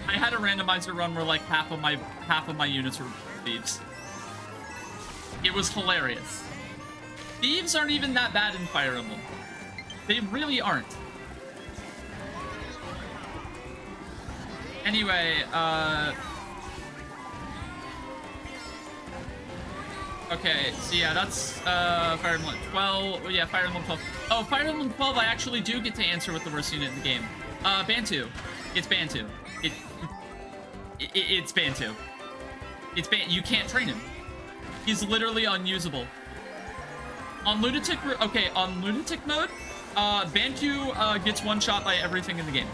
I had a randomizer run where like half of my units were thieves. It was hilarious. Thieves aren't even that bad in Fire Emblem. They really aren't. Anyway, okay, so yeah, that's Fire Emblem 12. Yeah, Fire Emblem 12. Oh, Fire Emblem 12, I actually do get to answer with the worst unit in the game. Bantu. It's Bantu. It's Bantu. You can't train him. He's literally unusable. On Lunatic, okay, on Lunatic mode, Bantu gets one shot by everything in the game.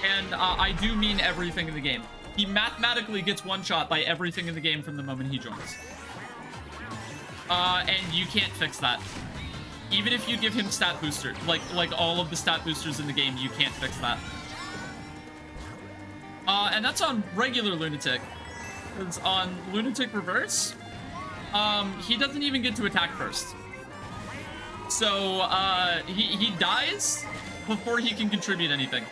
And I do mean everything in the game. He mathematically gets one shot by everything in the game from the moment he joins. And you can't fix that. Even if you give him stat booster, like all of the stat boosters in the game, you can't fix that. And that's on regular Lunatic. Because on Lunatic Reverse, he doesn't even get to attack first. So, he dies before he can contribute anything.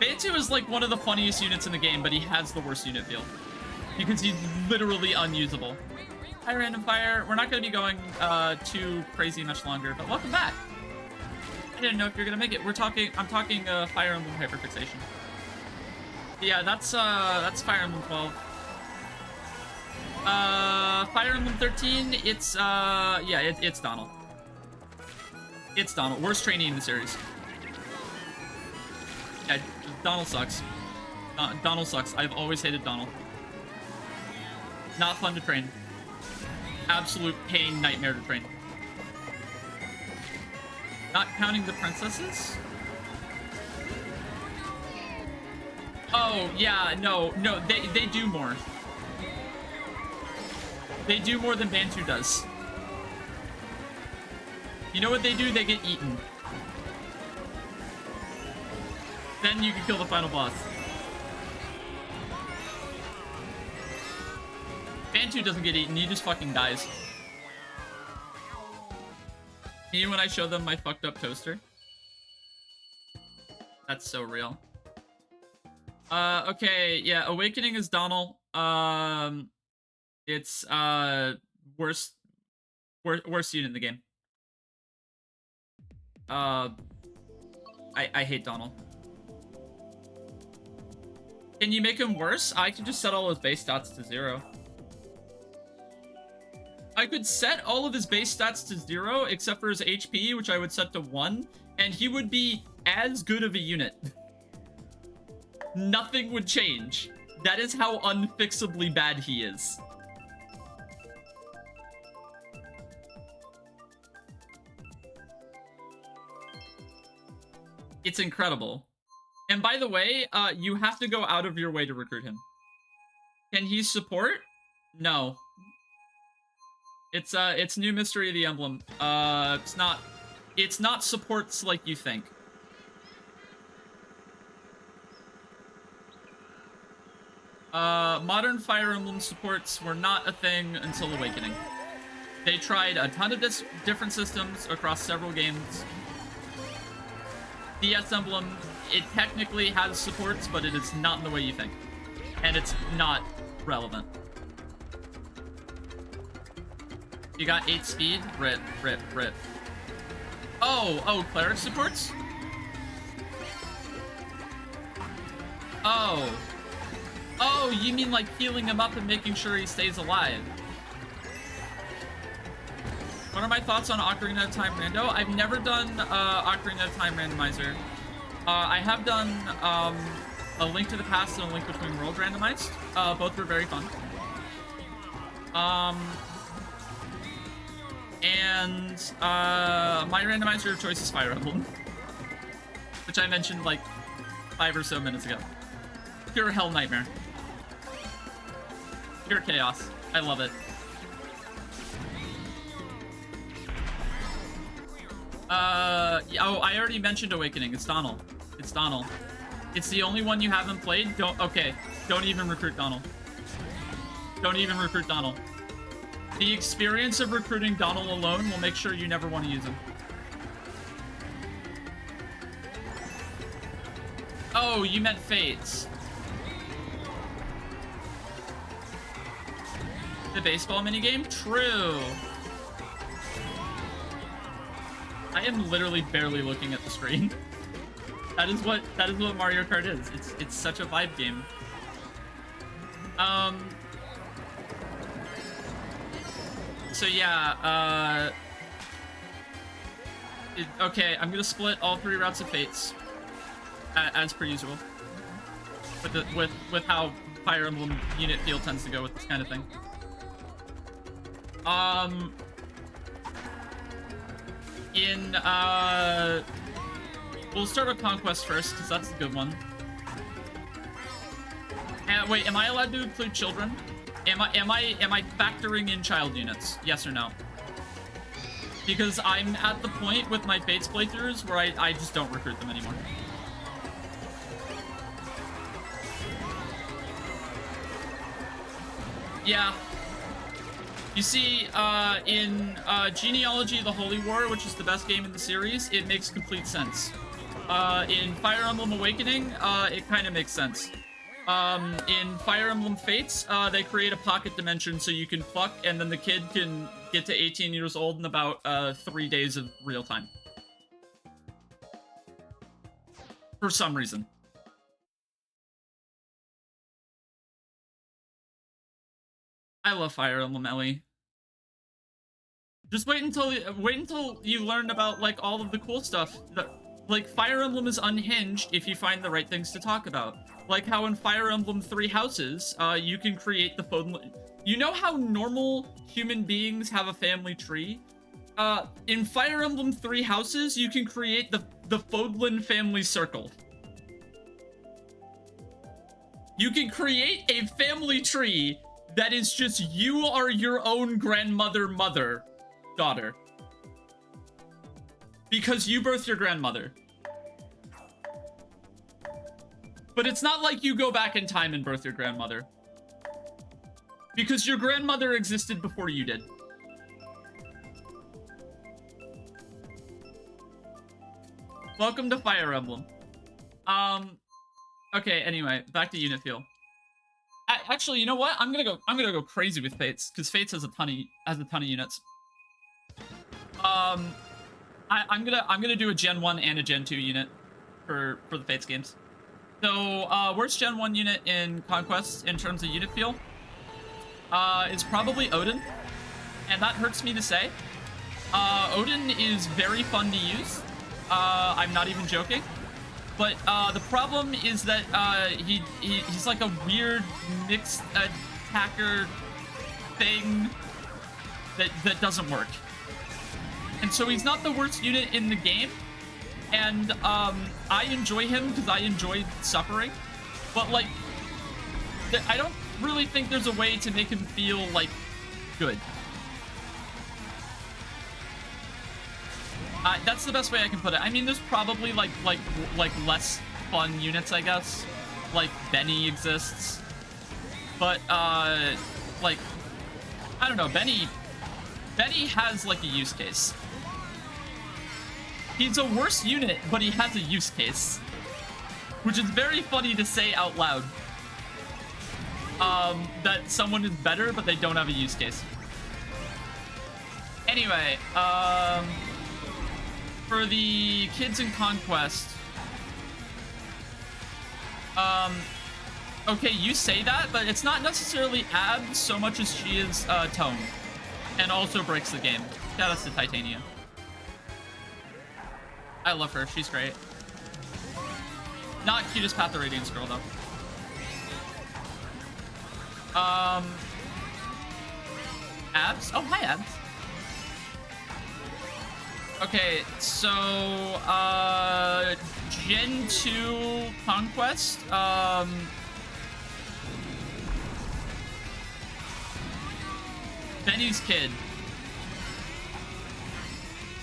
Bantu is like one of the funniest units in the game, but he has the worst unit feel. Because he's literally unusable. Hi, Random Fire. We're not going to be going too crazy much longer, but welcome back. I didn't know if you're going to make it. I'm talking Fire Emblem Hyperfixation. Yeah, that's Fire Emblem 12. Fire Emblem 13, it's Donald. It's Donald. Worst trainee in the series. Yeah, Donald sucks. Donald sucks. I've always hated Donald. Not fun to train. Absolute pain, nightmare to train. Not counting the princesses? Oh, yeah, no, they do more. They do more than Bantu does. You know what they do? They get eaten. Then you can kill the final boss. Bantu doesn't get eaten, he just fucking dies. Me when I show them my fucked up toaster. That's so real. Okay, yeah, Awakening is Donald. It's worst unit in the game. I hate Donald. Can you make him worse? I could just set all his base stats to 0. I could set all of his base stats to 0 except for his HP, which I would set to 1, and he would be as good of a unit. Nothing would change. That is how unfixably bad he is. It's incredible. And by the way, you have to go out of your way to recruit him. Can he support? No. It's new Mystery of the Emblem. It's not supports like you think. Modern Fire Emblem supports were not a thing until Awakening. They tried a ton of different systems across several games. DS Emblem, it technically has supports, but it is not in the way you think. And it's not relevant. You got 8 speed? Rip. Oh, cleric supports? Oh, you mean like healing him up and making sure he stays alive? What are my thoughts on Ocarina of Time Rando? I've never done Ocarina of Time Randomizer. I have done A Link to the Past and A Link Between Worlds randomized. Both were very fun. And my randomizer of choice is Fire Emblem, which I mentioned like 5 or so minutes ago. Pure hell nightmare. Pure chaos. I love it. Oh, I already mentioned Awakening. It's Donald. It's Donald. It's the only one you haven't played. Okay. Don't even recruit Donald. Don't even recruit Donald. The experience of recruiting Donald alone will make sure you never want to use him. Oh, you meant Fates. The baseball minigame? True. I am literally barely looking at the screen. That is what Mario Kart is. It's such a vibe game. So yeah, okay, I'm gonna split all 3 routes of Fates as per usual. With how Fire Emblem unit feel tends to go with this kind of thing. We'll start with Conquest first, because that's a good one. Wait, am I allowed to include children? Am I factoring in child units? Yes or no? Because I'm at the point with my Fates playthroughs where I just don't recruit them anymore. Yeah. You see, in Genealogy of the Holy War, which is the best game in the series, it makes complete sense. In Fire Emblem Awakening, it kind of makes sense. In Fire Emblem Fates, they create a pocket dimension so you can fuck, and then the kid can get to 18 years old in about 3 days of real time. For some reason. I love Fire Emblem, Ellie. Just wait until you learn about like all of the cool stuff. Like Fire Emblem is unhinged if you find the right things to talk about. Like how in Fire Emblem 3 Houses, you can create the Fodlan. You know how normal human beings have a family tree? In Fire Emblem 3 Houses, you can create the Fodlan family circle. You can create a family tree that is just you are your own grandmother, mother, daughter. Because you birthed your grandmother. But it's not like you go back in time and birth your grandmother. Because your grandmother existed before you did. Welcome to Fire Emblem. Okay, anyway, back to unit feel. Actually, you know what? I'm gonna go crazy with Fates, because Fates has a ton of units. I'm gonna do a Gen 1 and a Gen 2 unit for the Fates games. So, worst Gen 1 unit in Conquest in terms of unit feel is probably Odin, and that hurts me to say. Odin is very fun to use. I'm not even joking. But the problem is that he's like a weird mixed attacker thing that doesn't work. And so he's not the worst unit in the game. And I enjoy him because I enjoy suffering. But like, I don't really think there's a way to make him feel like good. That's the best way I can put it. I mean, there's probably like less fun units, I guess. Like Benny exists, but like I don't know. Benny has like a use case. He's a worse unit, but he has a use case, which is very funny to say out loud. That someone is better, but they don't have a use case. Anyway, for the kids in Conquest, okay, you say that, but it's not necessarily Abs so much as she is Tone, and also breaks the game. Shout out to Titania. I love her, she's great. Not cutest Path of Radiance girl though. Abs? Oh, hi Abs. Okay, so, Gen 2 Conquest, Benny's kid.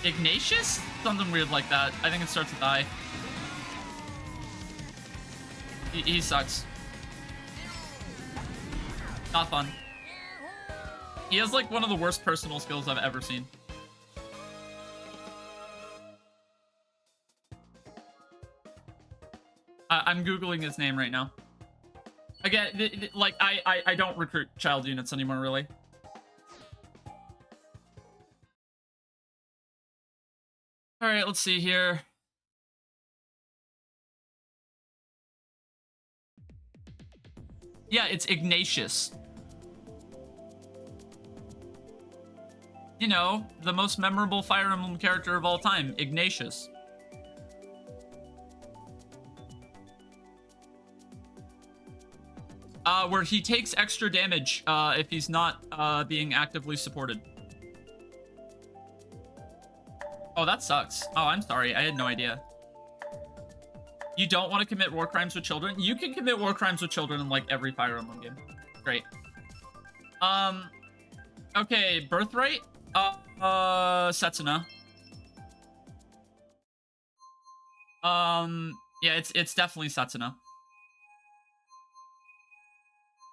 Ignatius? Something weird like that. I think it starts with I. He sucks. Not fun. He has like one of the worst personal skills I've ever seen. I'm Googling his name right now. Again, like, I don't recruit child units anymore, really. All right, let's see here. Yeah, it's Ignatius. You know, the most memorable Fire Emblem character of all time, Ignatius. Where he takes extra damage if he's not being actively supported. Oh, that sucks. Oh, I'm sorry. I had no idea. You don't want to commit war crimes with children? You can commit war crimes with children in like every Fire Emblem game. Great. Okay, Birthright. Setsuna. Yeah, it's definitely Setsuna.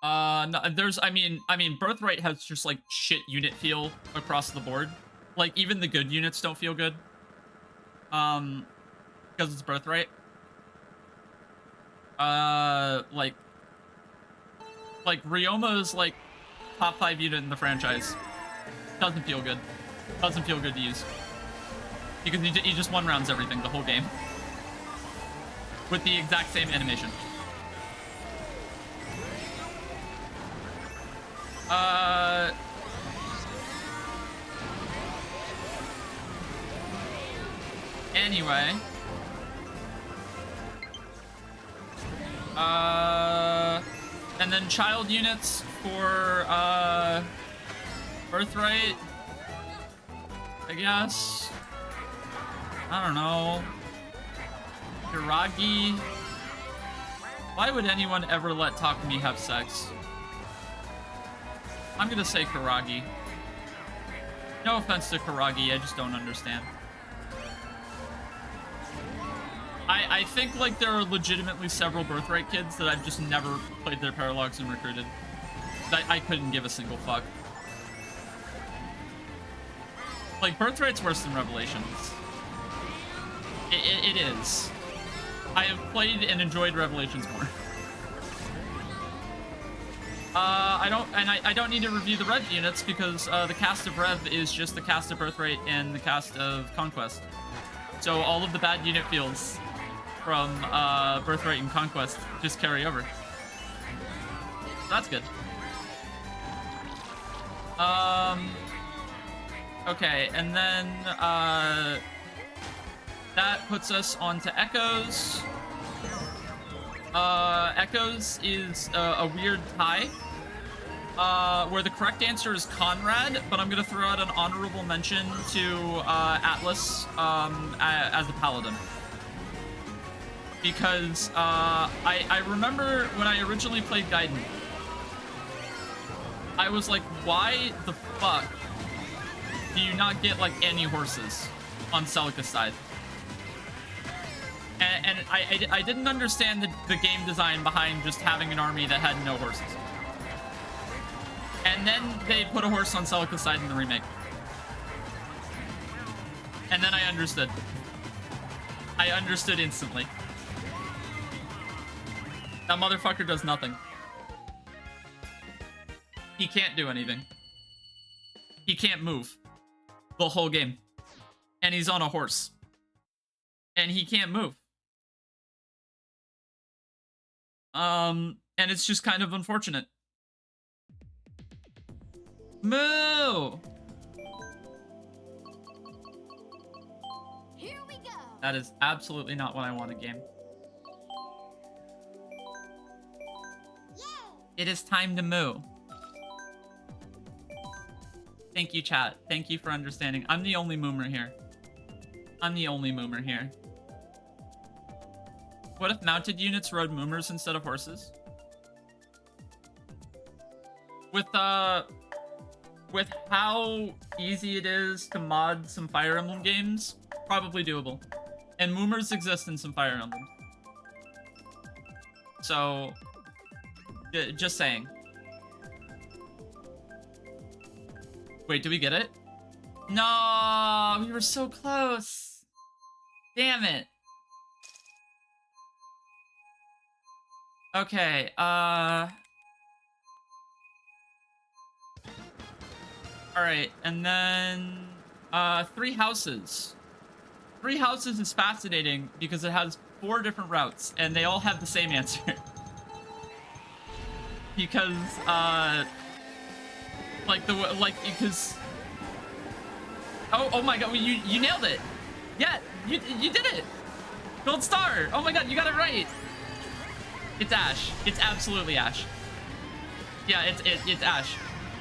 No, I mean, Birthright has just like shit unit feel across the board. Like even the good units don't feel good. Because it's Birthright. Like Ryoma's like top 5 unit in the franchise. Doesn't feel good. Doesn't feel good to use. Because he just one rounds everything the whole game. With the exact same animation. Anyway. And then child units for, Birthright. I guess. I don't know. Hiragi. Why would anyone ever let Takumi have sex? I'm gonna say Karagi. No offense to Karagi, I just don't understand. I think like there are legitimately several Birthright kids that I've just never played their paralogs and recruited. I couldn't give a single fuck. Like, Birthright's worse than Revelations. It is. I have played and enjoyed Revelations more. I don't need to review the Rev units because the cast of Rev is just the cast of Birthright and the cast of Conquest. So all of the bad unit feels from Birthright and Conquest just carry over. That's good. Okay, and then that puts us on to Echoes. Echoes is a weird tie. Where the correct answer is Conrad, but I'm gonna throw out an honorable mention to Atlas as a paladin. Because I remember when I originally played Gaiden, I was like, why the fuck do you not get like any horses on Celica's side? And I didn't understand the game design behind just having an army that had no horses. And then they put a horse on Celica's side in the remake. And then I understood. I understood instantly. That motherfucker does nothing. He can't do anything. He can't move. The whole game. And he's on a horse. And he can't move. And it's just kind of unfortunate. Moo! Here we go. That is absolutely not what I want a game. Yay! It is time to moo. Thank you, chat. Thank you for understanding. I'm the only moomer here. I'm the only moomer here. What if mounted units rode moomers instead of horses? With, with how easy it is to mod some Fire Emblem games, probably doable. And Moomers exist in some Fire Emblem. So, just saying. Wait, did we get it? No, we were so close. Damn it. Okay, alright, and then, 3 houses. 3 houses is fascinating because it has 4 different routes, and they all have the same answer. Because, because... Oh my god, you nailed it! Yeah, you did it! Gold star! Oh my god, you got it right! It's Ash. It's absolutely Ash. Yeah, it's Ash.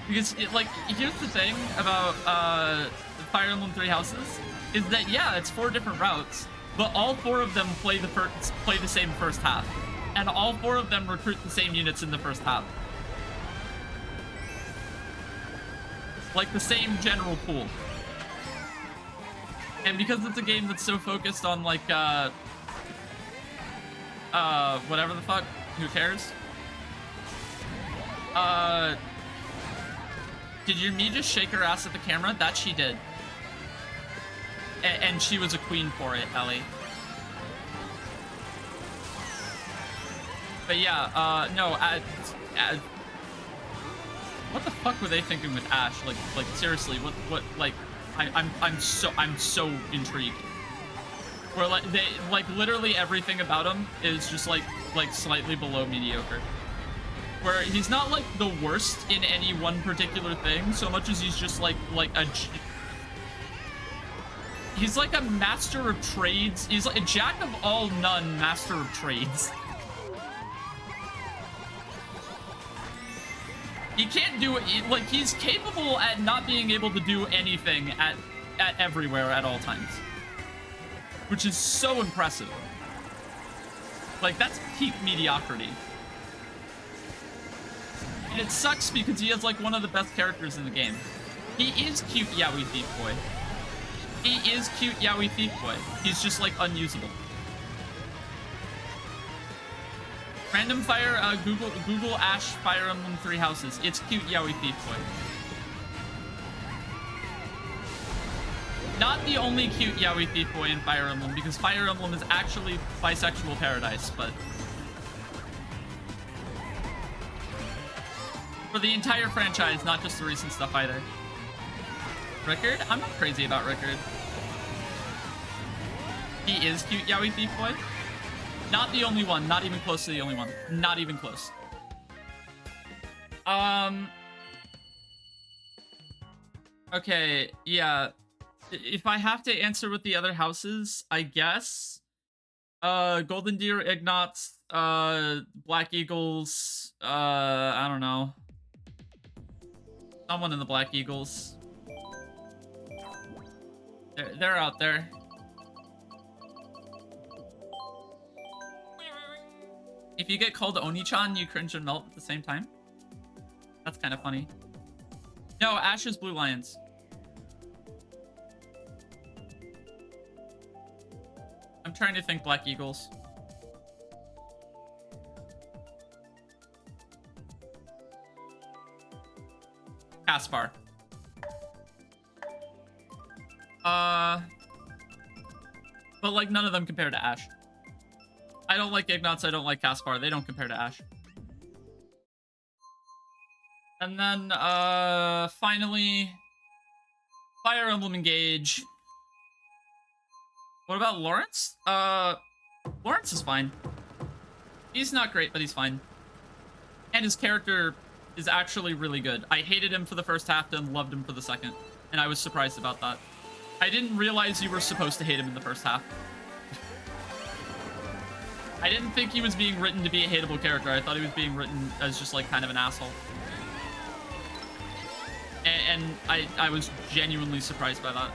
Because, here's the thing about, Fire Emblem 3 Houses, is that, yeah, it's 4 different routes, but all 4 of them play the same first half. And all 4 of them recruit the same units in the first half. Like, the same general pool. And because it's a game that's so focused on, like, whatever the fuck, who cares? Did your me just shake her ass at the camera? That she did. And she was a queen for it, Ellie. But yeah, no, what the fuck were they thinking with Ash? Like seriously, what, like, I'm so intrigued. Where literally everything about him is just like slightly below mediocre. Where he's not like the worst in any one particular thing, so much as he's just he's like a master of trades. He's like a jack of all none, master of trades. He can't do it, like, he's capable at not being able to do anything at everywhere at all times. Which is so impressive. Like, that's peak mediocrity. And it sucks because he has, like, one of the best characters in the game. He is cute Yaoi Thief Boy. He is cute Yaoi Thief Boy. He's just, like, unusable. Random fire, Google Ash Fire Emblem 3 Houses. It's cute Yaoi Thief Boy. Not the only cute Yaoi Thief Boy in Fire Emblem, because Fire Emblem is actually bisexual paradise, but... for the entire franchise, not just the recent stuff either. Rickard? I'm not crazy about Rickard. He is cute Yaoi Thief Boy. Not the only one. Not even close to the only one. Not even close. Okay, yeah. If I have to answer with the other houses, I guess. Golden Deer, Ignatz, Black Eagles, I don't know. Someone in the Black Eagles. They're out there. If you get called Oni-chan, you cringe and melt at the same time. That's kind of funny. No, Ash is Blue Lions. I'm trying to think Black Eagles. Caspar. But like none of them compare to Ash. I don't like Ignatz, I don't like Caspar. They don't compare to Ash. And then, finally, Fire Emblem Engage. What about Lawrence? Lawrence is fine. He's not great, but he's fine. And his character is actually really good. I hated him for the first half, then loved him for the second. And I was surprised about that. I didn't realize you were supposed to hate him in the first half. I didn't think he was being written to be a hateable character. I thought he was being written as just like kind of an asshole. And I was genuinely surprised by that.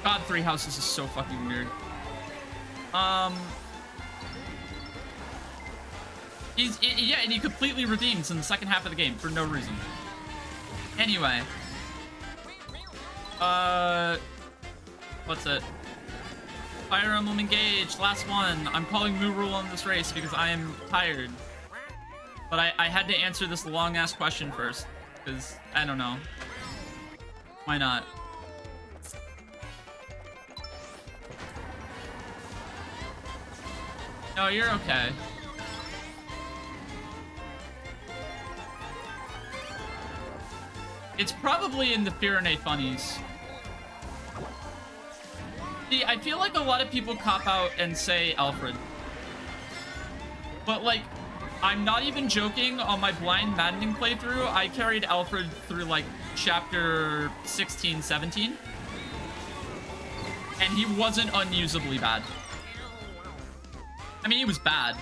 God, 3 Houses is so fucking weird. Yeah, and he completely redeems in the second half of the game for no reason. Anyway. What's it? Fire Emblem Engage, last one. I'm calling Moo Rule on this race because I am tired. But I had to answer this long-ass question first. Because, I don't know. Why not? No, you're okay. It's probably in the Pyrenees funnies. See, I feel like a lot of people cop out and say Alfred. But, like, I'm not even joking. On my blind maddening playthrough, I carried Alfred through, like, chapter 16, 17. And he wasn't unusably bad. I mean, he was bad.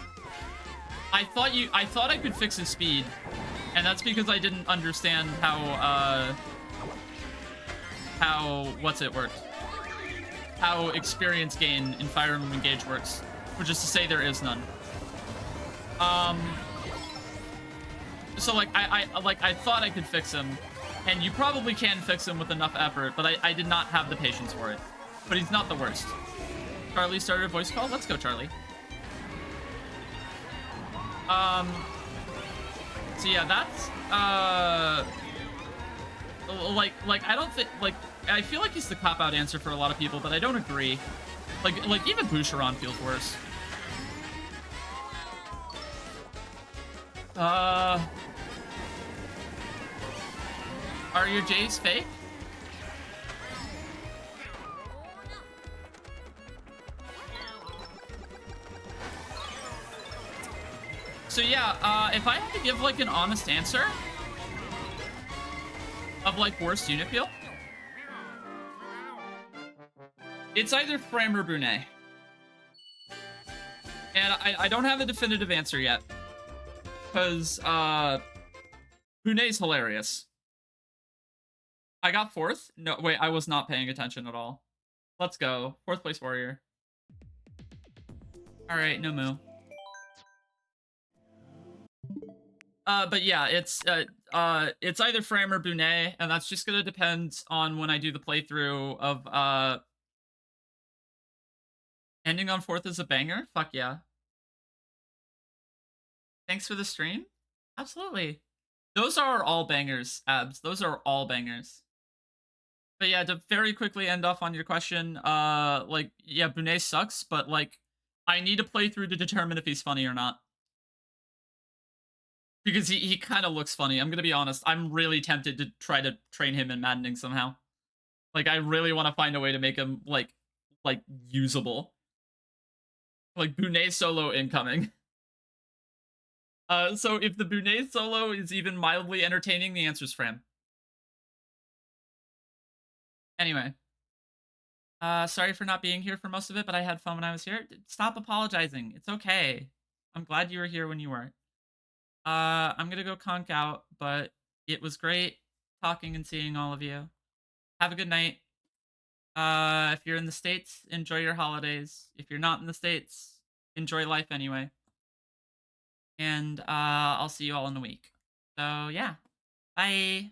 I thought I could fix his speed. And that's because I didn't understand how what's it worked. How experience gain in Fire Emblem Engage works. Which is to say there is none. So like I thought I could fix him, and you probably can fix him with enough effort, but I did not have the patience for it. But he's not the worst. Charlie started a voice call. Let's go, Charlie. So yeah, that's like I don't think, like, I feel like he's the cop-out answer for a lot of people, but I don't agree. Like even Boucheron feels worse. Are your J's fake? So yeah, if I had to give like an honest answer of like worst unit feel, it's either Fram or Brunei. And I don't have a definitive answer yet. Because, Brunei's hilarious. I got 4th? No, wait, I was not paying attention at all. Let's go. 4th place warrior. Alright, no moo. But yeah, it's either Fram or Brunei, and that's just gonna depend on when I do the playthrough of, ending on 4th is a banger? Fuck yeah. Thanks for the stream. Absolutely. Those are all bangers, Abs. Those are all bangers. But yeah, to very quickly end off on your question, like, yeah, Brunei sucks, but like, I need to play through to determine if he's funny or not. Because he kind of looks funny. I'm gonna be honest. I'm really tempted to try to train him in maddening somehow. Like, I really want to find a way to make him, like usable. Like, Brunei solo incoming. So if the Brunei solo is even mildly entertaining, the answer's Fram. Anyway. Sorry for not being here for most of it, but I had fun when I was here. Stop apologizing. It's okay. I'm glad you were here when you were. I'm gonna go conk out, but it was great talking and seeing all of you. Have a good night. If you're in the States, enjoy your holidays. If you're not in the States, enjoy life anyway. And I'll see you all in a week. So yeah, bye.